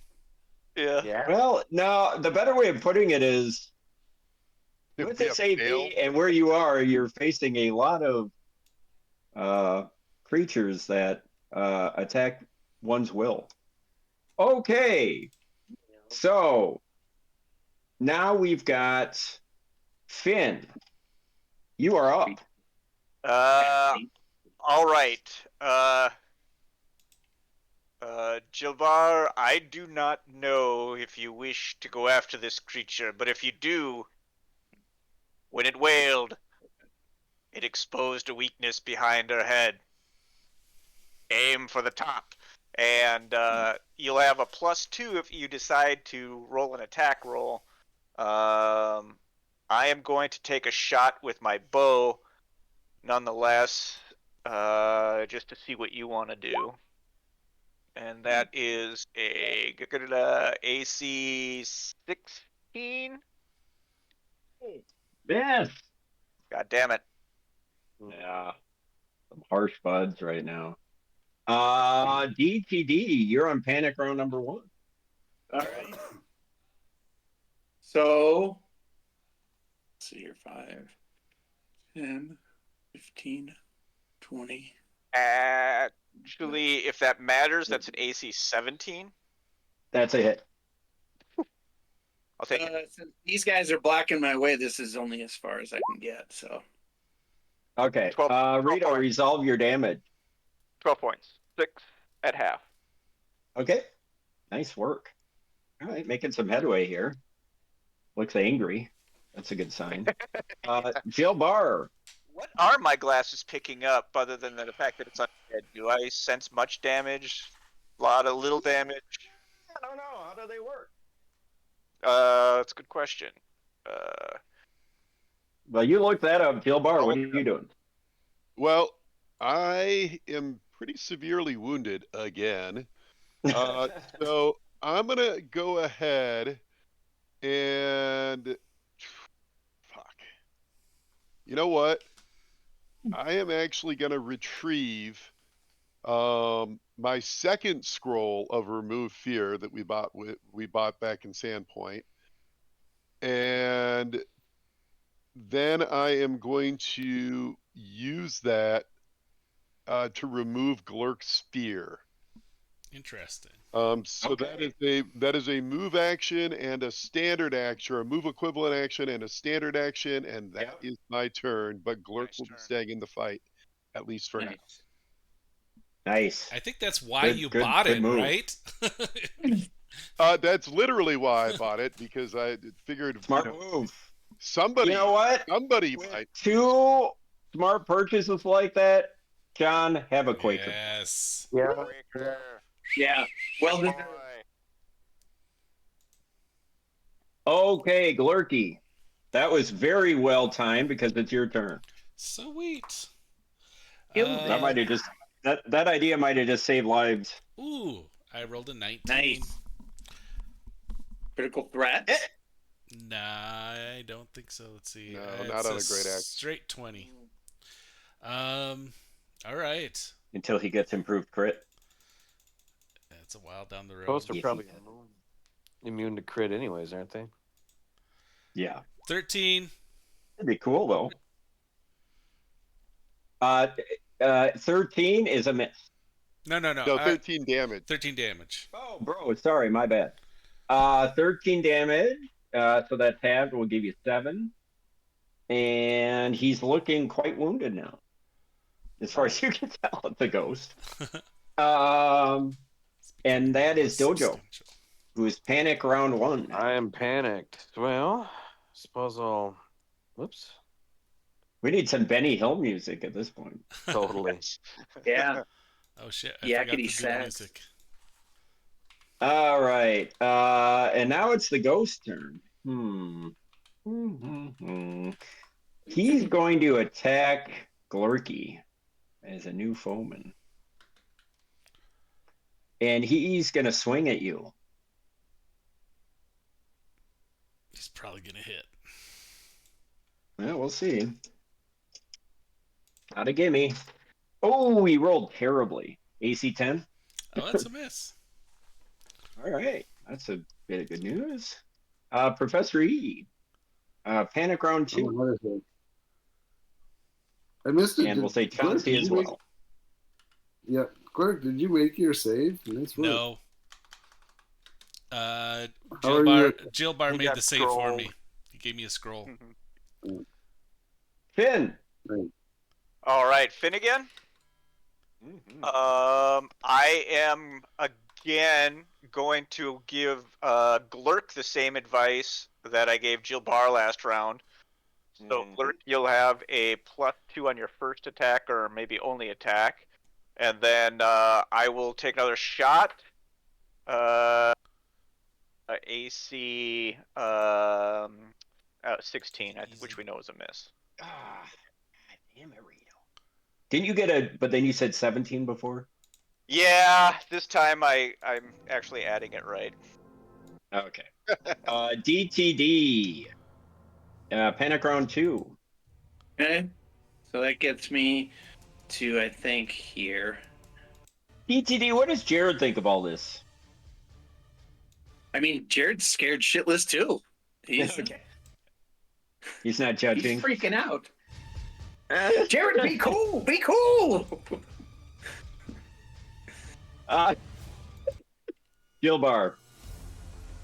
Yeah. Well, no, the better way of putting it is with this AP and where you are, you're facing a lot of creatures that attack one's will. Okay, so now we've got Finn. You are up. All right. Jilvar, I do not know if you wish to go after this creature, but if you do, when it wailed, it exposed a weakness behind her head. Aim for the top. And you'll have a +2 if you decide to roll an attack roll. I am going to take a shot with my bow, nonetheless, just to see what you want to do. And that is a AC 16. Yes. God damn it. Yeah. Some harsh buds right now. DTD, you're on panic round number 1. All right. So, let's see here 5, 10, 15, 20. Actually, if that matters, that's an AC 17. That's a hit. I'll take it. Since these guys are blocking my way, this is only as far as I can get. So, Okay. 12 Rito, points. resolve your damage. 12 points. 6 at half. Okay. Nice work. All right, making some headway here. Looks angry. That's a good sign. Jill Barr. What are my glasses picking up other than the fact that it's on my head? Do I sense much damage? A lot of little damage? I don't know. How do they work? That's a good question. Well, you look that up, Jill Barr. What are you doing? Well, I am pretty severely wounded again. So I'm going to go ahead and... Fuck. You know what? I am actually going to retrieve my second scroll of Remove Fear that we bought back in Sandpoint. And then I am going to use that to remove Glurk's fear. Interesting. So that is a move action and a standard action, or a move equivalent action and a standard action, and that is my turn. But Glurk will be staying in the fight, at least for now. Nice. I think that's why you bought it, move. right? That's literally why I bought it, because I figured Smart move. Somebody, you know what? Somebody With might. 2 smart purchases like that, John, have a Quaker. Yes. Yeah. yeah. Well, this, Okay, Glurky. That was very well timed because it's your turn. Sweet. That might have just that idea might have just saved lives. Ooh, I rolled a 19. nice. Critical threat. Nah, I don't think so. Let's see. No, It's not on a great act. Straight 20. All right. until he gets improved crit. That's a while down the road. Ghosts are Yes, probably he can. immune to crit anyways, aren't they? Yeah. 13. That'd be cool, though. 13 is a miss. No. No, 13 damage. 13 damage. Oh, bro, sorry, my bad. 13 damage. So that's halved. We'll give you 7. And he's looking quite wounded now, as far as you can tell. It's a ghost. And that is Dojo, Substantial. who's panic round 1. I am panicked. Well, suppose I'll. Whoops. We need some Benny Hill music at this point. Totally. Yeah. Oh shit! I forgot to Yakety do sax. music. All right. And now it's the ghost turn. He's going to attack Glurky as a new foeman. And he's going to swing at you. He's probably gonna hit. Well, we'll see. Not a gimme. Oh, he rolled terribly. AC 10. Oh, that's a miss. All right. That's a bit of good news. Professor E. Panic round 2. Oh, what is it? I missed it. And we'll say Clark, Chauncey did as you make- well. Yeah, Clark, did you make your save? Nice work. No. How Jill are you? Bar He made got the save for scrolled. me. He gave me a scroll. Finn. All right, Finn again. I am again going to give Glurk the same advice that I gave Jill Bar last round. So Glurk, you'll have a +2 on your first attack, or maybe only attack, and then I will take another shot. AC 16, which we know is a miss. Ah, God damn it, Rito. Didn't you get a? But then you said 17 before. Yeah, this time I'm actually adding it right. Okay. DTD. Panic round 2. Okay. So that gets me to, I think, here. DTD. What does Jared think of all this? I mean, Jared's scared shitless too. He's, Okay. He's not he's judging. freaking out. Jared, be cool! Be cool! Jill Bar.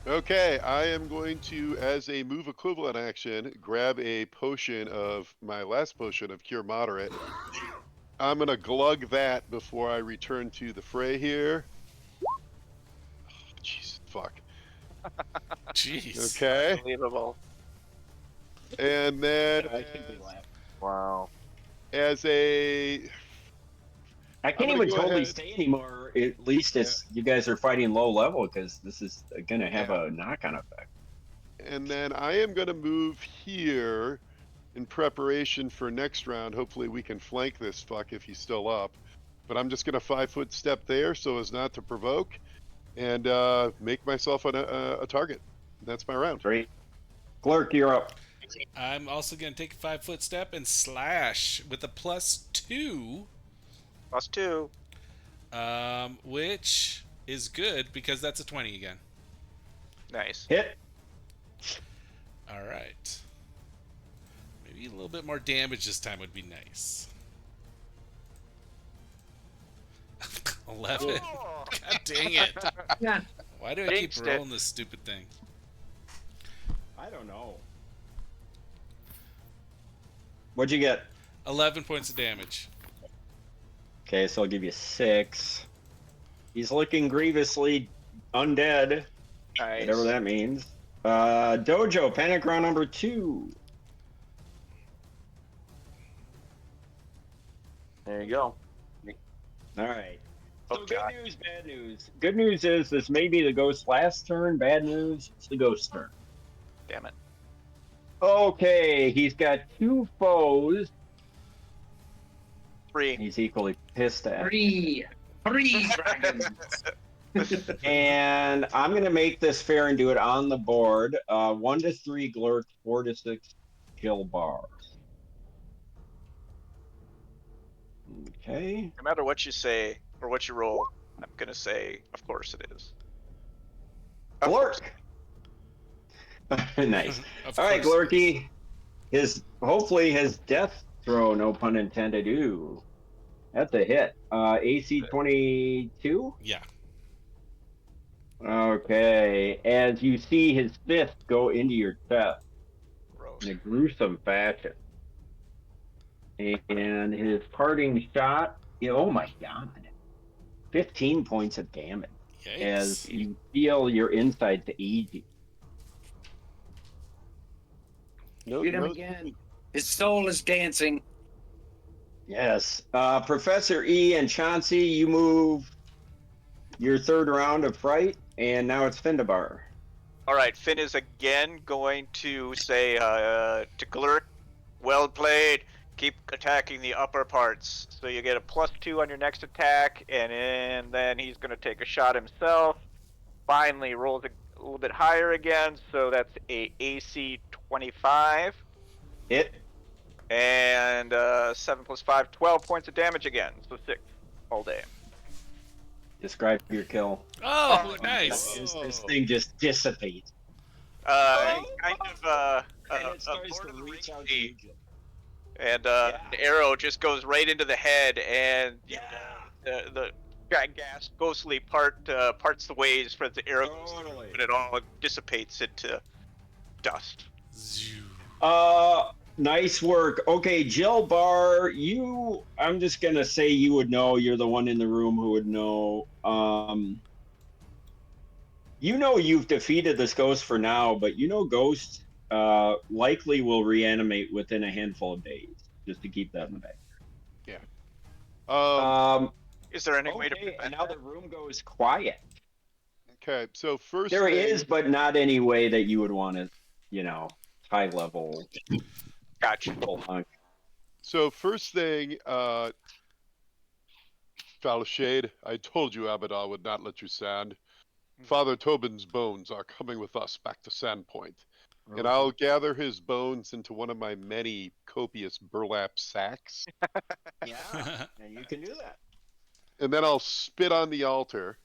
Okay, I am going to, as a move equivalent action, grab a potion of my last potion of Cure Moderate. I'm going to glug that before I return to the fray here. Oh, jeez, fuck. Jeez. Okay, Unbelievable. and then I think we laughed. Wow. as a... I can't I'm gonna even go totally ahead- say anymore. At least it's you guys are fighting low level because this is going to have a knock-on effect. And then I am going to move here in preparation for next round. Hopefully we can flank this fuck if he's still up. But I'm just going to 5-foot step there so as not to provoke and make myself a target. That's my round. Great. Glurk, you're up. I'm also gonna take a 5-foot step and slash with a +2. +2. Which is good because that's a 20 again. Nice. Hit. All right. Maybe a little bit more damage this time would be nice. 11. God dang it. Yeah. Why do I keep Jinxed it. rolling this stupid thing? I don't know. What'd you get? 11 points of damage. Okay, so I'll give you 6. He's looking grievously undead, Nice. whatever that means. Dojo, panic round number 2. There you go. All right. Oh, So good God. news, bad news. Good news is this may be the ghost's last turn. Bad news, it's the ghost's turn. Damn it. Okay, he's got 2 foes 3. he's equally pissed at. Three dragons. And I'm going to make this fair and do it on the board. 1 to 3 Glurk, 4 to 6 Jill Bar. Okay. No matter what you say or what you roll, I'm gonna say, of course it is. Of course. Glork. Nice. Of All right, course it is. Glorky. Hopefully his death throw, no pun intended. Ooh, that's a hit. AC 22. Yeah. Okay. As you see his fist go into your chest Gross. in a gruesome fashion, and his parting shot. Oh my God! 15 points of damage as Yikes. you feel your insides aging. Shoot him again. His soul is dancing. Yes. Professor E and Chauncey, you move your third round of fright, and now it's Findabar. All right, Finn is again going to say to Glurk, well played. Keep attacking the upper parts. So you get a +2 on your next attack, and then he's going to take a shot himself. Finally rolls a little bit higher again, so that's a AC 25. Hit. And 7 + 5, 12 points of damage again. So 6 all day. Describe your kill. Oh, nice. This thing just dissipates. Kind of And a it starts Lord to of the reach Rings out to you. and Yeah. an arrow just goes right into the head, and Yeah. the gas ghostly parts the ways for the arrow, Totally. but it all dissipates into dust. Zoo. Nice work. Okay, Jill Barr, I'm just gonna say you would know. You're the one in the room who would know. You've defeated this ghost for now, but ghosts likely will reanimate within a handful of days. Just to keep that in the back. Yeah. Is there any way to Okay, prevent and now that? the room goes quiet. Okay. So first There thing, is, but not any way that you would want to, high level. Gotcha. Hunk. So first thing, Foul Shade, I told you Abaddon would not let you sand. Father Tobin's bones are coming with us back to Sandpoint, and I'll gather his bones into one of my many copious burlap sacks, Yeah, and you can do that. and then I'll spit on the altar,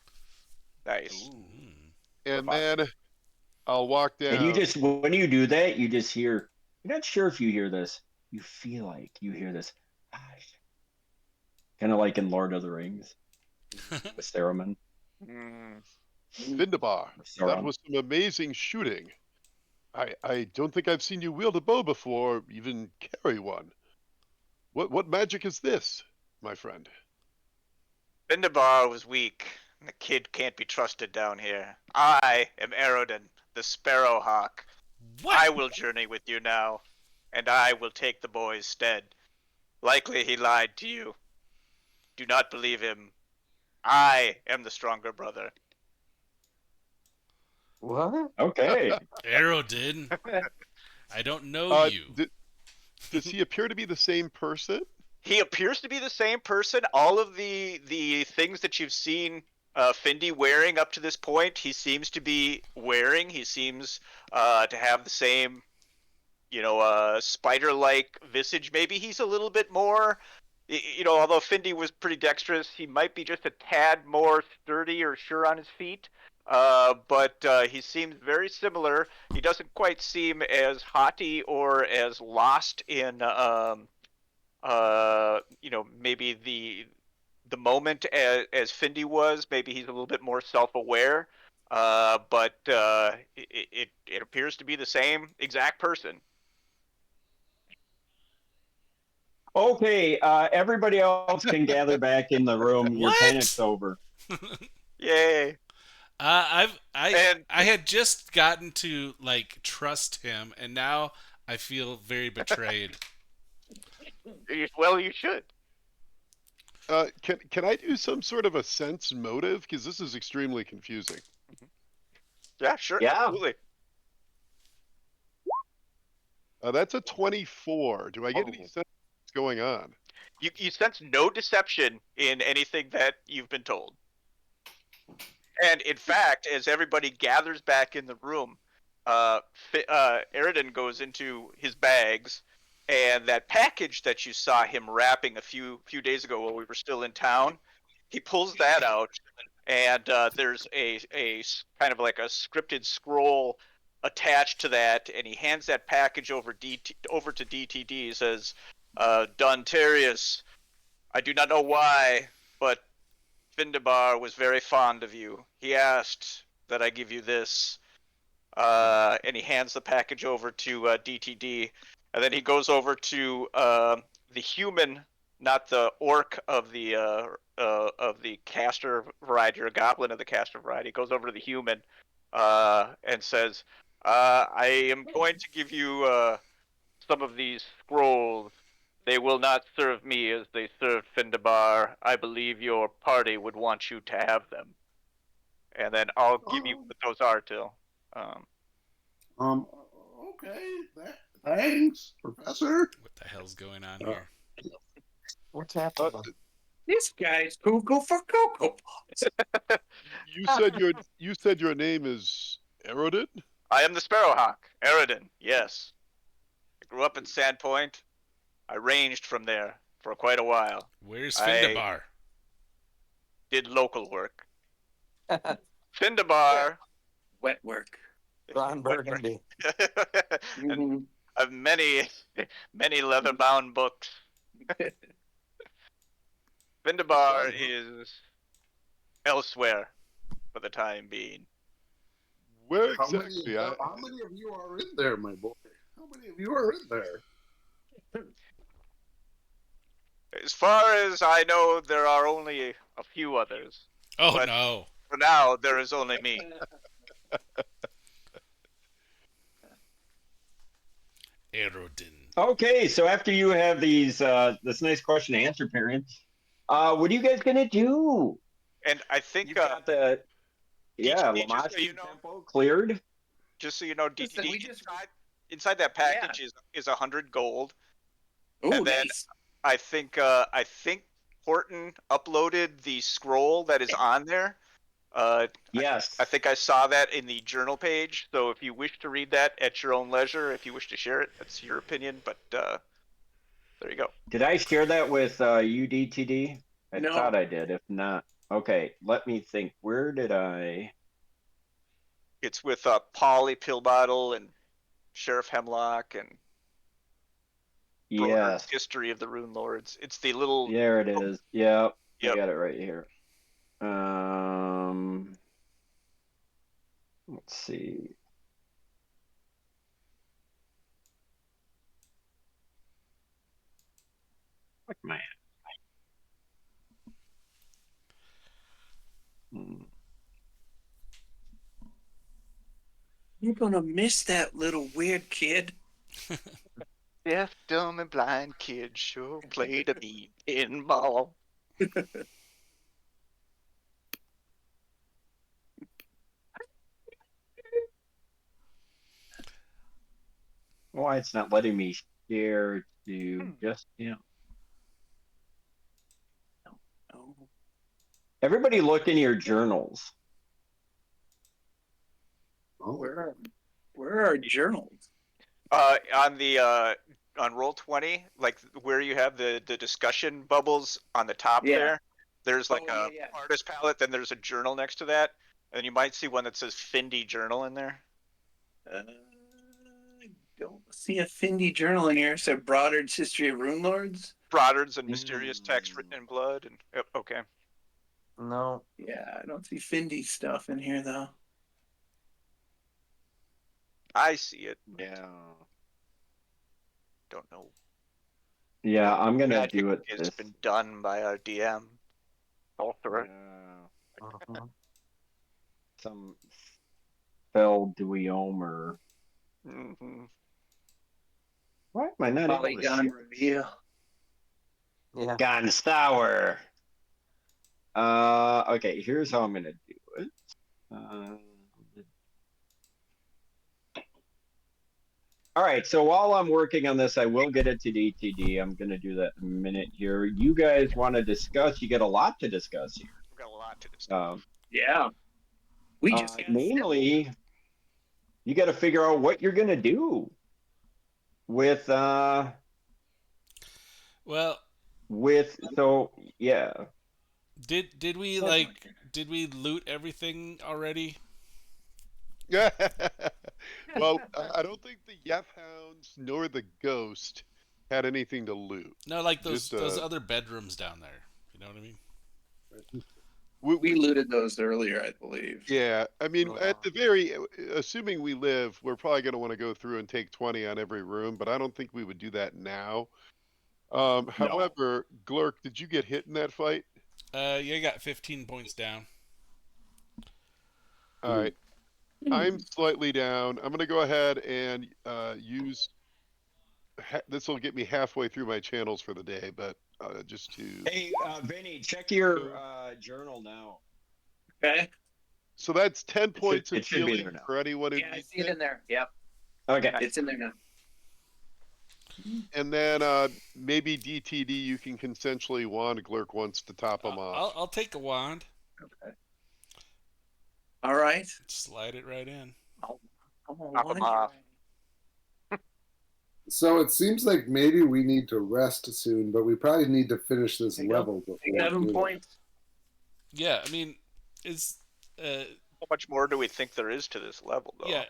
Nice. and then I'll walk down. And when you do that, you just hear. You're not sure if you hear this. You feel like you hear this. Kind of like in Lord of the Rings with Saruman. Vindabar, that was some amazing shooting. I don't think I've seen you wield a bow before, even carry one. What magic is this, my friend? Vindabar was weak. The kid can't be trusted down here. I am Aerodin, the Sparrowhawk. What? I will journey with you now, and I will take the boy's stead. Likely he lied to you. Do not believe him. I am the stronger brother. What? Okay. Arrow did. I don't know you. Does he appear to be the same person? He appears to be the same person. All of the things that you've seen Findy wearing up to this point, he seems to be wearing. He seems to have the same, spider-like visage. Maybe he's a little bit more, although Findy was pretty dexterous, he might be just a tad more sturdy or sure on his feet. But he seems very similar. He doesn't quite seem as haughty or as lost in maybe the moment as Findy was. Maybe he's a little bit more self-aware, but it appears to be the same exact person. Okay, everybody else can gather back in the room. Your What? panic's over. Yay! I had just gotten to trust him, and now I feel very betrayed. Well, you should. Can I do some sort of a sense motive? Because this is extremely confusing. Yeah, sure. Yeah. Absolutely. That's a 24. Do I get any sense of what's going on? You sense no deception in anything that you've been told. And in fact, as everybody gathers back in the room, Aridin goes into his bags And that package that you saw him wrapping a few days ago while we were still in town, he pulls that out, and there's a kind of like a scripted scroll attached to that, and he hands that package over to DTD. He says, Dontarius, I do not know why, but Findabar was very fond of you. He asked that I give you this. And he hands the package over to DTD, and then he goes over to the human, not the orc of the caster variety or goblin of the caster variety. He goes over to the human and says, "I am going to give you some of these scrolls. They will not serve me as they served Findabar. I believe your party would want you to have them, and then I'll give you what those are, Till." Okay. Thanks, Professor. What the hell's going on here? What's happening? This guy's cuckoo for Cocoa Pops. You said your name is Erodin? I am the Sparrowhawk, Aridin, yes. I grew up in Sandpoint. I ranged from there for quite a while. Where's Findabar? Did local work. Findabar. Wet work. Ron Burgundy. And I've many leather-bound books. Findabar is elsewhere for the time being. Where How exactly? many of you are in there, my boy? How many of you are in there? As far as I know, there are only a few others. Oh But- no. For now, there is only me. Erodin. Okay, so after you have these this nice question and answer period, what are you guys gonna do? And I think You got the DTD, Lamash just so you know, tempo cleared. just so you know, Listen, DTD we just- inside that package is 100 gold. Ooh, And then- nice. I think Horton uploaded the scroll that is on there. Yes. I think I saw that in the journal page. So if you wish to read that at your own leisure, if you wish to share it, that's your opinion. But there you go. Did I share that with UDTD? I No. thought I did. If not, okay. Let me think. Where did I? It's with Polly Pillbottle and Sheriff Hemlock and Yes. History of the Rune Lords. It's the little. There it is. Yep. Yep. I got it right here. Let's see. Like my. You're gonna miss that little weird kid. Deaf, dumb, and blind kid sure played a mean pinball. Why it's not letting me share to just Oh. Everybody look in your journals. Oh, Where are our journals? On Roll20, like where you have the discussion bubbles on the top there, there's like Oh, a yeah. artist palette, then there's a journal next to that, and you might see one that says Findy Journal in there. I don't see a Findy journal in here. It said Broadard's History of Rune Lords. Broadards and mysterious text written in blood, and yep, okay. No. Yeah, I don't see Findy stuff in here though. I see it. Yeah. Don't know. Yeah, I'm gonna Magic do it. has been done by our DM. Sorcerer. Some spell Duomer. Mm-hmm. Why am I not able to Polygon share? reveal. Yeah. Gone sour. Okay, here's how I'm gonna do it. All right, so while I'm working on this, I will get it to DTD. I'm gonna do that in a minute here. You guys want to discuss? You get a lot to discuss here. We've got a lot to discuss. Yeah. We just got mainly, you got to figure out what you're gonna do with Well, yeah. did we did we loot everything already? Well, I don't think the Yeth Hounds nor the Ghost had anything to loot. No, like Just those other bedrooms down there. You know what I mean? We looted those earlier, I believe. Yeah, I mean, at the very, assuming we live, we're probably going to want to go through and take 20 on every room, but I don't think we would do that now. However, Glurk, did you get hit in that fight? You got 15 points down. All right. I'm slightly down. I'm going to go ahead and use. This will get me halfway through my channels for the day, but just to. Hey, Vinny, check your journal now. Okay. So that's 10 points of it should be healing there now. for anyone who Yeah, I needs see it in there. Yep. Okay. It's in there now. And then maybe DTD, you can consensually wand Glurk once to top them off. I'll take a wand. Okay. All right. Slide it right in. I'll Top 'em off. So it seems like maybe we need to rest soon, but we probably need to finish this There you go. level before. 11 points. Yeah, I mean, is How much more do we think there is to this level, though? yeah,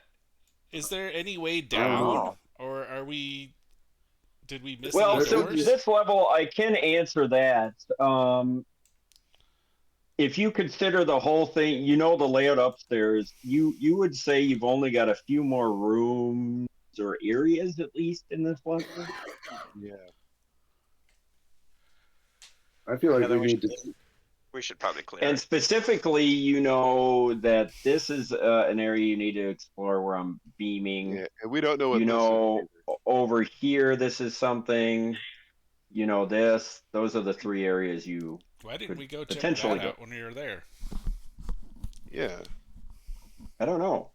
is there any way I don't know. down, or are we? Did we miss Well, any so doors? this level, I can answer that. If you consider the whole thing, you know, the layout upstairs, you would say you've only got a few more rooms or areas at least in this level. Yeah. I feel like Yeah, then we need to. We should probably clear And it. specifically, you know that this is an area you need to explore where I'm beaming. Yeah, and we don't know what You this know, is. over here, this is something. You know, those are the three areas you Why didn't could we go check potentially that go. out when we were there? Yeah. I don't know.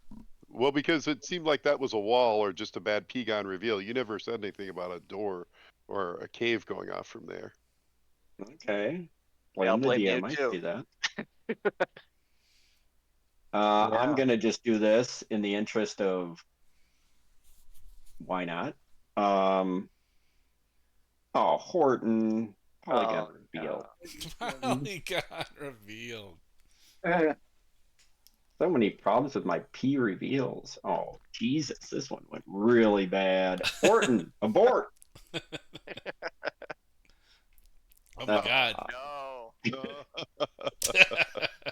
Well, because it seemed like that was a wall or just a bad P-Gon reveal. You never said anything about a door or a cave going off from there. Okay. I'll Blame the blame you DM. I too. see that. I'm gonna just do this in the interest of why not? Oh, Horton Polygon reveal. Finally got revealed. So many problems with my P reveals. Oh, Jesus, this one went really bad. Horton, abort. Oh my god. No.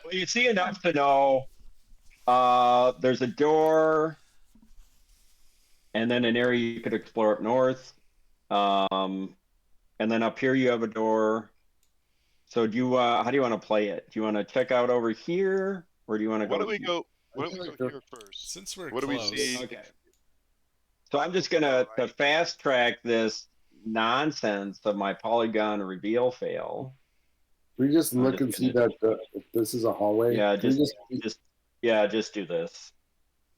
Well, you see enough to know there's a door and then an area you could explore up north. And then up here you have a door. So do you how do you want to play it? Do you want to check out over here or do you want to go? Why don't we go here first? Since we're What do we close. see? Okay. So I'm just gonna to fast track this nonsense of my polygon reveal fail. Can we just I'm look just and see gonna- that if this is a hallway? Yeah, Can we just do this.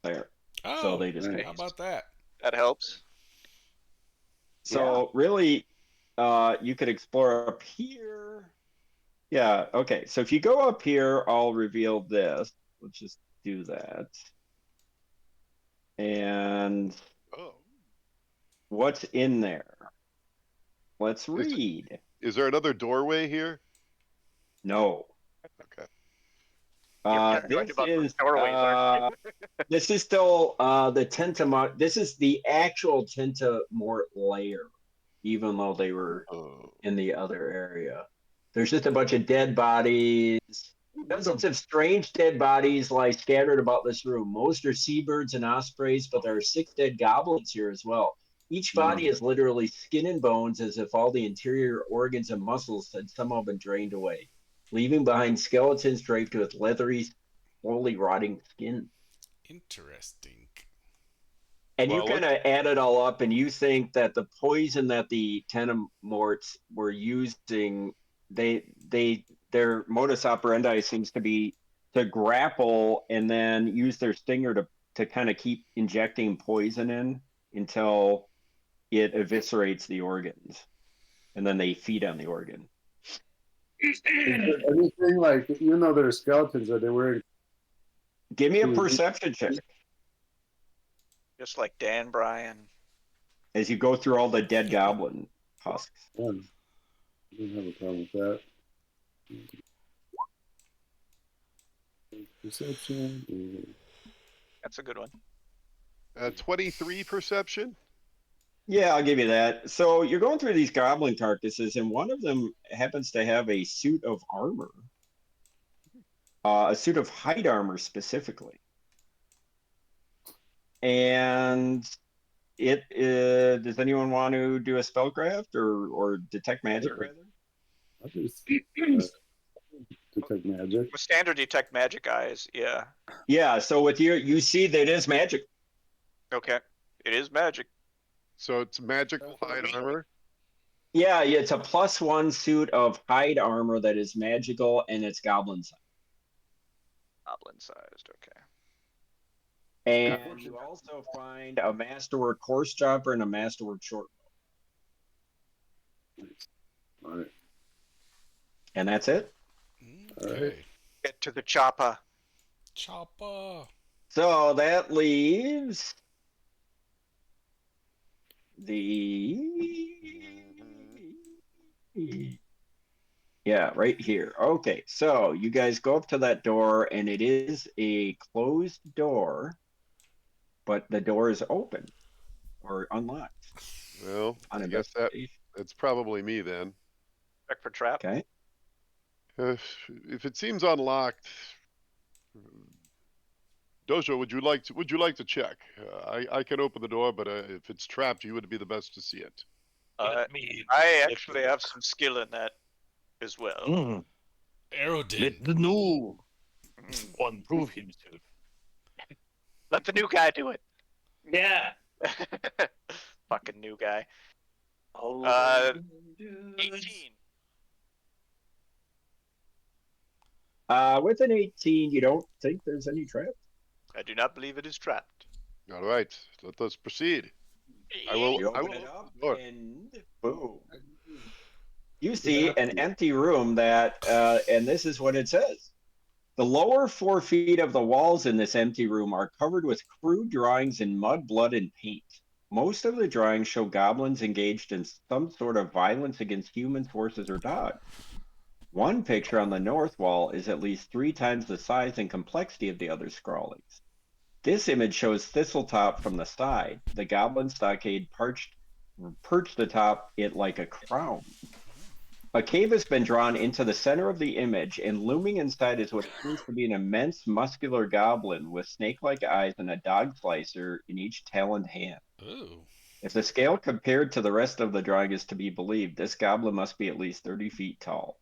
There. Oh, So they just Right. how about that? That helps. So really, you could explore up here. Yeah, okay. So if you go up here, I'll reveal this. Let's just do that. And Oh, what's in there? Let's read. is there another doorway here? No. Okay. You're talking about This doorways, aren't this is still the Tentamort. This is the actual Tentamort layer, even though they were Oh. in the other area. There's just a bunch of dead bodies. Dozens of strange dead bodies lie scattered about this room. Most are seabirds and ospreys, but there are 6 dead goblins here as well. Each body is literally skin and bones, as if all the interior organs and muscles had somehow been drained away, leaving behind skeletons draped with leathery, slowly rotting skin. Interesting. And Well, you kind of add it all up, and you think that the poison that the Tenamorts were using, their modus operandi seems to be to grapple and then use their stinger to kind of keep injecting poison in until it eviscerates the organs, and then they feed on the organ. Is there anything like, even though they're skeletons, are they wearing? Give me a perception check Just like Dan Bryan. as you go through all the dead goblin husks. don't have a problem with that. Perception. That's a good one. 23 perception. Yeah, I'll give you that. So you're going through these goblin carcasses, and one of them happens to have a suit of armor, a suit of hide armor specifically. And does anyone want to do a spellcraft or detect magic rather? I'll just detect magic. With standard detect magic eyes, yeah. Yeah, so with you see that it is magic. Okay. It is magic. So it's magical hide armor. Yeah, it's a +1 suit of hide armor that is magical, and it's goblin size. Goblin sized, okay. And you also find a masterwork horse chopper and a masterwork short bow. All right. And that's it. Okay. Get to the chopper. Chopper. So that leaves yeah, right here. Okay, so you guys go up to that door, and it is a closed door, but the door is open or unlocked. Well, On I guess that's probably me then. Check for trap. Okay. If it seems unlocked, Dojo, would you like to check? I can open the door, but if it's trapped, you would be the best to see it. I actually have some skill in that as well. Aerodin. Let the new Mm. one prove himself. Let the new guy do it. Yeah. Fucking new guy. Oh, 18. With an 18, you don't think there's any trap? I do not believe it is trapped. All right, let us proceed. I You will open it open up, the door. and boom. You see an empty room that, and this is what it says. The lower 4 feet of the walls in this empty room are covered with crude drawings in mud, blood, and paint. Most of the drawings show goblins engaged in some sort of violence against humans, horses, or dogs. One picture on the north wall is at least 3 times the size and complexity of the other scrawlings. This image shows Thistletop from the side. The goblin stockade perched atop it like a crown. A cave has been drawn into the center of the image, and looming inside is what appears to be an immense muscular goblin with snake-like eyes and a dog slicer in each taloned hand. Ooh. If the scale compared to the rest of the drawing is to be believed, this goblin must be at least 30 feet tall.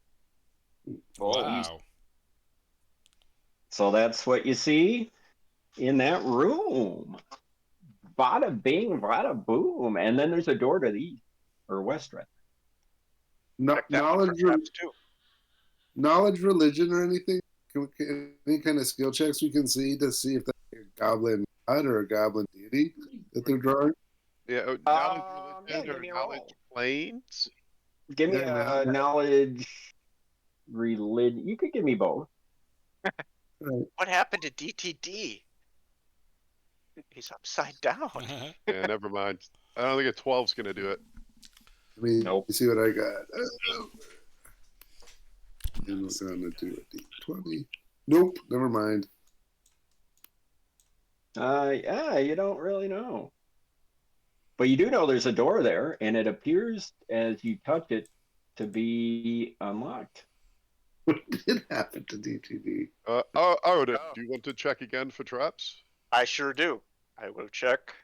Wow. So that's what you see in that room. Bada bing, bada boom. And then there's a door to the east, or west, rather. Check that one for Knowledge, traps too. knowledge, religion, or anything? Any kind of skill checks we can see to see if that's a goblin god or a goblin deity that they're drawing? Yeah, knowledge, Yeah, religion, give or me a knowledge roll. planes. Give me Yeah, a knowledge, religion. You could give me both. What happened to DTD? He's upside down. Yeah, never mind. I don't think a 12's gonna do it. I mean, Nope. you see what I got. And we're gonna do a D20. Nope, never mind. Yeah, you don't really know. But you do know there's a door there, and it appears as you touch it to be unlocked. What did happen to DTD? Arodin, do you want to check again for traps? I sure do. I will check.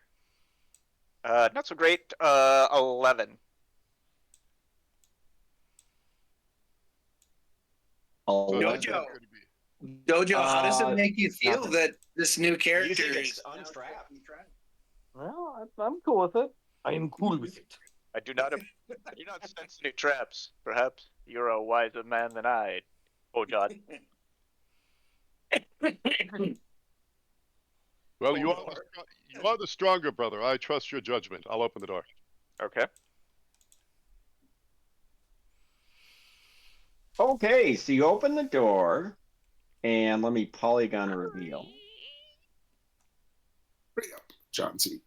Not so great. 11. So that's Dojo. not gonna be- Dojo, how does it make you feel nothing. that this new character You think is it's untrapped? Well, I'm cool with it. I am cool with it. I do not sense any traps. Perhaps you're a wiser man than I. Oh, John. Well, you are the stronger brother. I trust your judgment. I'll open the door. Okay. Okay, so you open the door, and let me polygon reveal. Hurry up, Chauncey.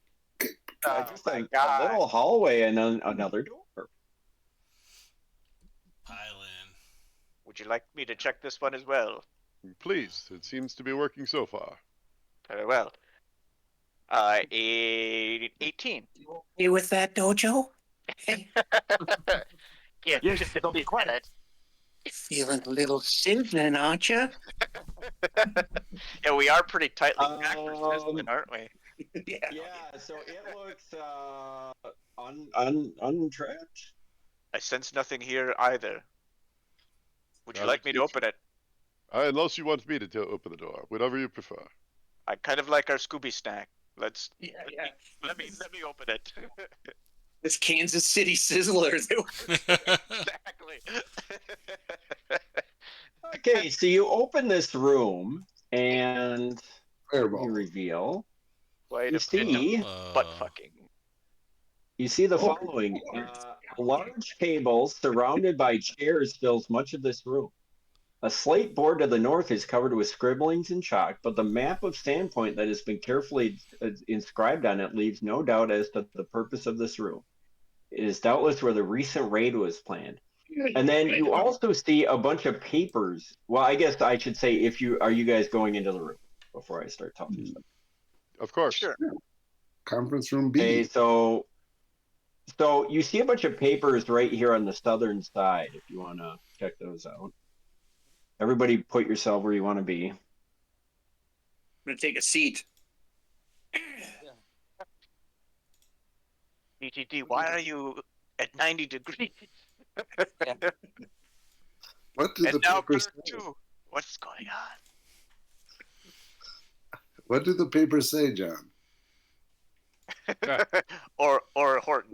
Oh Just my a God. little hallway and then another door. Would you like me to check this one as well? Please, it seems to be working so far. Very well. 18. You with that, Dojo? Yeah, Yes, don't be quiet. Feeling a little sinking, aren't you? yeah, we are pretty tightly packed for Um, sizzling, aren't we? Yeah, so it looks untrapped. I sense nothing here either. Would you like me to open it? Unless you want me to open the door, whatever you prefer. I kind of like our Scooby snack. Let's Yeah. let me open it. This Kansas City Sizzler. Exactly. Okay, so you open this room and you Fireball. reveal. Quite You a bit see, of butt fucking. you see the following: a large table surrounded by chairs fills much of this room. A slate board to the north is covered with scribblings and chalk, but the map of Sandpoint that has been carefully inscribed on it leaves no doubt as to the purpose of this room. It is doubtless where the recent raid was planned. And then you also see a bunch of papers. Well, I guess I should say, are you guys going into the room before I start talking stuff? Of course. Sure. Conference room B. Okay, so you see a bunch of papers right here on the southern side if you want to check those out. Everybody put yourself where you want to be. I'm gonna take a seat. DTD, why are you at 90 degrees? What do the And now papers curve say? 2. What's going on? What do the papers say, John? or Horton.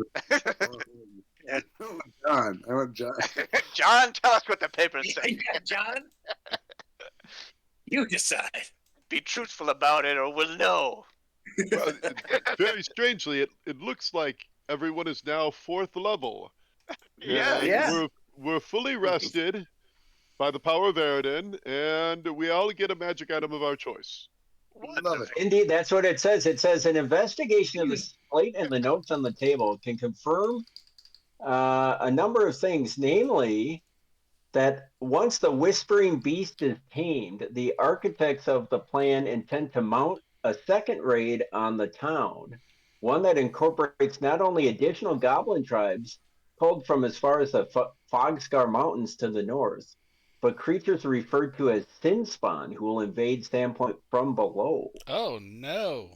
John. I want John. John, tell us what the papers say. Yeah, John. You decide. Be truthful about it or we'll know. Well, very strangely, it looks like everyone is now 4th level. Yeah. And Yeah. We're fully rested by the power of Eridan, and we all get a magic item of our choice. Love it. Indeed, that's what it says. It says an investigation of the slate and the notes on the table can confirm a number of things, namely that once the Whispering Beast is tamed, the architects of the plan intend to mount a second raid on the town, one that incorporates not only additional goblin tribes pulled from as far as the Fogscar Mountains to the north, but creatures referred to as Sinspawn who will invade Sandpoint from below. Oh no.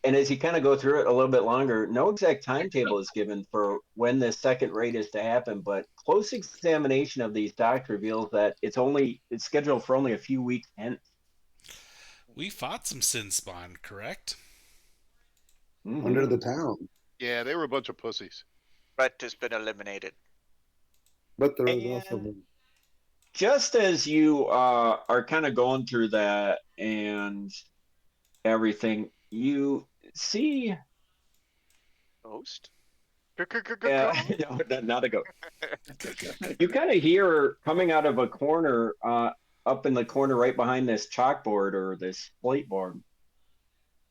And as you kind of go through it a little bit longer, no exact timetable is given for when this second raid is to happen, but close examination of these docs reveals that it's scheduled for only a few weeks hence. We fought some sin spawn, correct? Mm-hmm. Under the town. Yeah, they were a bunch of pussies. Threat has been eliminated. But there was And also just as you are kind of going through that and everything, you see Ghost? no, not a ghost. You kind of hear coming out of a corner up in the corner right behind this chalkboard or this slate board,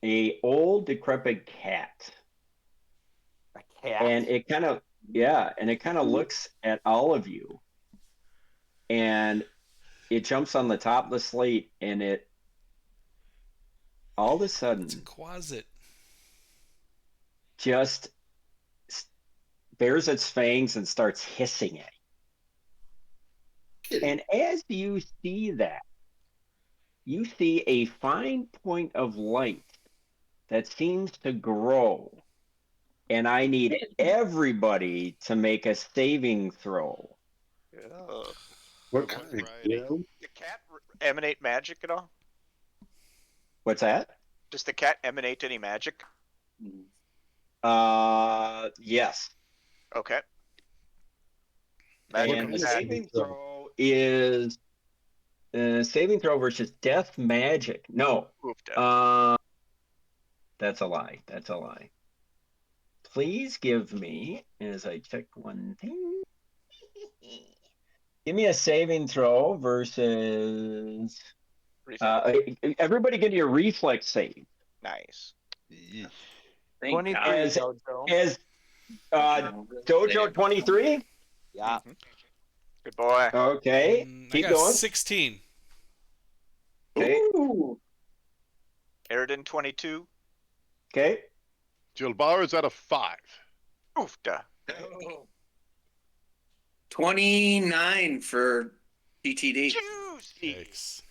a old decrepit cat. A cat. And it kind of looks at all of you, and it jumps on the top of the slate, and it all of a sudden It's a quasit. just bares its fangs and starts hissing at you. And as you see that, you see a fine point of light that seems to grow. And I need everybody to make a saving throw. Oh. what What kind? variety? You know? Does the cat emanate magic at all? What's that? Does the cat emanate any magic? Yes. Okay. And Magic the is saving throw is saving throw versus death magic. No. That's a lie. That's a lie. Please give me, as I check one thing, give me a saving throw versus. Everybody give you a reflex save. nice. Yeesh. 23, As- Dojo. As Dojo 23. Yeah. Good boy. Okay, I keep got going. 16. Okay, Ooh. Aridin 22. okay. Jilbar is at a 5. Oofda. 29 for TTD. Juicy. Yikes.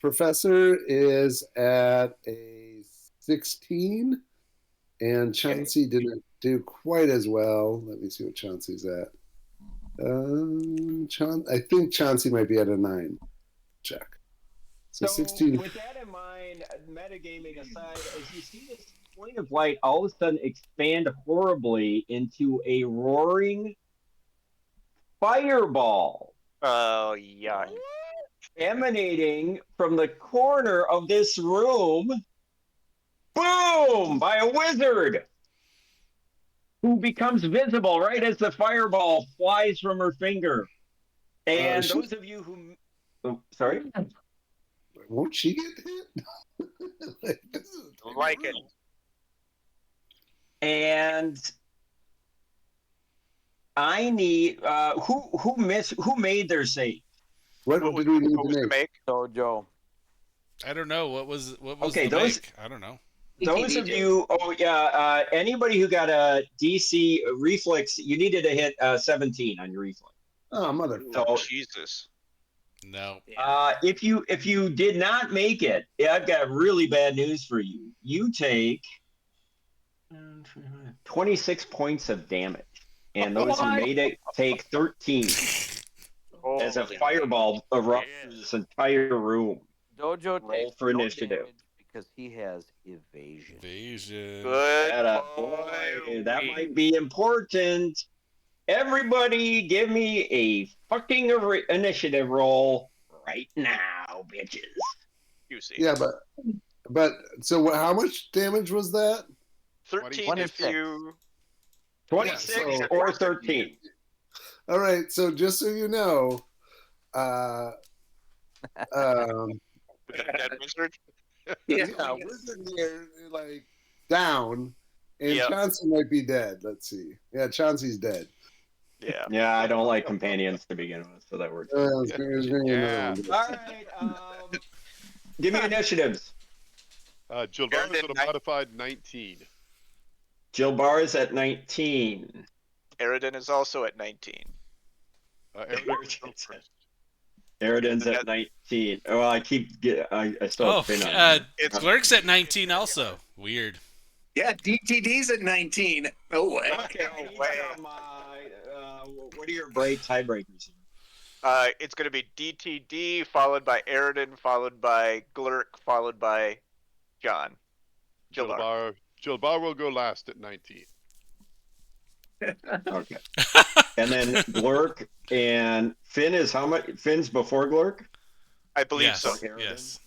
Professor is at a 16, and Chauncey didn't do quite as well. Let me see what Chauncey's at. I think Chauncey might be at a 9. Check. So 16. With that in mind, metagaming aside, as you see this point of light all of a sudden expand horribly into a roaring fireball Oh, yeah. emanating from the corner of this room. Boom! By a wizard who becomes visible right as the fireball flies from her finger. And those of you who. Oh, sorry? Won't she get hit? Like it. And I need who made their save? What did we need What was to the make? make? Dojo. I don't know. What was Okay, the those- make? I don't know. Those of you, anybody who got a DC reflex, you needed to hit 17 on your reflex. Oh, mother. So, Jesus. No. if you did not make it, I've got really bad news for you. You take 26 points of damage, and those who made it take 13 as a fireball erupts through this entire room. Dojo Roll takes for no initiative. damage because he has evasion. Evasion. Good Boy, that might be important. Everybody, give me a fucking initiative roll right now, bitches. Juicy. Yeah, but so how much damage was that? 13 if 26. you. 26 Yeah, so- or 13. All right, so just so you know, Dead wizard. wizard here like down, and Yep. Chauncey might be dead. Let's see. Yeah, Chauncey's dead. Yeah. Yeah, I don't like companions to begin with, so that works. There's gonna be another one. All right, give me initiatives. Jilbar is at a modified 19. Jilbar is at 19. Aridin is also at 19. Eric, go first. Eridan's at 19. Oh, I still Oh, have pin on here. Glurk's at 19 also. Weird. Yeah, DTD's at 19. No way. Okay, No I need way. some, what are your tiebreakers? It's going to be DTD, followed by Aridin, followed by Glurk, followed by John. Jilbar. Jilbar will go last at 19. Okay. And then Glurk and Finn is how much? Finn's before Glurk? I believe Yes. so. Yes.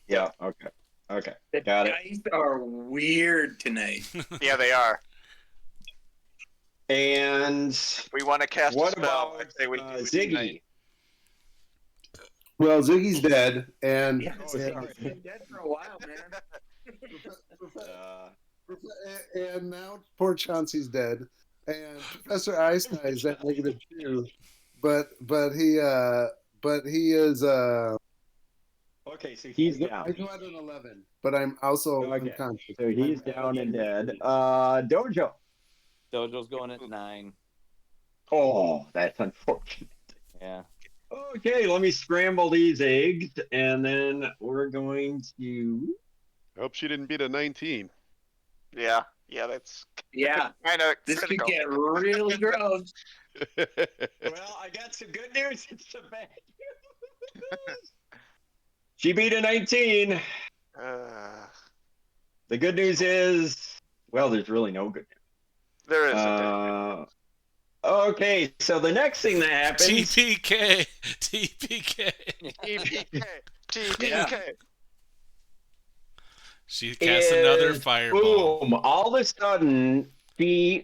Yeah, okay. Okay. The Got it. dice are weird tonight. Yeah, they are. And If we want to cast a what spell, about I'd say we do it Ziggy? tonight. Well, Ziggy's dead, and Yeah, Oh, Ziggy's sorry. been dead for a while, man. and now poor Chauncey's dead, and Professor Einstein is at -2, but he is Okay, so he's I down. go at an 11, but I'm also Okay. unconscious. So he's down and dead. Dojo. Dojo's going at 9. Oh, that's unfortunate. Yeah. Okay, let me scramble these eggs, and then we're going to. I hope she didn't beat a 19. Yeah, that's Yeah, kind of this could critical. get really gross. Well, I got some good news and some bad news. She beat a 19. The good news is, well, there's really no good news. There is a Okay, so the next thing that happens. TPK. TPK. She casts another is, fireball. Boom! All of a sudden, this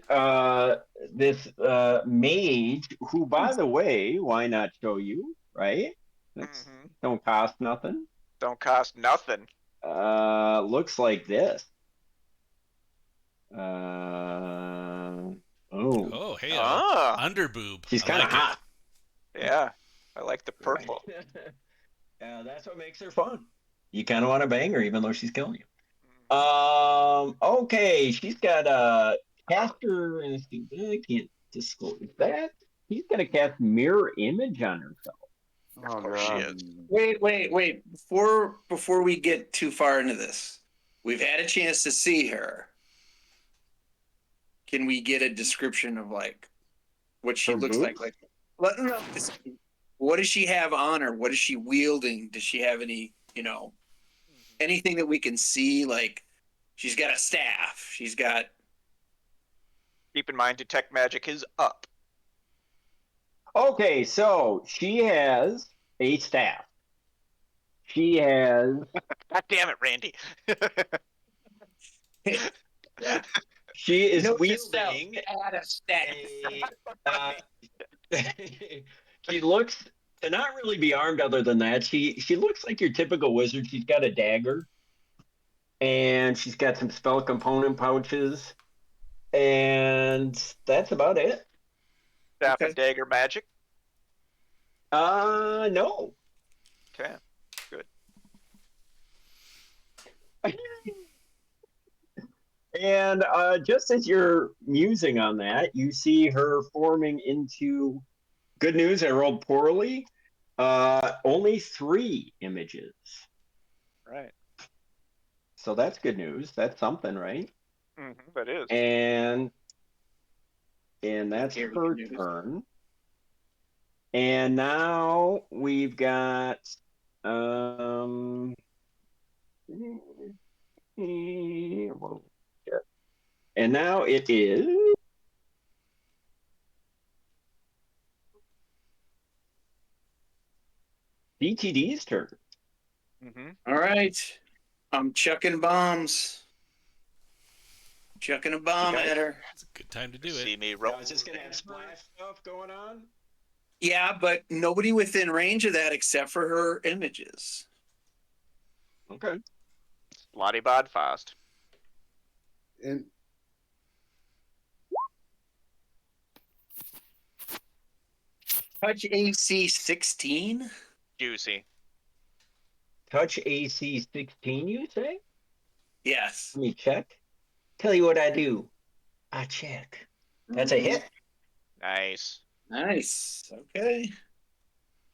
mage, who, by the way, why not show you, right? That's, don't cost nothing. Don't cost nothing. Looks like this. Oh, hey, Ah, underboob. She's I kind of like it. hot. yeah. I like the purple. Yeah, that's what makes her fun. You kind of want to bang her, even though she's killing you. Mm. Okay, she's got a caster, and I can't disclose that. She's got to cast mirror image on herself. Of Oh course she god. is. Wait. Before we get too far into this, we've had a chance to see her. Can we get a description of like what she Her looks boobs? like? Let no. What does she have on her? What is she wielding? Does she have any, anything that we can see? Like, she's got a staff. She's got. Keep in mind, detect magic is up. Okay, so she has a staff. She has. God damn it, Randy. She is Note to self, wielding add a staff. a. She looks to not really be armed. Other than that, she looks like your typical wizard. She's got a dagger, and she's got some spell component pouches, and that's about it. Staff Okay. and dagger magic. No. Okay, good. And just as you're musing on that, you see her forming into. Good news, I rolled poorly. Only 3 images. Right. So that's good news. That's something, right? That is. And that's Very her good news. turn. And now we've got and now it is BTD's turn. All right. I'm chucking bombs. Chucking a bomb Okay. at her. It's a good time to do See it. me Now, roll. is this gonna have splash stuff going on? Yeah, but nobody within range of that except for her images. Okay. Lottie bod fast. And Touch AC 16? Juicy. Touch AC 16, you say? Yes. Let me check. Tell you what I do. I check. That's a hit. Nice. Nice. Okay.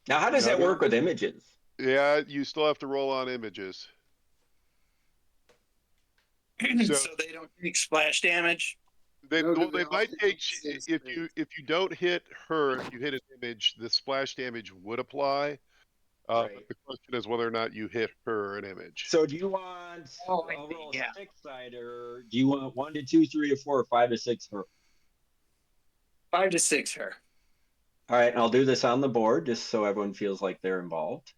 Now, how does Now that that- work with images? Yeah, you still have to roll on images. So, So- they don't take splash damage. They No, do well, they they might also take save if you don't hit her, if you hit an image, the splash damage would apply. Right. But the question is whether or not you hit her an image. So do you want Oh, I I'll see, roll yeah. 6-sider? Do you want 1 to 2, 3 to 4, or 5 to 6 for? 5 to 6 her. All right, I'll do this on the board just so everyone feels like they're involved.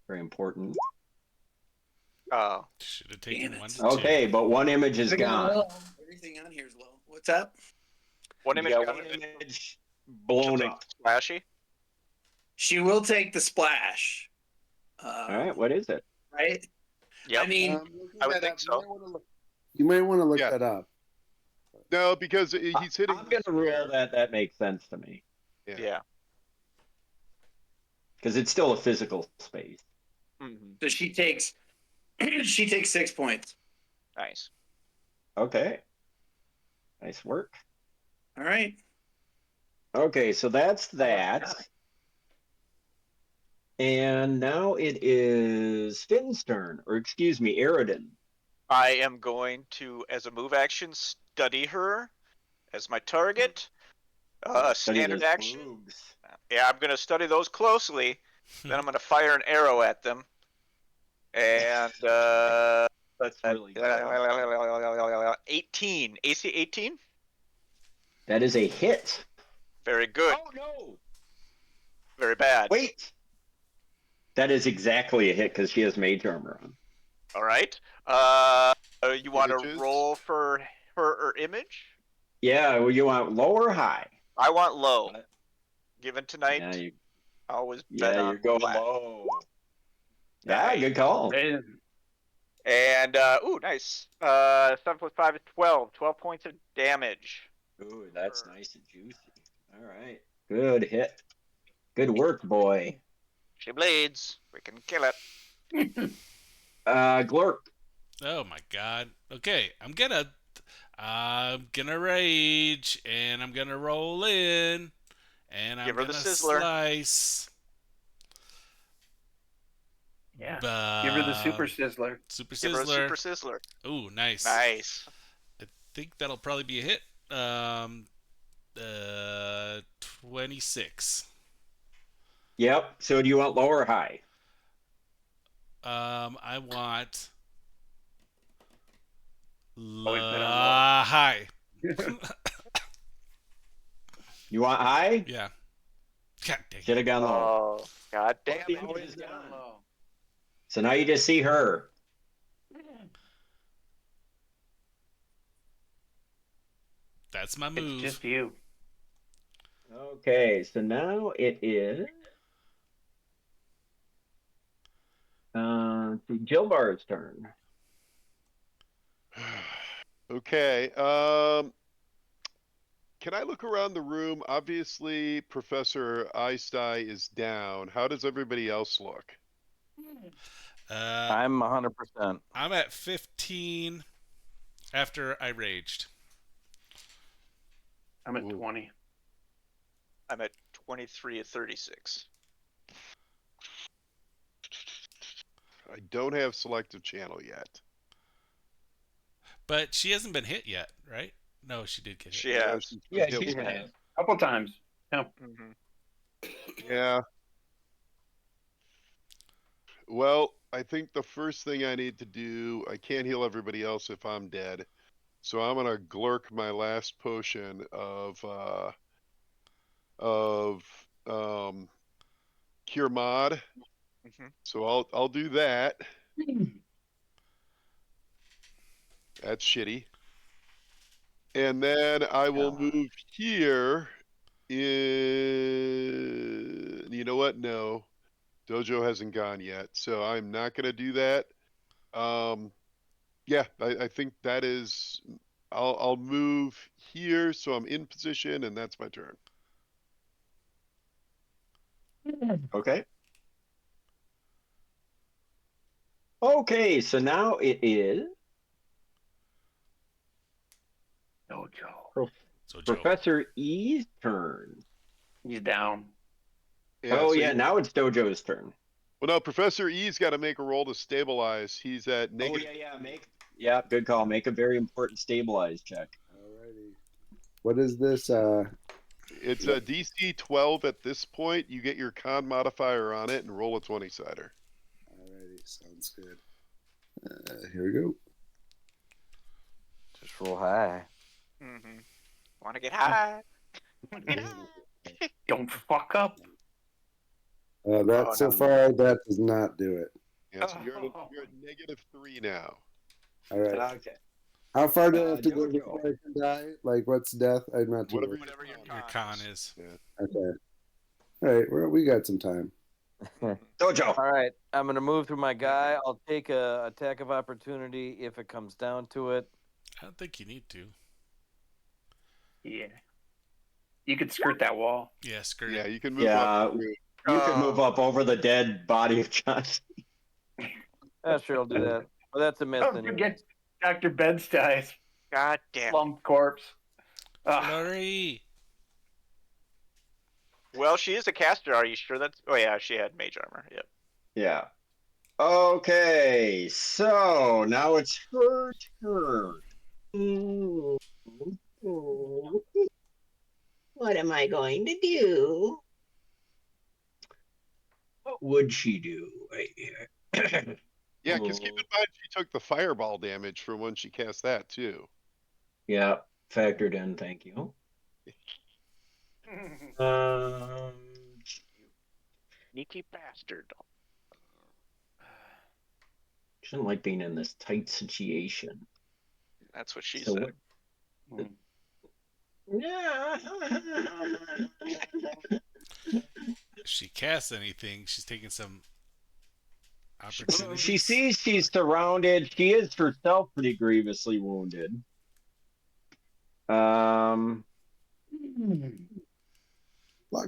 Very important. Oh, Should have Damn taken it. 1 to 2. Okay, but 1 image is Everything gone. low. Everything on here is low. What's up? one You image got got 1 it. image blown Just up. Splashy. She will take the splash. All right, what is it? Right? Yep. I mean, looking I would that think up, so. You might want to look Yeah. that up. No, because he's hitting. I'm gonna rule that makes sense to me Yeah. because it's still a physical space. so she takes 6 points. Nice. Okay, nice work. All right. Okay, so that's that. And now it is Finn's turn, or excuse me, Aridin. I am going to, as a move action, study her as my target. Study Standard those action. boobs. Yeah, I'm going to study those closely. Then I'm going to fire an arrow at them. And That's really good. 18. AC 18? That is a hit. Very good. Oh no! Very bad. Wait. That is exactly a hit because she has mage armor on. All right. You want to Images? roll for her image? Yeah, well, you want low or high? I want low. Given tonight, Yeah, you, I always bet on you're going flat. low. Yeah, Nice. good call. And ooh, nice. 7 plus 5 is 12. 12 points of damage. Ooh, that's nice and juicy. All right. Good hit. Good work, boy. She bleeds. We can kill it. Glorp. Oh my god. Okay, I'm gonna rage, and I'm gonna roll in, and I'm Give her the gonna sizzler. slice. Yeah. Give her the super Super Give her a Sizzler. super sizzler. Ooh, nice. Nice. I think that'll probably be a hit. 26. Yep. So do you want low or high? I want Always bet on low. high. You want high? Yeah. God dang Should it. have gone low. Oh, god damn The it. image Always is bet on gone. low. So now you just see her. That's my It's move. just you. Okay, so now it is Jilbar's turn. Okay. Can I look around the room? Obviously, Professor Eistai is down. How does everybody else look? I'm 100%. I'm at 15 after I raged. I'm at Ooh. 20. I'm at 23 of 36. I don't have selective channel yet. But she hasn't been hit yet, right? No, she did get hit. She Yeah, has. she's Yeah, hit she's once. has. Couple times. Mm-hmm. Yeah. Well, I think the first thing I need to do, I can't heal everybody else if I'm dead. So I'm gonna glurk my last potion of Cure Mod. Mm-hmm. So I'll do that. That's shitty. And then I will move here. You know what? No. Dojo hasn't gone yet, so I'm not gonna do that. Yeah, I think that is. I'll move here, so I'm in position, and that's my turn. Okay. Okay, so now it is Dojo. So Joe. Professor E's turn. He's down. Yeah, Oh so yeah, now it's Dojo's turn. well, no, Professor E's got to make a roll to stabilize. He's at Oh negative. yeah, good call. Make a very important stabilize check. Alrighty. What is this? It's a DC 12 at this point. You get your con modifier on it and roll a 20-sider. Alrighty, sounds good. Here we go. Just roll high. Mm-hmm. Want to get high? Don't fuck up. That Oh, so no. far that does not do it. Yeah, so you're at -3 now. All right. Okay. How far do I have to go Dojo. before I can die? Like, what's death? I'm not too. Whatever Whatever your Your con is. Okay. All right. Well, we got some time. Dojo. All right, I'm gonna move through my guy. I'll take a attack of opportunity if it comes down to it. I don't think you need to. Yeah. You could skirt that wall. Yeah, skirt Yeah, it. you can move Yeah, up. you could move up over the dead body of Johnson. Yeah, sure, I'll do that. Well, that's a miss. Don't Anyway. forget Dr. Bedstie's God damn. slumped corpse. Flurry. Well, she is a caster. Are you sure that's? Oh yeah, she had mage armor. Yep. Yeah. Okay, so now it's her turn. What am I going to do? What would she do right here? Yeah, because keep in mind she took the fireball damage from when she cast that too. Yeah, factored in, thank you. Sneaky bastard. She doesn't like being in this tight situation. That's what she So said. what? If she casts anything, she's taking some opportunities. She sees she's surrounded. She is herself pretty grievously wounded. Lock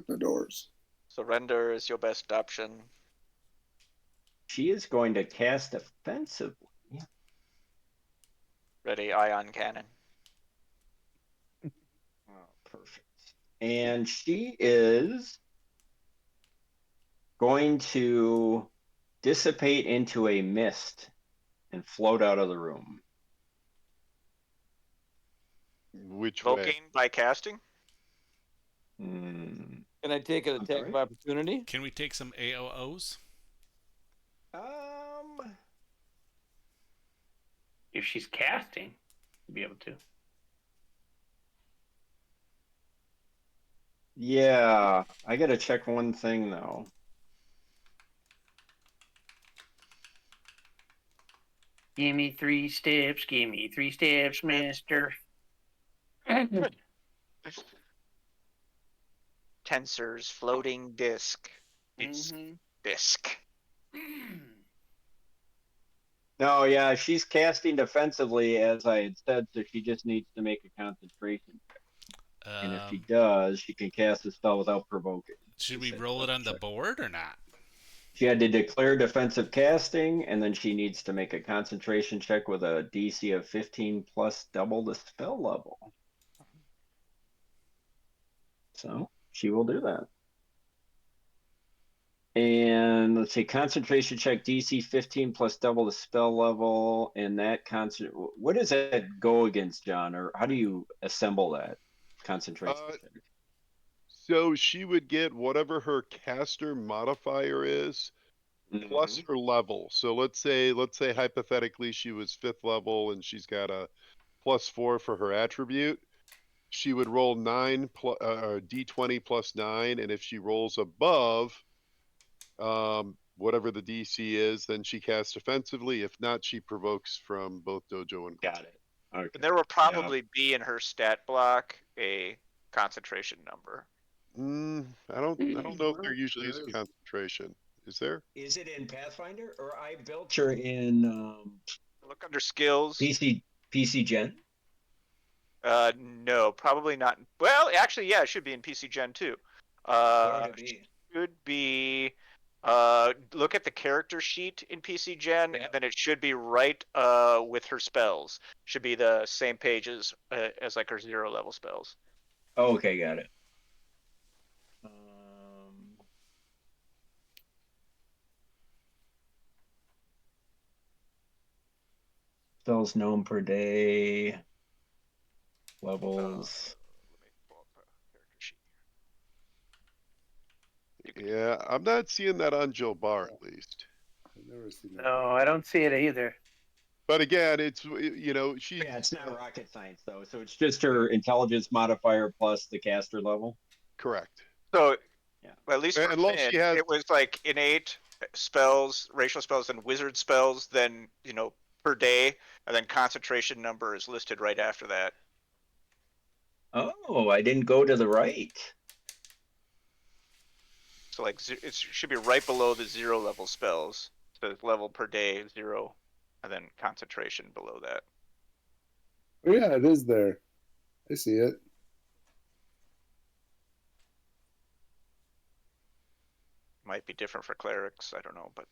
the doors. Surrender is your best option. She is going to cast offensively. Ready, ion cannon. Oh, perfect. And she is going to dissipate into a mist and float out of the room. Which way? Invoking by casting? Hmm. Can I take an I'm attack sorry? of opportunity? Can we take some AOOs? If she's casting, you'll be able to. Yeah, I gotta check one thing though. Give me 3 steps. Give me 3 steps, mister. Tensors, floating disc. It's disc. No, yeah, she's casting defensively as I had said, so she just needs to make a concentration check. And if she does, she can cast the spell without provoking. Should we roll it on the board or not? She had to declare defensive casting, and then she needs to make a concentration check with a DC of 15 plus double the spell level. So she will do that. And let's see, concentration check DC 15 plus double the spell level, and that what does that go against, John? Or how do you assemble that concentration check? So she would get whatever her caster modifier is, plus her level. So let's say hypothetically she was 5th level and she's got a +4 for her attribute. She would roll 9 D20 plus 9, and if she rolls above whatever the DC is, then she casts offensively. If not, she provokes from both dojo and Got it. Okay. And there will probably be in her stat block a concentration number. I don't know if there usually is a concentration. Is there? Is it in Pathfinder, or I built her in Look under skills. PC Gen? No, probably not. Well, actually, yeah, it should be in PC Gen too. What would it be? Should be. Look at the character sheet in PC Gen, and then it should be right with her spells. Should be the same page as like her 0 level spells. Oh, okay, got it. Spells known per day. Levels. Let me pull up a character sheet. Yeah, I'm not seeing that on Jill Barr at least. I've never seen that. No, I don't see it either. But again, it's she. Yeah, it's not rocket science though, so it's just her intelligence modifier plus the caster level. Correct. So, yeah, at least for unless Finn, she has... it was like innate spells, racial spells, and wizard spells. Then per day, and then concentration number is listed right after that. Oh, I didn't go to the right. So like it should be right below the 0 level spells. So level per day 0, and then concentration below that. Oh, yeah, it is there. I see it. Might be different for clerics. I don't know, but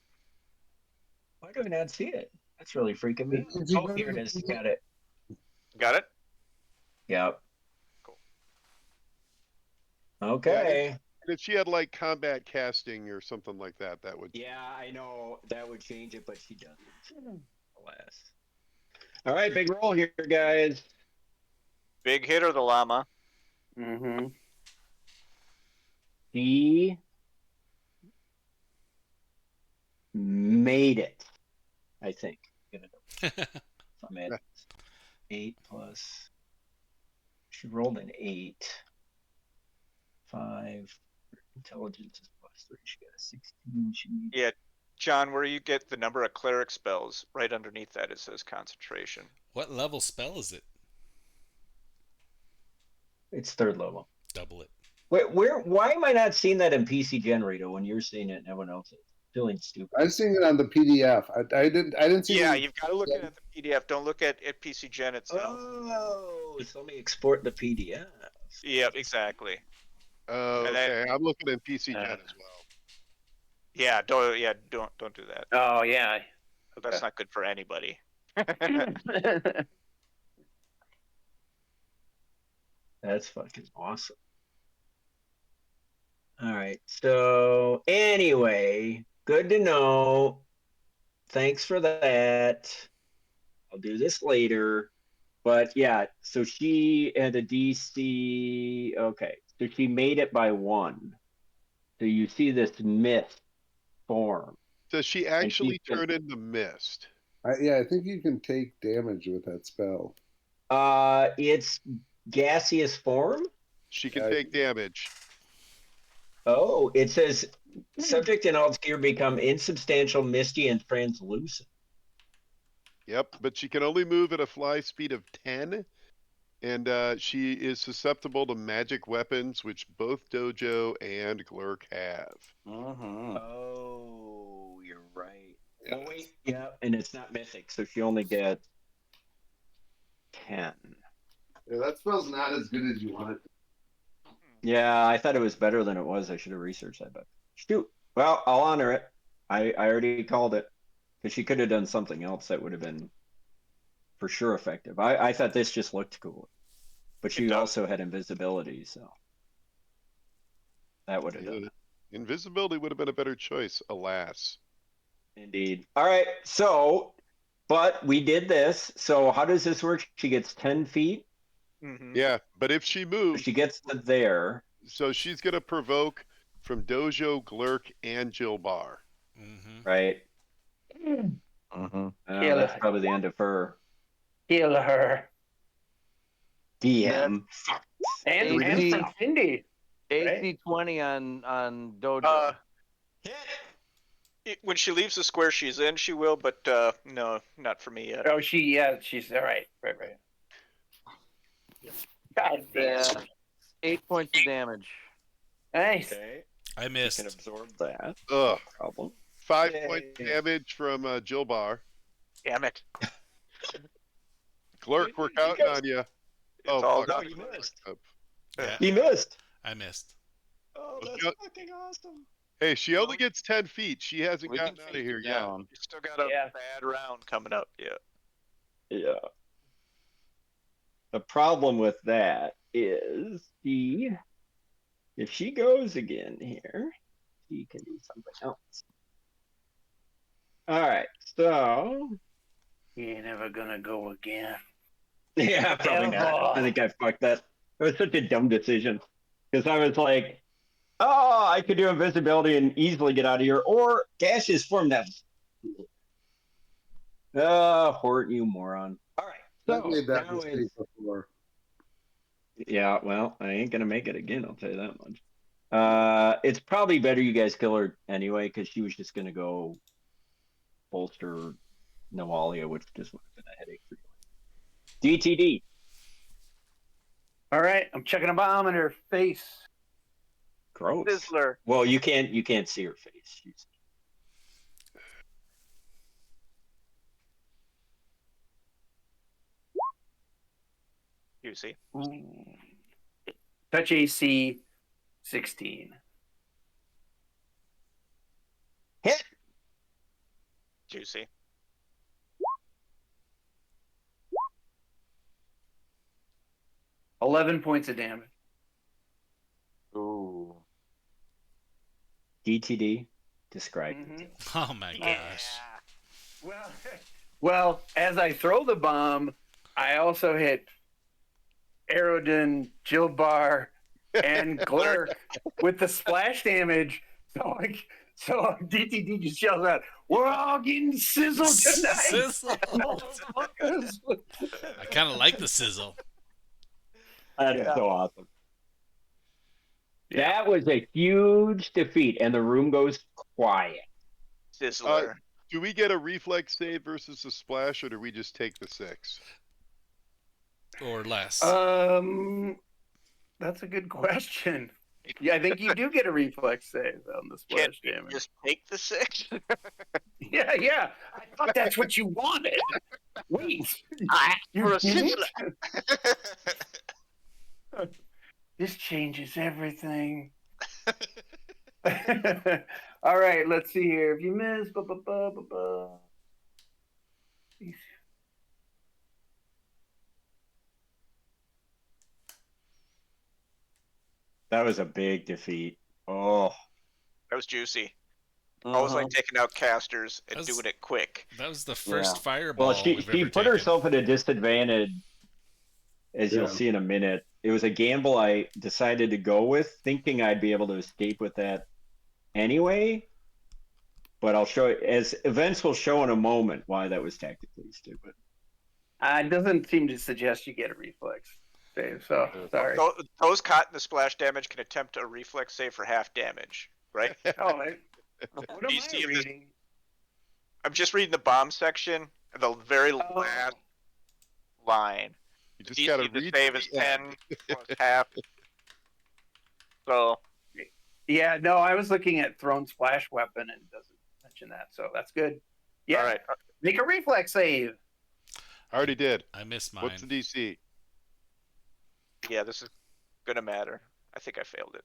why do I not see it? That's really freaking me. Oh, here it is. Got it. Got it. Yep. Cool. Okay. Yeah, if she had like combat casting or something like that, that would. Yeah, I know that would change it, but she doesn't. Alas. All right, big roll here, guys. Big hitter, the llama. Mm-hmm. He made it, I think. I'm at 8 plus. She rolled an 8. 5. Intelligence is +3. She got a 16. She needs... Yeah, John, where you get the number of cleric spells, right underneath that it says concentration. What level spell is it? It's 3rd level. Double it. Wait, why am I not seeing that in PC Generator when you're seeing it and everyone else is? feeling stupid. I've seen it on the PDF. I didn't see. Yeah, the- you've got to look at the PDF. Don't look at PC Gen itself. Oh, so let me export the PDF. Yep, exactly. Oh, And that- okay. I'm looking in PC Gen as well. Yeah, don't do that. Oh yeah. That's not good for anybody. That's fucking awesome. All right. So anyway, good to know. Thanks for that. I'll do this later. But yeah, so she had a DC. Okay. So she made it by 1. So you see this mist form. Does she And actually she's turn into mist? Yeah, I think you can take damage with that spell. It's gaseous form. She can Yeah, I take damage. Oh, it says subject in alt gear become insubstantial, misty, and translucent. Yep, but she can only move at a fly speed of 10, and she is susceptible to magic weapons, which both Dojo and Glurk have. Mm-hmm. Oh, you're right. Oh, wait, yeah, and it's not mythic, so she only gets 10. Yeah, that spell's not as good as you want it. Yeah, I thought it was better than it was. I should have researched that, but shoot. Well, I'll honor it. I already called it because she could have done something else that would have been for sure effective. I thought this just looked cool, but she does. also had invisibility, so that would have done it. Invisibility would have been a better choice, alas. Indeed. All right, so, but we did this. So how does this work? She gets 10 feet. Mm-hmm. Yeah, but if she moves, She gets to there. so she's gonna provoke from Dojo, Glurk, and Jilbar. Mm-hmm. Right. Mm-hmm. Kill That's her. probably the end of her. Kill her. DM. And AC from Cindy. AC 20 on Dojo. When she leaves the square she's in, she will, but no, not for me yet. Oh, she's all right. Right. God damn. Yeah. 8 points of damage. Nice. Okay. I You can missed. absorb that. Ugh. No problem. 5 Yay. points damage from Jilbar. Damn it. Glurk, we're You counting guys- on you. It's Oh, all fuck. No, done. you missed. Yeah, He missed. I missed. Oh, Let's that's go. fucking awesome. Hey, she only gets 10 feet. She hasn't We can gotten out of chase here it yet. down. You still got a Yeah. bad round coming up. Yeah. Yeah. The problem with that is if she goes again here, she can do something else. All right, so You ain't never gonna go again. yeah, probably not. I think I fucked that. It was such a dumb decision because I was like, oh, I could do invisibility and easily get out of here, or gaseous form that. Hort, you moron. All right, I've so made that now mistake is before. yeah. Well, I ain't gonna make it again. I'll tell you that much. It's probably better you guys kill her anyway because she was just gonna go bolster Nawalia, which just would have been a headache for you. DTD. All right, I'm chucking a bomb in her face. Gross. Sizzler. Well, you can't see her face. She's... Juicy. Touch AC 16. Hit. Juicy. $11 points of damage. Ooh. DTD. Describe. Mhm. Oh my gosh. Well, as I throw the bomb, I also hit Aerodin, Jilbar, and Glurk with the splash damage. So DTD just yells out, "We're all getting sizzled tonight." Sizzle. I kind of like the sizzle. That is so awesome. That was a huge defeat, and the room goes quiet. Sizzler. Do we get a reflex save versus a splash, or do we just take the 6? Or less. That's a good question. Yeah, I think you do get a reflex save on the Can't splash you damage. just take the 6? Yeah. I thought that's what you wanted. Wait, you For a didn't? 6. This changes everything. All right, let's see here. If you miss, That was a big defeat. Oh, That was juicy. Always like taking out casters and That's- doing it quick. That was the first Yeah. fireball well, she we've she ever put taken. herself at a disadvantage, as Yeah. you'll see in a minute. It was a gamble I decided to go with, thinking I'd be able to escape with that anyway. But I'll show you, as events will show in a moment, why that was tactically stupid. It doesn't seem to suggest you get a reflex save, so sorry. Those caught in the splash damage can attempt a reflex save for half damage, right? Oh, what am You I see this- reading? I'm just reading the bomb section, the very last line. You just gotta DC to read save is the end. 10 plus half. So Yeah, no, I was looking at thrown splash weapon and it doesn't mention that, so that's good. Yeah, all right. make a reflex save. I already did. I missed mine. What's the DC? Yeah, this is gonna matter. I think I failed it.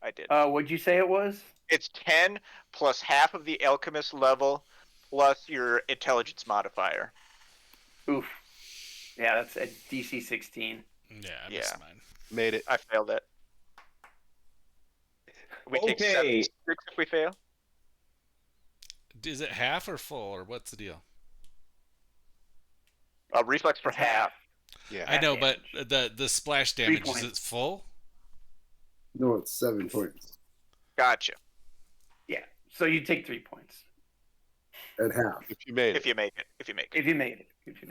I did. What'd you say it was? It's 10 plus half of the alchemist level plus your intelligence modifier. Oof. Yeah, that's a DC 16. Yeah, I missed Yeah. mine. Made it. I failed it. We take Okay. 6 if we fail. Is it half or full, or what's the deal? Reflex for half. Yeah. I know, damage. but the splash damage, is points. it full? No, it's 7 points Gotcha. Yeah, so you take 3 points. at half. If you make it. If you made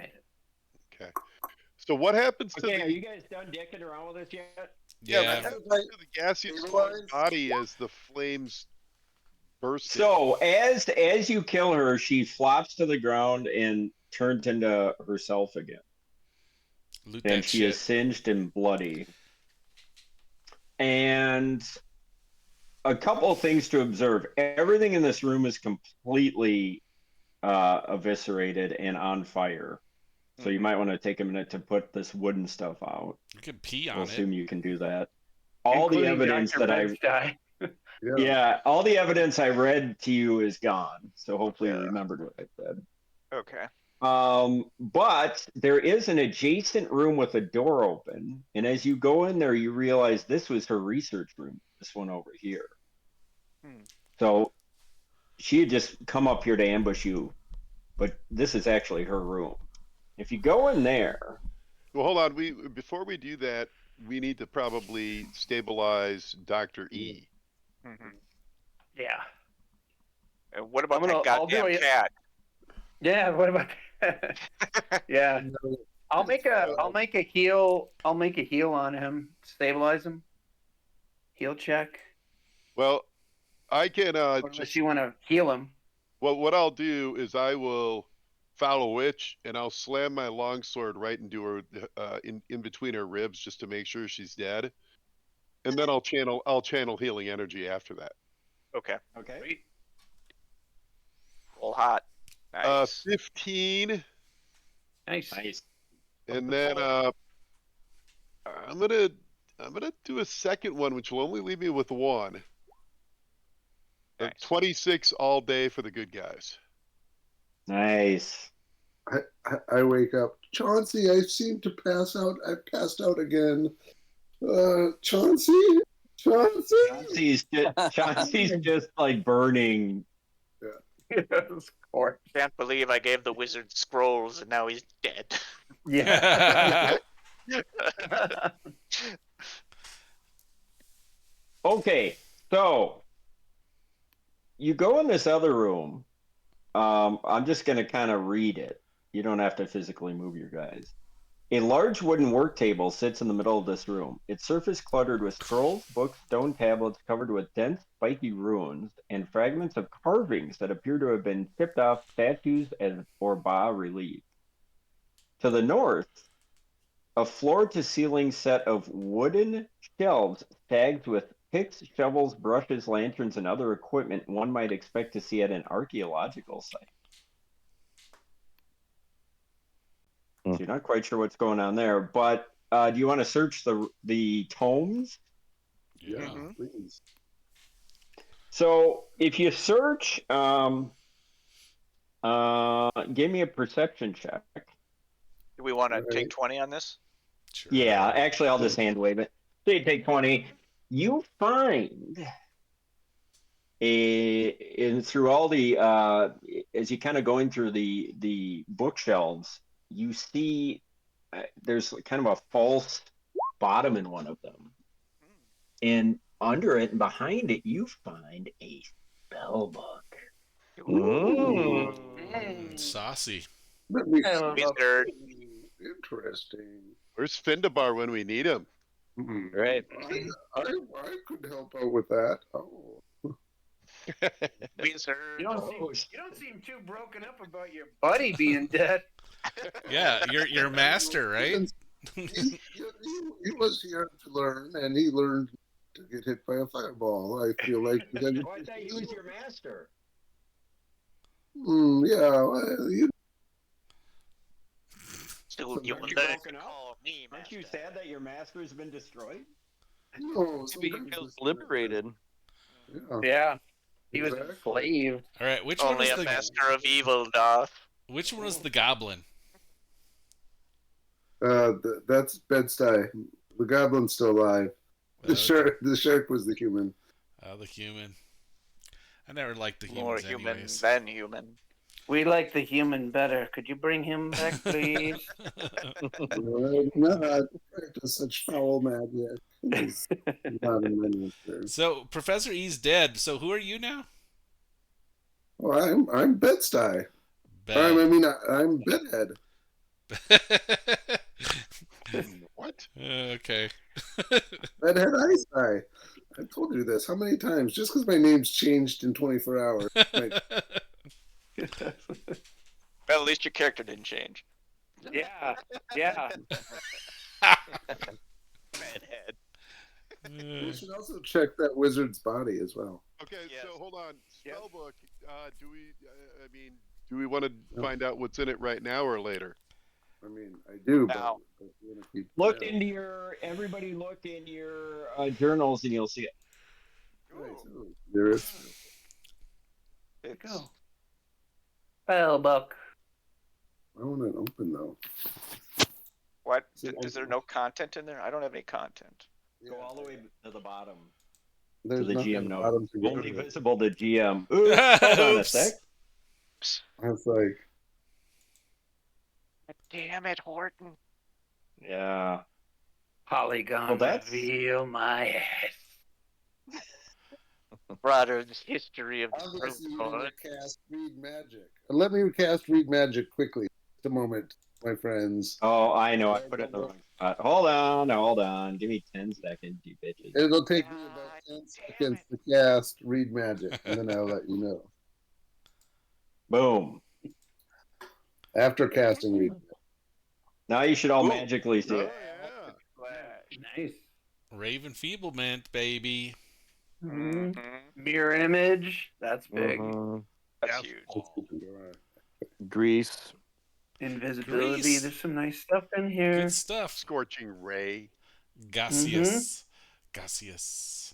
it. Okay. So what happens to Okay, the, are you guys done dicking around with this yet? yeah, Yeah. what happens to the gaseous body as the flames burst? So as you kill her, she flops to the ground and turns into herself again, Loot and that she shit. is singed and bloody. And a couple of things to observe: everything in this room is completely eviscerated and on fire. So you might want to take a minute to put this wooden stuff out. You can pee I'll on it. assume you can do that. All the Including evidence Dr. that Bedstein. yeah, all the evidence I read to you is gone. So hopefully you Yeah. remembered what I said. Okay. But there is an adjacent room with a door open, and as you go in there, you realize this was her research room. This one over here. So she had just come up here to ambush you, but this is actually her room. If you go in there, Well, hold on. Before we do that, we need to probably stabilize Dr. E. Yeah. And what about I'm gonna- that I'll do goddamn it. cat? Yeah, what about that? Yeah. I'll make a heal on him. Stabilize him. Heal check. Well, I can Unless you want to heal him. well, what I'll do is I will foul a witch and I'll slam my longsword right into her in between her ribs just to make sure she's dead. And then I'll channel healing energy after that. Okay. okay. Full hot. Nice. 15, Nice. Nice. and then I'm gonna do a second one, which will only leave me with one. Nice. 26 all day for the good guys. Nice. I wake up. Chauncey, I seem to pass out. I passed out again. Chauncey? Chauncey's just like burning. Of course. Can't believe I gave the wizard scrolls and now he's dead. Yeah. Okay, so you go in this other room. I'm just going to kind of read it. You don't have to physically move your guys. A large wooden work table sits in the middle of this room, its surface cluttered with scrolls, books, stone tablets covered with dense, spiky runes, and fragments of carvings that appear to have been chipped off statues or bas reliefs. To the north, A floor-to-ceiling set of wooden shelves tagged with picks, shovels, brushes, lanterns, and other equipment one might expect to see at an archaeological site. So you're not quite sure what's going on there, but do you want to search the tomes? Yeah, please. So if you search, give me a perception check. Do we want to Right. take 20 on this? Sure. Yeah, actually, I'll just hand wave it. So you take 20. You find through all the as you kind of going through the bookshelves, you see there's kind of a false bottom in one of them, and under it and behind it, you find a spell book. Saucy. Let me Wizard. Interesting. Where's Findabar when we need him? Right. I could help out with that. Oh. Wizard. You don't seem too broken up about your buddy being dead. Yeah, your master, right? He was here to learn, and he learned to get hit by a fireball. I feel like. Oh, I thought he was your master. Yeah, well, So you Aren't you let broken up? call me Aren't you master. sad that your master has been destroyed? no, Maybe he feels liberated. Yeah. Yeah. He was Exactly. enslaved. All right, which one Only was a the master of evil doth. which one was the goblin? That's Bed-Stuy. The goblin's still alive. The shark was the human. Oh, the human. I never liked the More humans human anyways. than human. We like the human better. Could you bring him back, please? Not practice such foul magic. It's not in my nature. So Professor E's dead. So who are you now? Well, I'm Bed-Stuy. I'm Bedhead. What? Okay. Bedhead Eye. I've told you this how many times? Just because my name's changed in 24 hours. Well, at least your character didn't change. Yeah. Yeah. Bedhead. We should also check that wizard's body as well. Okay, Yes. so hold on. Spellbook. Do we want to find out what's in it right now or later? I mean, I do. Now. But you wanna keep- Look yeah. into everybody look in your journals and you'll see it. Right, so there is. It's, Spellbook. I want it open though. what? Is there no content in there? I don't have any content. Go all the way to the bottom. There's the nothing GM at the note. bottom to get Only to it. visible to GM. Ooh, hold on a Oops. sec. I was like, Damn it, Horton. Yeah. Polygon Well, that's- reveal my ass. Broader's history of the obviously you Sandpoint. want to cast Read Magic. Let me cast Read Magic quickly. Just a moment, my friends. Oh, I know. I put it in the wrong spot. Hold on. Give me 10 seconds, you bitches. It'll take me about 10 seconds to cast Read Magic, and then I'll let you know. Boom. After casting Read Magic. Now you should all Ooh. magically see Oh, it. yeah. Nice. Raven Feeblement, baby. Mhm. Mirror image. That's big. That's huge. Grease. Invisibility. Grease. There's some nice stuff in here. Good stuff. Scorching ray. Gaseous. Gaseous.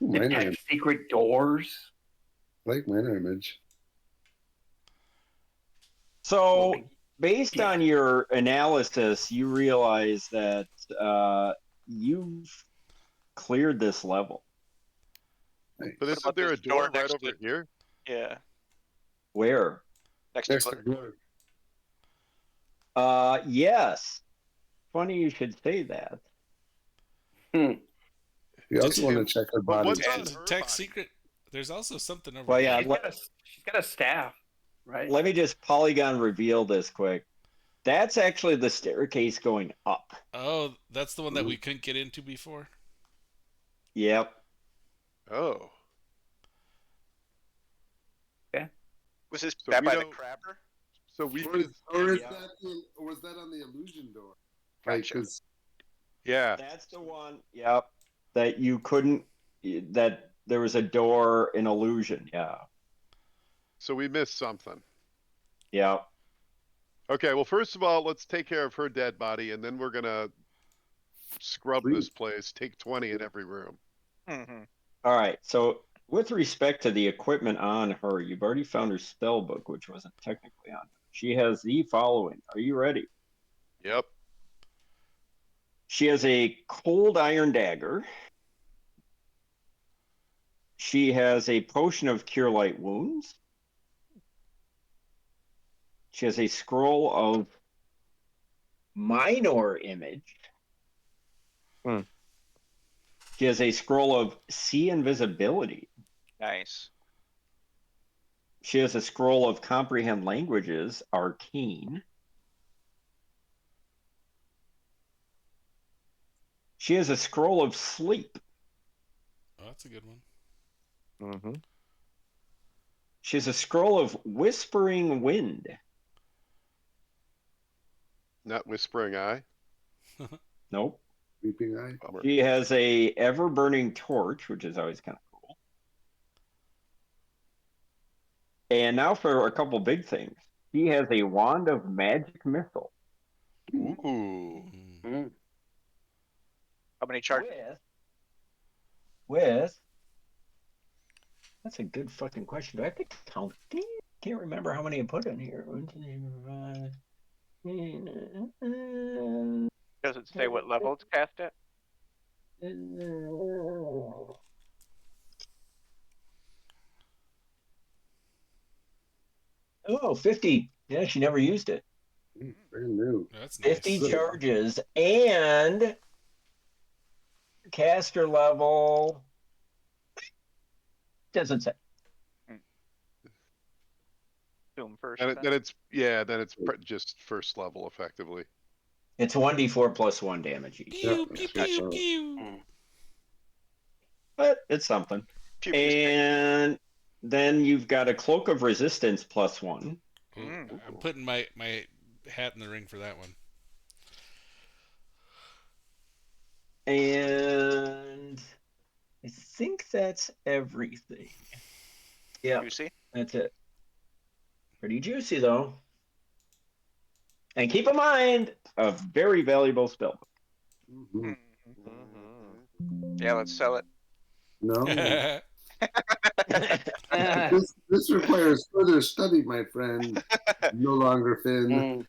Minor Detect image. secret doors. Like minor image. So, based on your analysis, you realize that you've cleared this level. But isn't about there a this door door right next over to- here? Yeah. Where? Next Next to to Glurk. Yes. Funny you should say that. You also want to check her But body. what's on And her Tech body? secret. There's also something over Well, here. yeah. She's got a staff, right? Let me just polygon reveal this quick. That's actually the staircase going up. Oh, that's the one that we couldn't get into before. Yep. Oh. Was this So that we by the don't- crabber? So we Or could. was Yeah. that on the illusion door? Like, Gotcha. 'cause Yeah. That's the one. Yep. That you couldn't. That there was a door, an illusion. Yeah. So we missed something. Yeah. Okay, well, first of all, let's take care of her dead body, and then we're gonna scrub this place, take 20 in every room. Mm-hmm. All right. So with respect to the equipment on her, you've already found her spell book, which wasn't technically on her. She has the following. Are you ready? Yep. She has a cold iron dagger. She has a potion of cure light wounds. She has a scroll of minor image. Hmm. She has a scroll of see invisibility. Nice. She has a scroll of comprehend languages, arcane. She has a scroll of sleep. Oh, that's a good one. Mm-hmm. She has a scroll of whispering wind. Not whispering eye. Nope. Sleeping Eye. Bummer. She has a ever burning torch, which is always kind of cool. And now for a couple big things. She has a wand of magic missile. Ooh. Mm. How many charges? With that's a good fucking question. Do I have to count these? Can't remember how many I put in here. Does it say what level it's cast at? Oh, 50. Yeah, she never used it. Brand new. That's nice. 50 charges and caster level doesn't say. Assume first. And then. then it's just first level effectively. It's 1d4 plus 1 damage each. Pew, pew, pew, Gotcha. pew. But it's something. Pew, pew, stick. And then you've got a cloak of resistance plus 1. Oh, Mm. I'm putting my hat in the ring for that one. And I think that's everything. Yeah, Juicy. that's it. Pretty juicy though. And keep in mind, a very valuable spell. Mhm. Yeah, let's sell it. No, Ah, this requires further study, my friend. No longer Finn. Mm.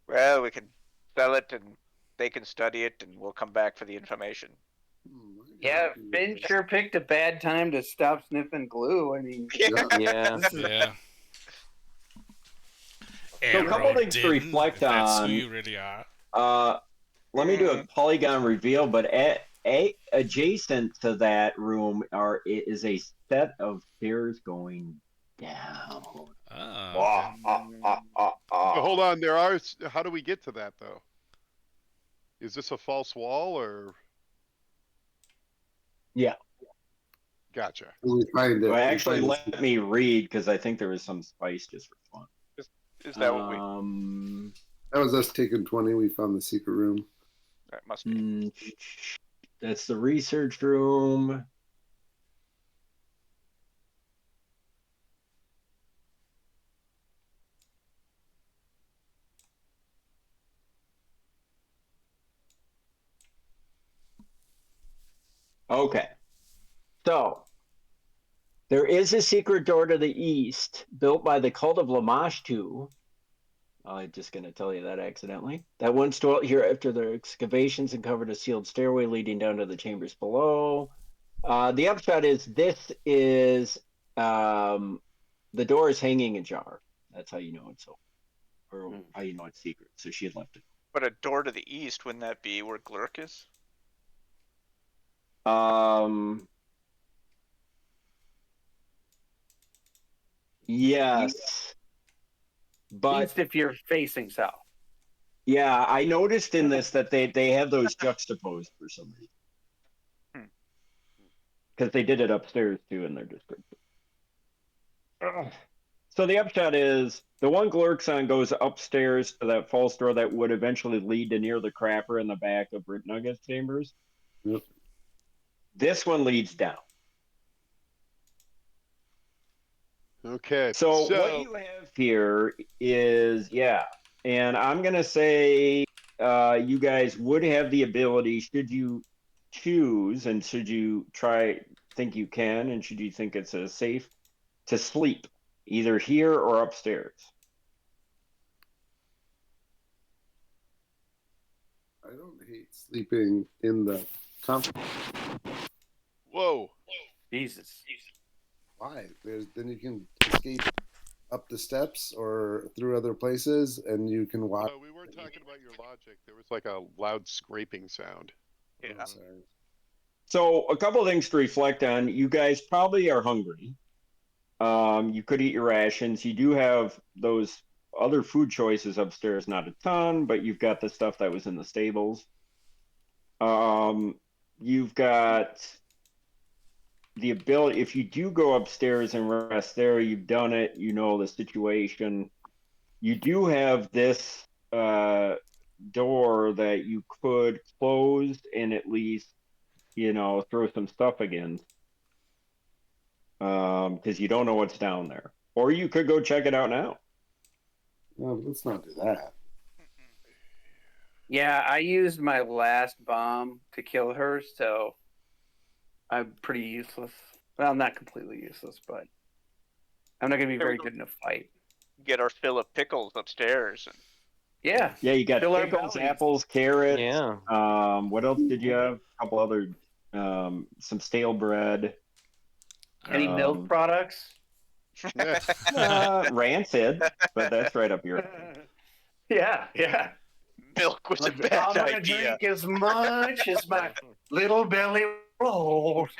Well, we can sell it and they can study it and we'll come back for the information. Yeah, Finn sure picked a bad time to stop sniffing glue. I mean, yeah. this is Yeah. So a couple things to reflect if that's on. who you really are. Let me do a polygon reveal, but adjacent to that room is a set of stairs going down. Oh, okay. But hold on, how do we get to that though? Is this a false wall or? Yeah. Gotcha. We find it. Well, We actually, find it. let me read because I think there was some spice just for fun. Is that what we? That was us taking 20. We found the secret room. That must be. That's the research room. Okay. So, there is a secret door to the east built by the cult of Lamashtu. I'm just going to tell you that accidentally. That once dwelt here after their excavations and covered a sealed stairway leading down to the chambers below. The upshot is this is the door is hanging ajar. That's how you know it's open, or how you know it's secret. So she had left it. But a door to the east, wouldn't that be where Glurk is? Yes, but east if you're facing south. yeah, I noticed in this that they have those juxtaposed for some reason. Because they did it upstairs too in their description. So the upshot is the one Glurkson goes upstairs to that false door that would eventually lead to near the crapper in the back of Brit Nugget's chambers. Yep. This one leads down. Okay. So what you have here is, yeah, and I'm gonna say you guys would have the ability, should you choose, and should you think you can, and should you think it's safe, to sleep either here or upstairs. I don't hate sleeping in the comfort. Whoa. Jesus. Why? Then you can escape up the steps or through other places, and you can watch. No, we weren't talking about your logic. There was like a loud scraping sound. Yeah. Oh, sorry. So a couple of things to reflect on. You guys probably are hungry. You could eat your rations. You do have those other food choices upstairs, not a ton, but you've got the stuff that was in the stables. You've got the ability, if you do go upstairs and rest there, you've done it, you know the situation. You do have this door that you could close and at least, throw some stuff against. Because you don't know what's down there. Or you could go check it out now. No, but let's not do that. Yeah, I used my last bomb to kill her, so I'm pretty useless. Well, not completely useless, but I'm not going to be very good in a fight. Get our fill of pickles upstairs. And Yeah. Yeah, you got Fill our pickles, bellies. apples, carrots. Yeah. What else did you have? A couple other, some stale bread. Any milk products? Rancid, but that's right up your. Yeah. milk was a I'm bad gonna idea. drink as much as my little belly rolls.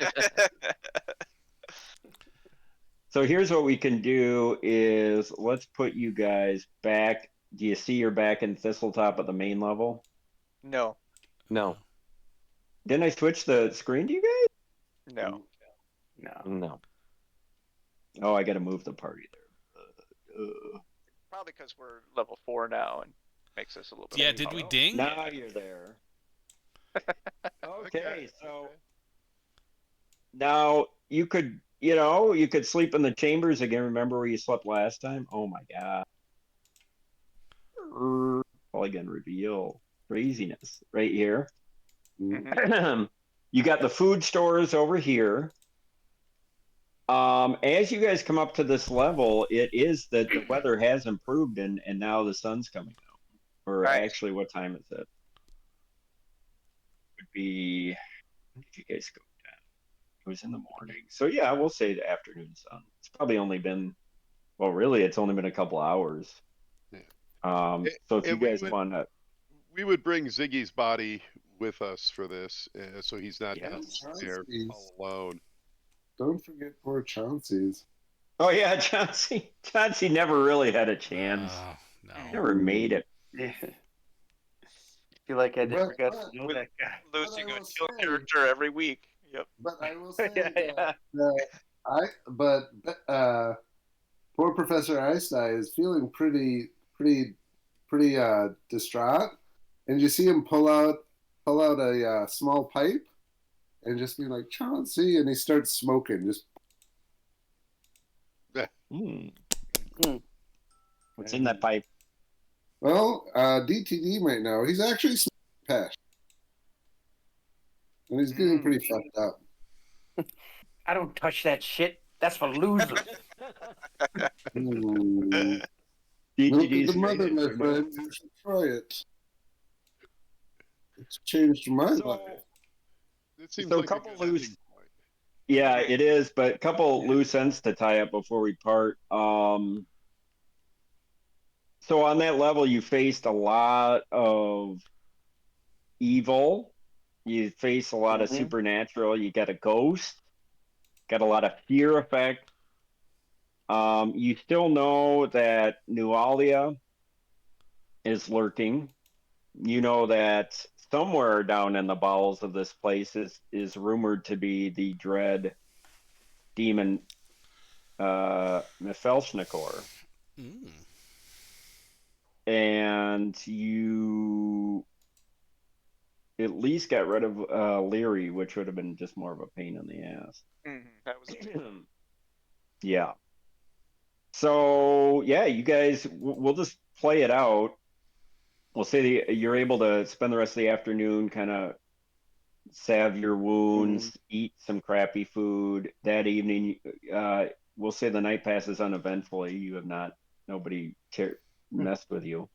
So here's what we can do is let's put you guys back. Do you see you're back in Thistletop at the main level? No, No. Didn't I switch the screen to you guys? no. No. Oh, I got to move the party there. Probably because we're level 4 now and makes us a little bit. Yeah, did we ding? Now you're there. Okay, so now you could, you could sleep in the chambers again. Remember where you slept last time? Oh my god. Polygon reveal. Craziness right here. You got the food stores over here. As you guys come up to this level, it is that the weather has improved and now the sun's coming out. Or Right. actually, what time is it? Would be, when did you guys go down? It was in the morning. So yeah, we'll say the afternoon sun. It's probably only been, well, really, it's only been a couple hours. Yeah. So if you And we guys want to, We would bring Ziggy's body with us for this, so he's not down there all alone. Don't forget poor Chauncey's. oh yeah, Chauncey never really had a chance. No. Never made it. Yeah. Feel like I But- forgot but- to know that guy. Losing I a will kill say- character every week. Yep. But I will say Yeah. that poor Professor Einstein is feeling pretty distraught, and you see him pull out a small pipe and just be like, Chauncey, and he starts smoking. Just What's in that pipe? well, DTD might know. He's actually smoking pesh, and he's getting pretty fucked up. I don't touch that shit. That's for losers. Milk of DTD's the mother, crazy. my friend. You should try it. It's changed my life. It seems So a like couple good loose- ending point. Yeah, it is, but a couple loose ends to tie up before we part. So on that level, you faced a lot of evil. You face a lot of supernatural. You got a ghost. Got a lot of fear effect. You still know that Nualia is lurking. You know that somewhere down in the bowels of this place is rumored to be the dread demon Mephelschnikor. And you at least got rid of Leary, which would have been just more of a pain in the ass. That was Yeah. So yeah, you guys, we'll just play it out. We'll say you're able to spend the rest of the afternoon kind of salve your wounds, eat some crappy food. That evening, we'll say the night passes uneventfully. You have not, nobody messed with you.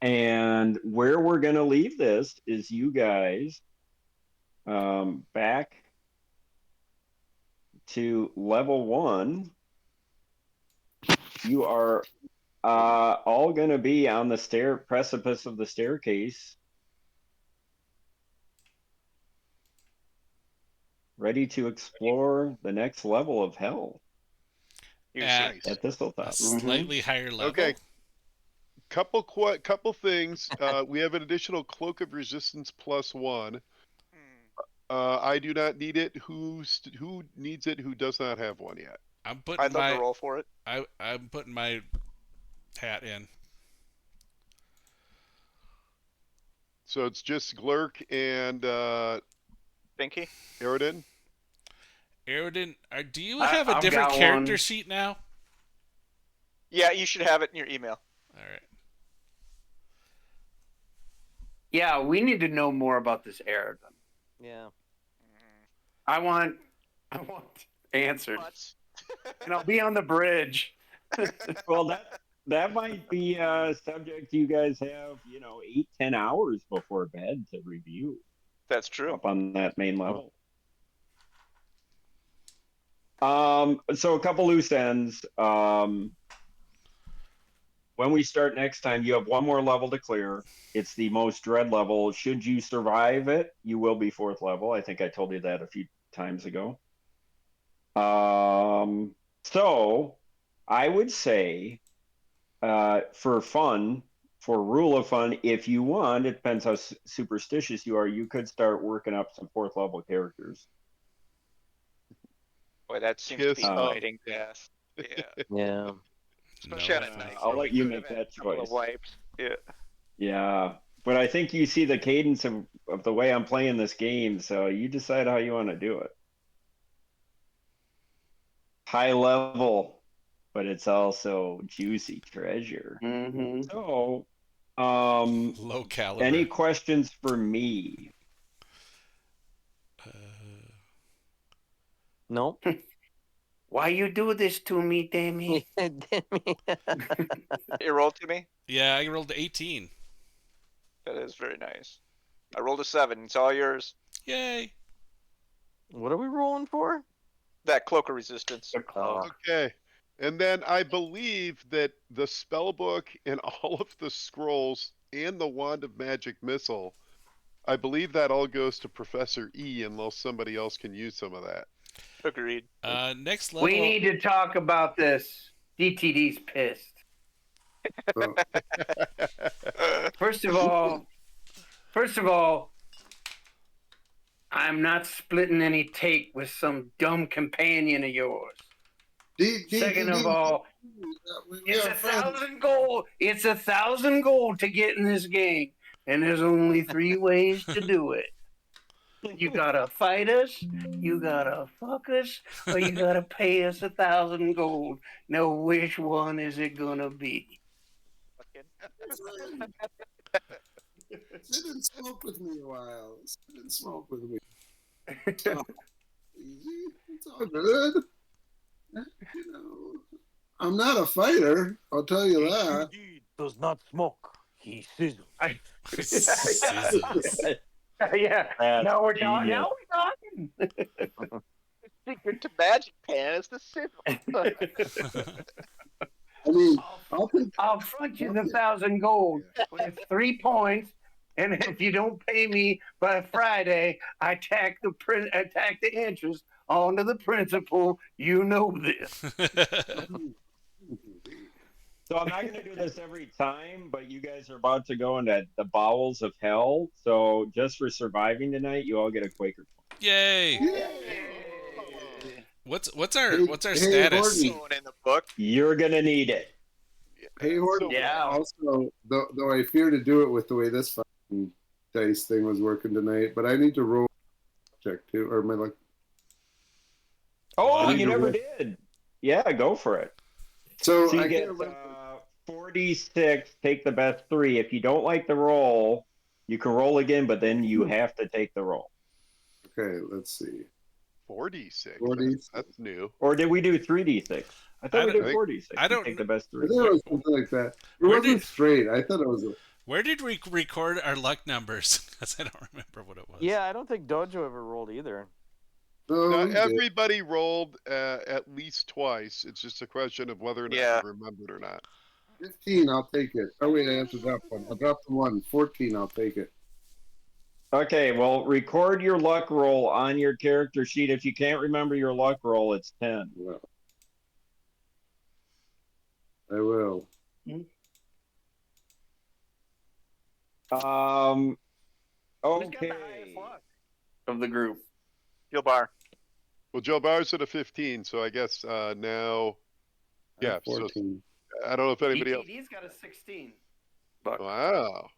And where we're going to leave this is you guys back to level 1. You are all going to be on the precipice of the staircase, ready to explore the next level of hell. At Thistletop. a slightly higher level. Okay. Couple things. We have an additional Cloak of Resistance +1. I do not need it. Who needs it? Who does not have one yet? I'd love to roll for it. I'm putting my hat in. So it's just Glurk and Binky? Aerodin? Aerodin, do you have a different character sheet now? Yeah, you should have it in your email. All right. Yeah, we need to know more about this Aerodin. Yeah. I want answers. And I'll be on the bridge. Well, that might be a subject you guys have, 8-10 hours before bed to review. That's true. Up on that main level. So a couple loose ends. When we start next time, you have one more level to clear. It's the most dread level. Should you survive it, you will be 4th level. I think I told you that a few times ago. So I would say, for rule of fun, if you want, it depends how superstitious you are, you could start working up some 4th level characters. Boy, that seems to be fighting death. Yeah. Yeah. Especially at night. I'll let you make that choice. Wipes. Yeah. Yeah. But I think you see the cadence of the way I'm playing this game, so you decide how you want to do it. High level, but it's also juicy treasure. So, low caliber. Any questions for me? No. Why you do this to me, Demi? You rolled to me? Yeah, I rolled 18. That is very nice. I rolled a 7. It's all yours. Yay. What are we rolling for? That Cloak of Resistance. Okay. And then I believe that the spellbook and all of the scrolls and the Wand of Magic Missile, I believe that all goes to Professor E unless somebody else can use some of that. Agreed. Next level. We need to talk about this. DTD's pissed. First of all, I'm not splitting any take with some dumb companion of yours. Second of all, it's 1,000 gold. It's 1,000 gold to get in this game, and there's only 3 ways to do it. You gotta fight us, you gotta fuck us, or you gotta pay us 1,000 gold. Now, which one is it gonna be? Sit and smoke with me a while. Sit and smoke with me. It's all good. I'm not a fighter, I'll tell you that. He does not smoke. He sizzles. Yeah. Now we're talking. Secret to Magic Pan is the sizzle. I mean, I'll front you the 1,000 gold with 3 points, and if you don't pay me by Friday, I tack the interest onto the principal. You know this. So I'm not going to do this every time, but you guys are about to go into the bowels of hell. So just for surviving tonight, you all get a Quaker point. Yay! What's Hey, our hey, status? Horton. Going in the book. You're gonna need it. Hey, Horton. So, Yeah. Also, though I fear to do it with the way this fucking dice thing was working tonight, but I need to roll check too, or my luck. Oh, What? you never did. Yeah, go for it. So So I you get can't remember. 46, take the best 3. If you don't like the roll, you can roll again, but then you have to take the roll. Okay, let's see. 46. 46. That's new. Or did we do 3d6? I thought we did don't- 46. I don't- You take the best I 3. thought it was something like that. It Where wasn't did- straight. I thought it was. Where did we record our luck numbers? Because I don't remember what it was. Yeah, I don't think Dojo ever rolled either. No, Now, we did. everybody rolled at least twice. It's just a question of whether or not Yeah. you remembered or not. 15, I'll take it. Oh wait, I have to drop one. I'll drop the 1. 14, I'll take it. Okay, well, record your luck roll on your character sheet. If you can't remember your luck roll, it's 10. Well, I will. Um. Who's got the highest Okay. luck of the group? Gilbar. Well, Joe Barr's at a 15, so I guess now, I yeah. have So 14. I don't know if anybody else. ETD's got a 16. Buck. Wow.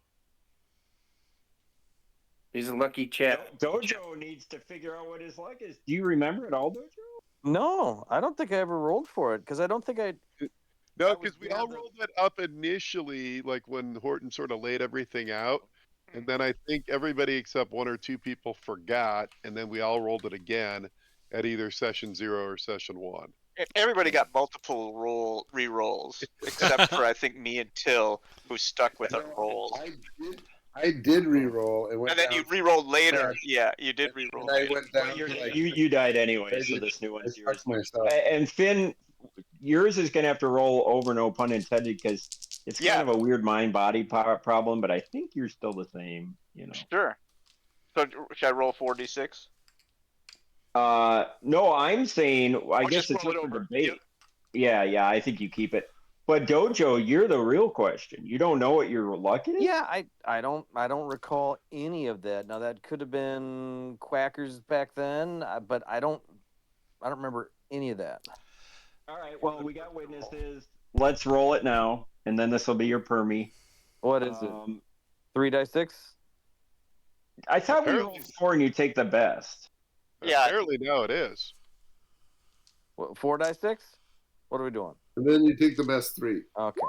He's a lucky chap. Dojo needs to figure out what his luck is. Do you remember it all, Dojo? No, I don't think I ever rolled for it because I don't think I. No, I was because we there all the- rolled that up initially, like when Horton sort of laid everything out. And then I think everybody except 1 or 2 people forgot, and then we all rolled it again at either session 0 or session 1. Everybody got multiple re-rolls, except for I think me and Till, who stuck with a roll. I did re-roll. It went And then down you re-rolled later. Yeah, you did and re-roll. I later. went Well, down to like you died anyway, I so did- this new I one's stuck yours. myself. And Finn, yours is gonna have to roll over, no pun intended, because it's Yeah. kind of a weird mind-body problem. But I think you're still the same. You know. Sure. So should I roll 4d6? No, I'm saying I Or guess just it's roll up it for over. debate. Yeah, I think you keep it. But Dojo, you're the real question. You don't know what your luck is? Yeah, I don't recall any of that. Now that could have been Quackers back then, but I don't remember any of that. All right. Well, we got witnesses. Let's roll it now, and then this will be your permie. What is it? 3 dice 6? I thought we Apparently- rolled 4 and you take the best. Yeah. Apparently now it is. What, 4 dice 6? What are we doing? And then you take the best 3. Okay.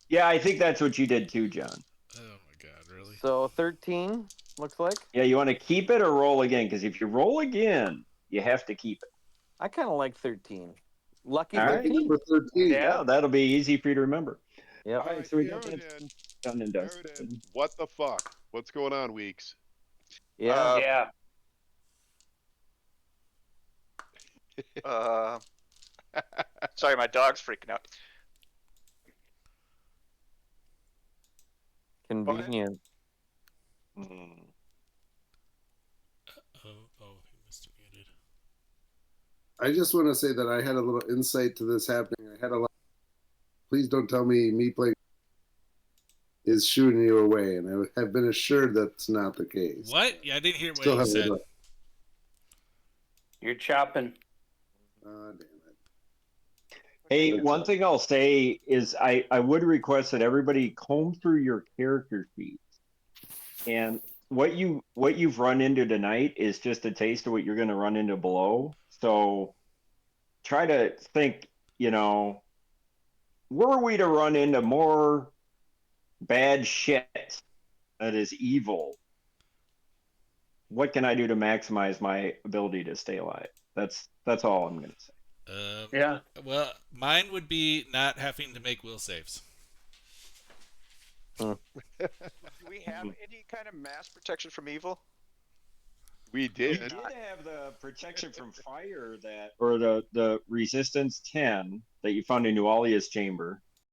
Yeah, I think that's what you did too, John. Oh my god, really? So 13 looks like. Yeah, you want to keep it or roll again? Because if you roll again, you have to keep it. I kind of like 13. Lucky All right. 13. Number 13. Yeah, that'll be easy for you to remember. Yep. All right, so we got that Sheridan, done and dusted. Sheridan, what the fuck? What's going on, Weeks? Yeah. Yeah. Sorry, my dog's freaking out. Convenient. Oh, he must have muted. I just want to say that I had a little insight to this happening. I had a lot. Please don't tell me playing is shooing you away, and I have been assured that's not the case. What? Yeah, I didn't hear what Still you have said. a You're chopping. damn it. Hey, That's one all. thing I'll say is I would request that everybody comb through your character sheets. And what you've run into tonight is just a taste of what you're going to run into below. So try to think, were we to run into more bad shit that is evil, what can I do to maximize my ability to stay alive? That's all I'm going to say. Yeah. Well, mine would be not having to make will saves. Do we have any kind of mass protection from evil? We You did. did have the protection from fire or the resistance 10 that you found in Nualia's chamber.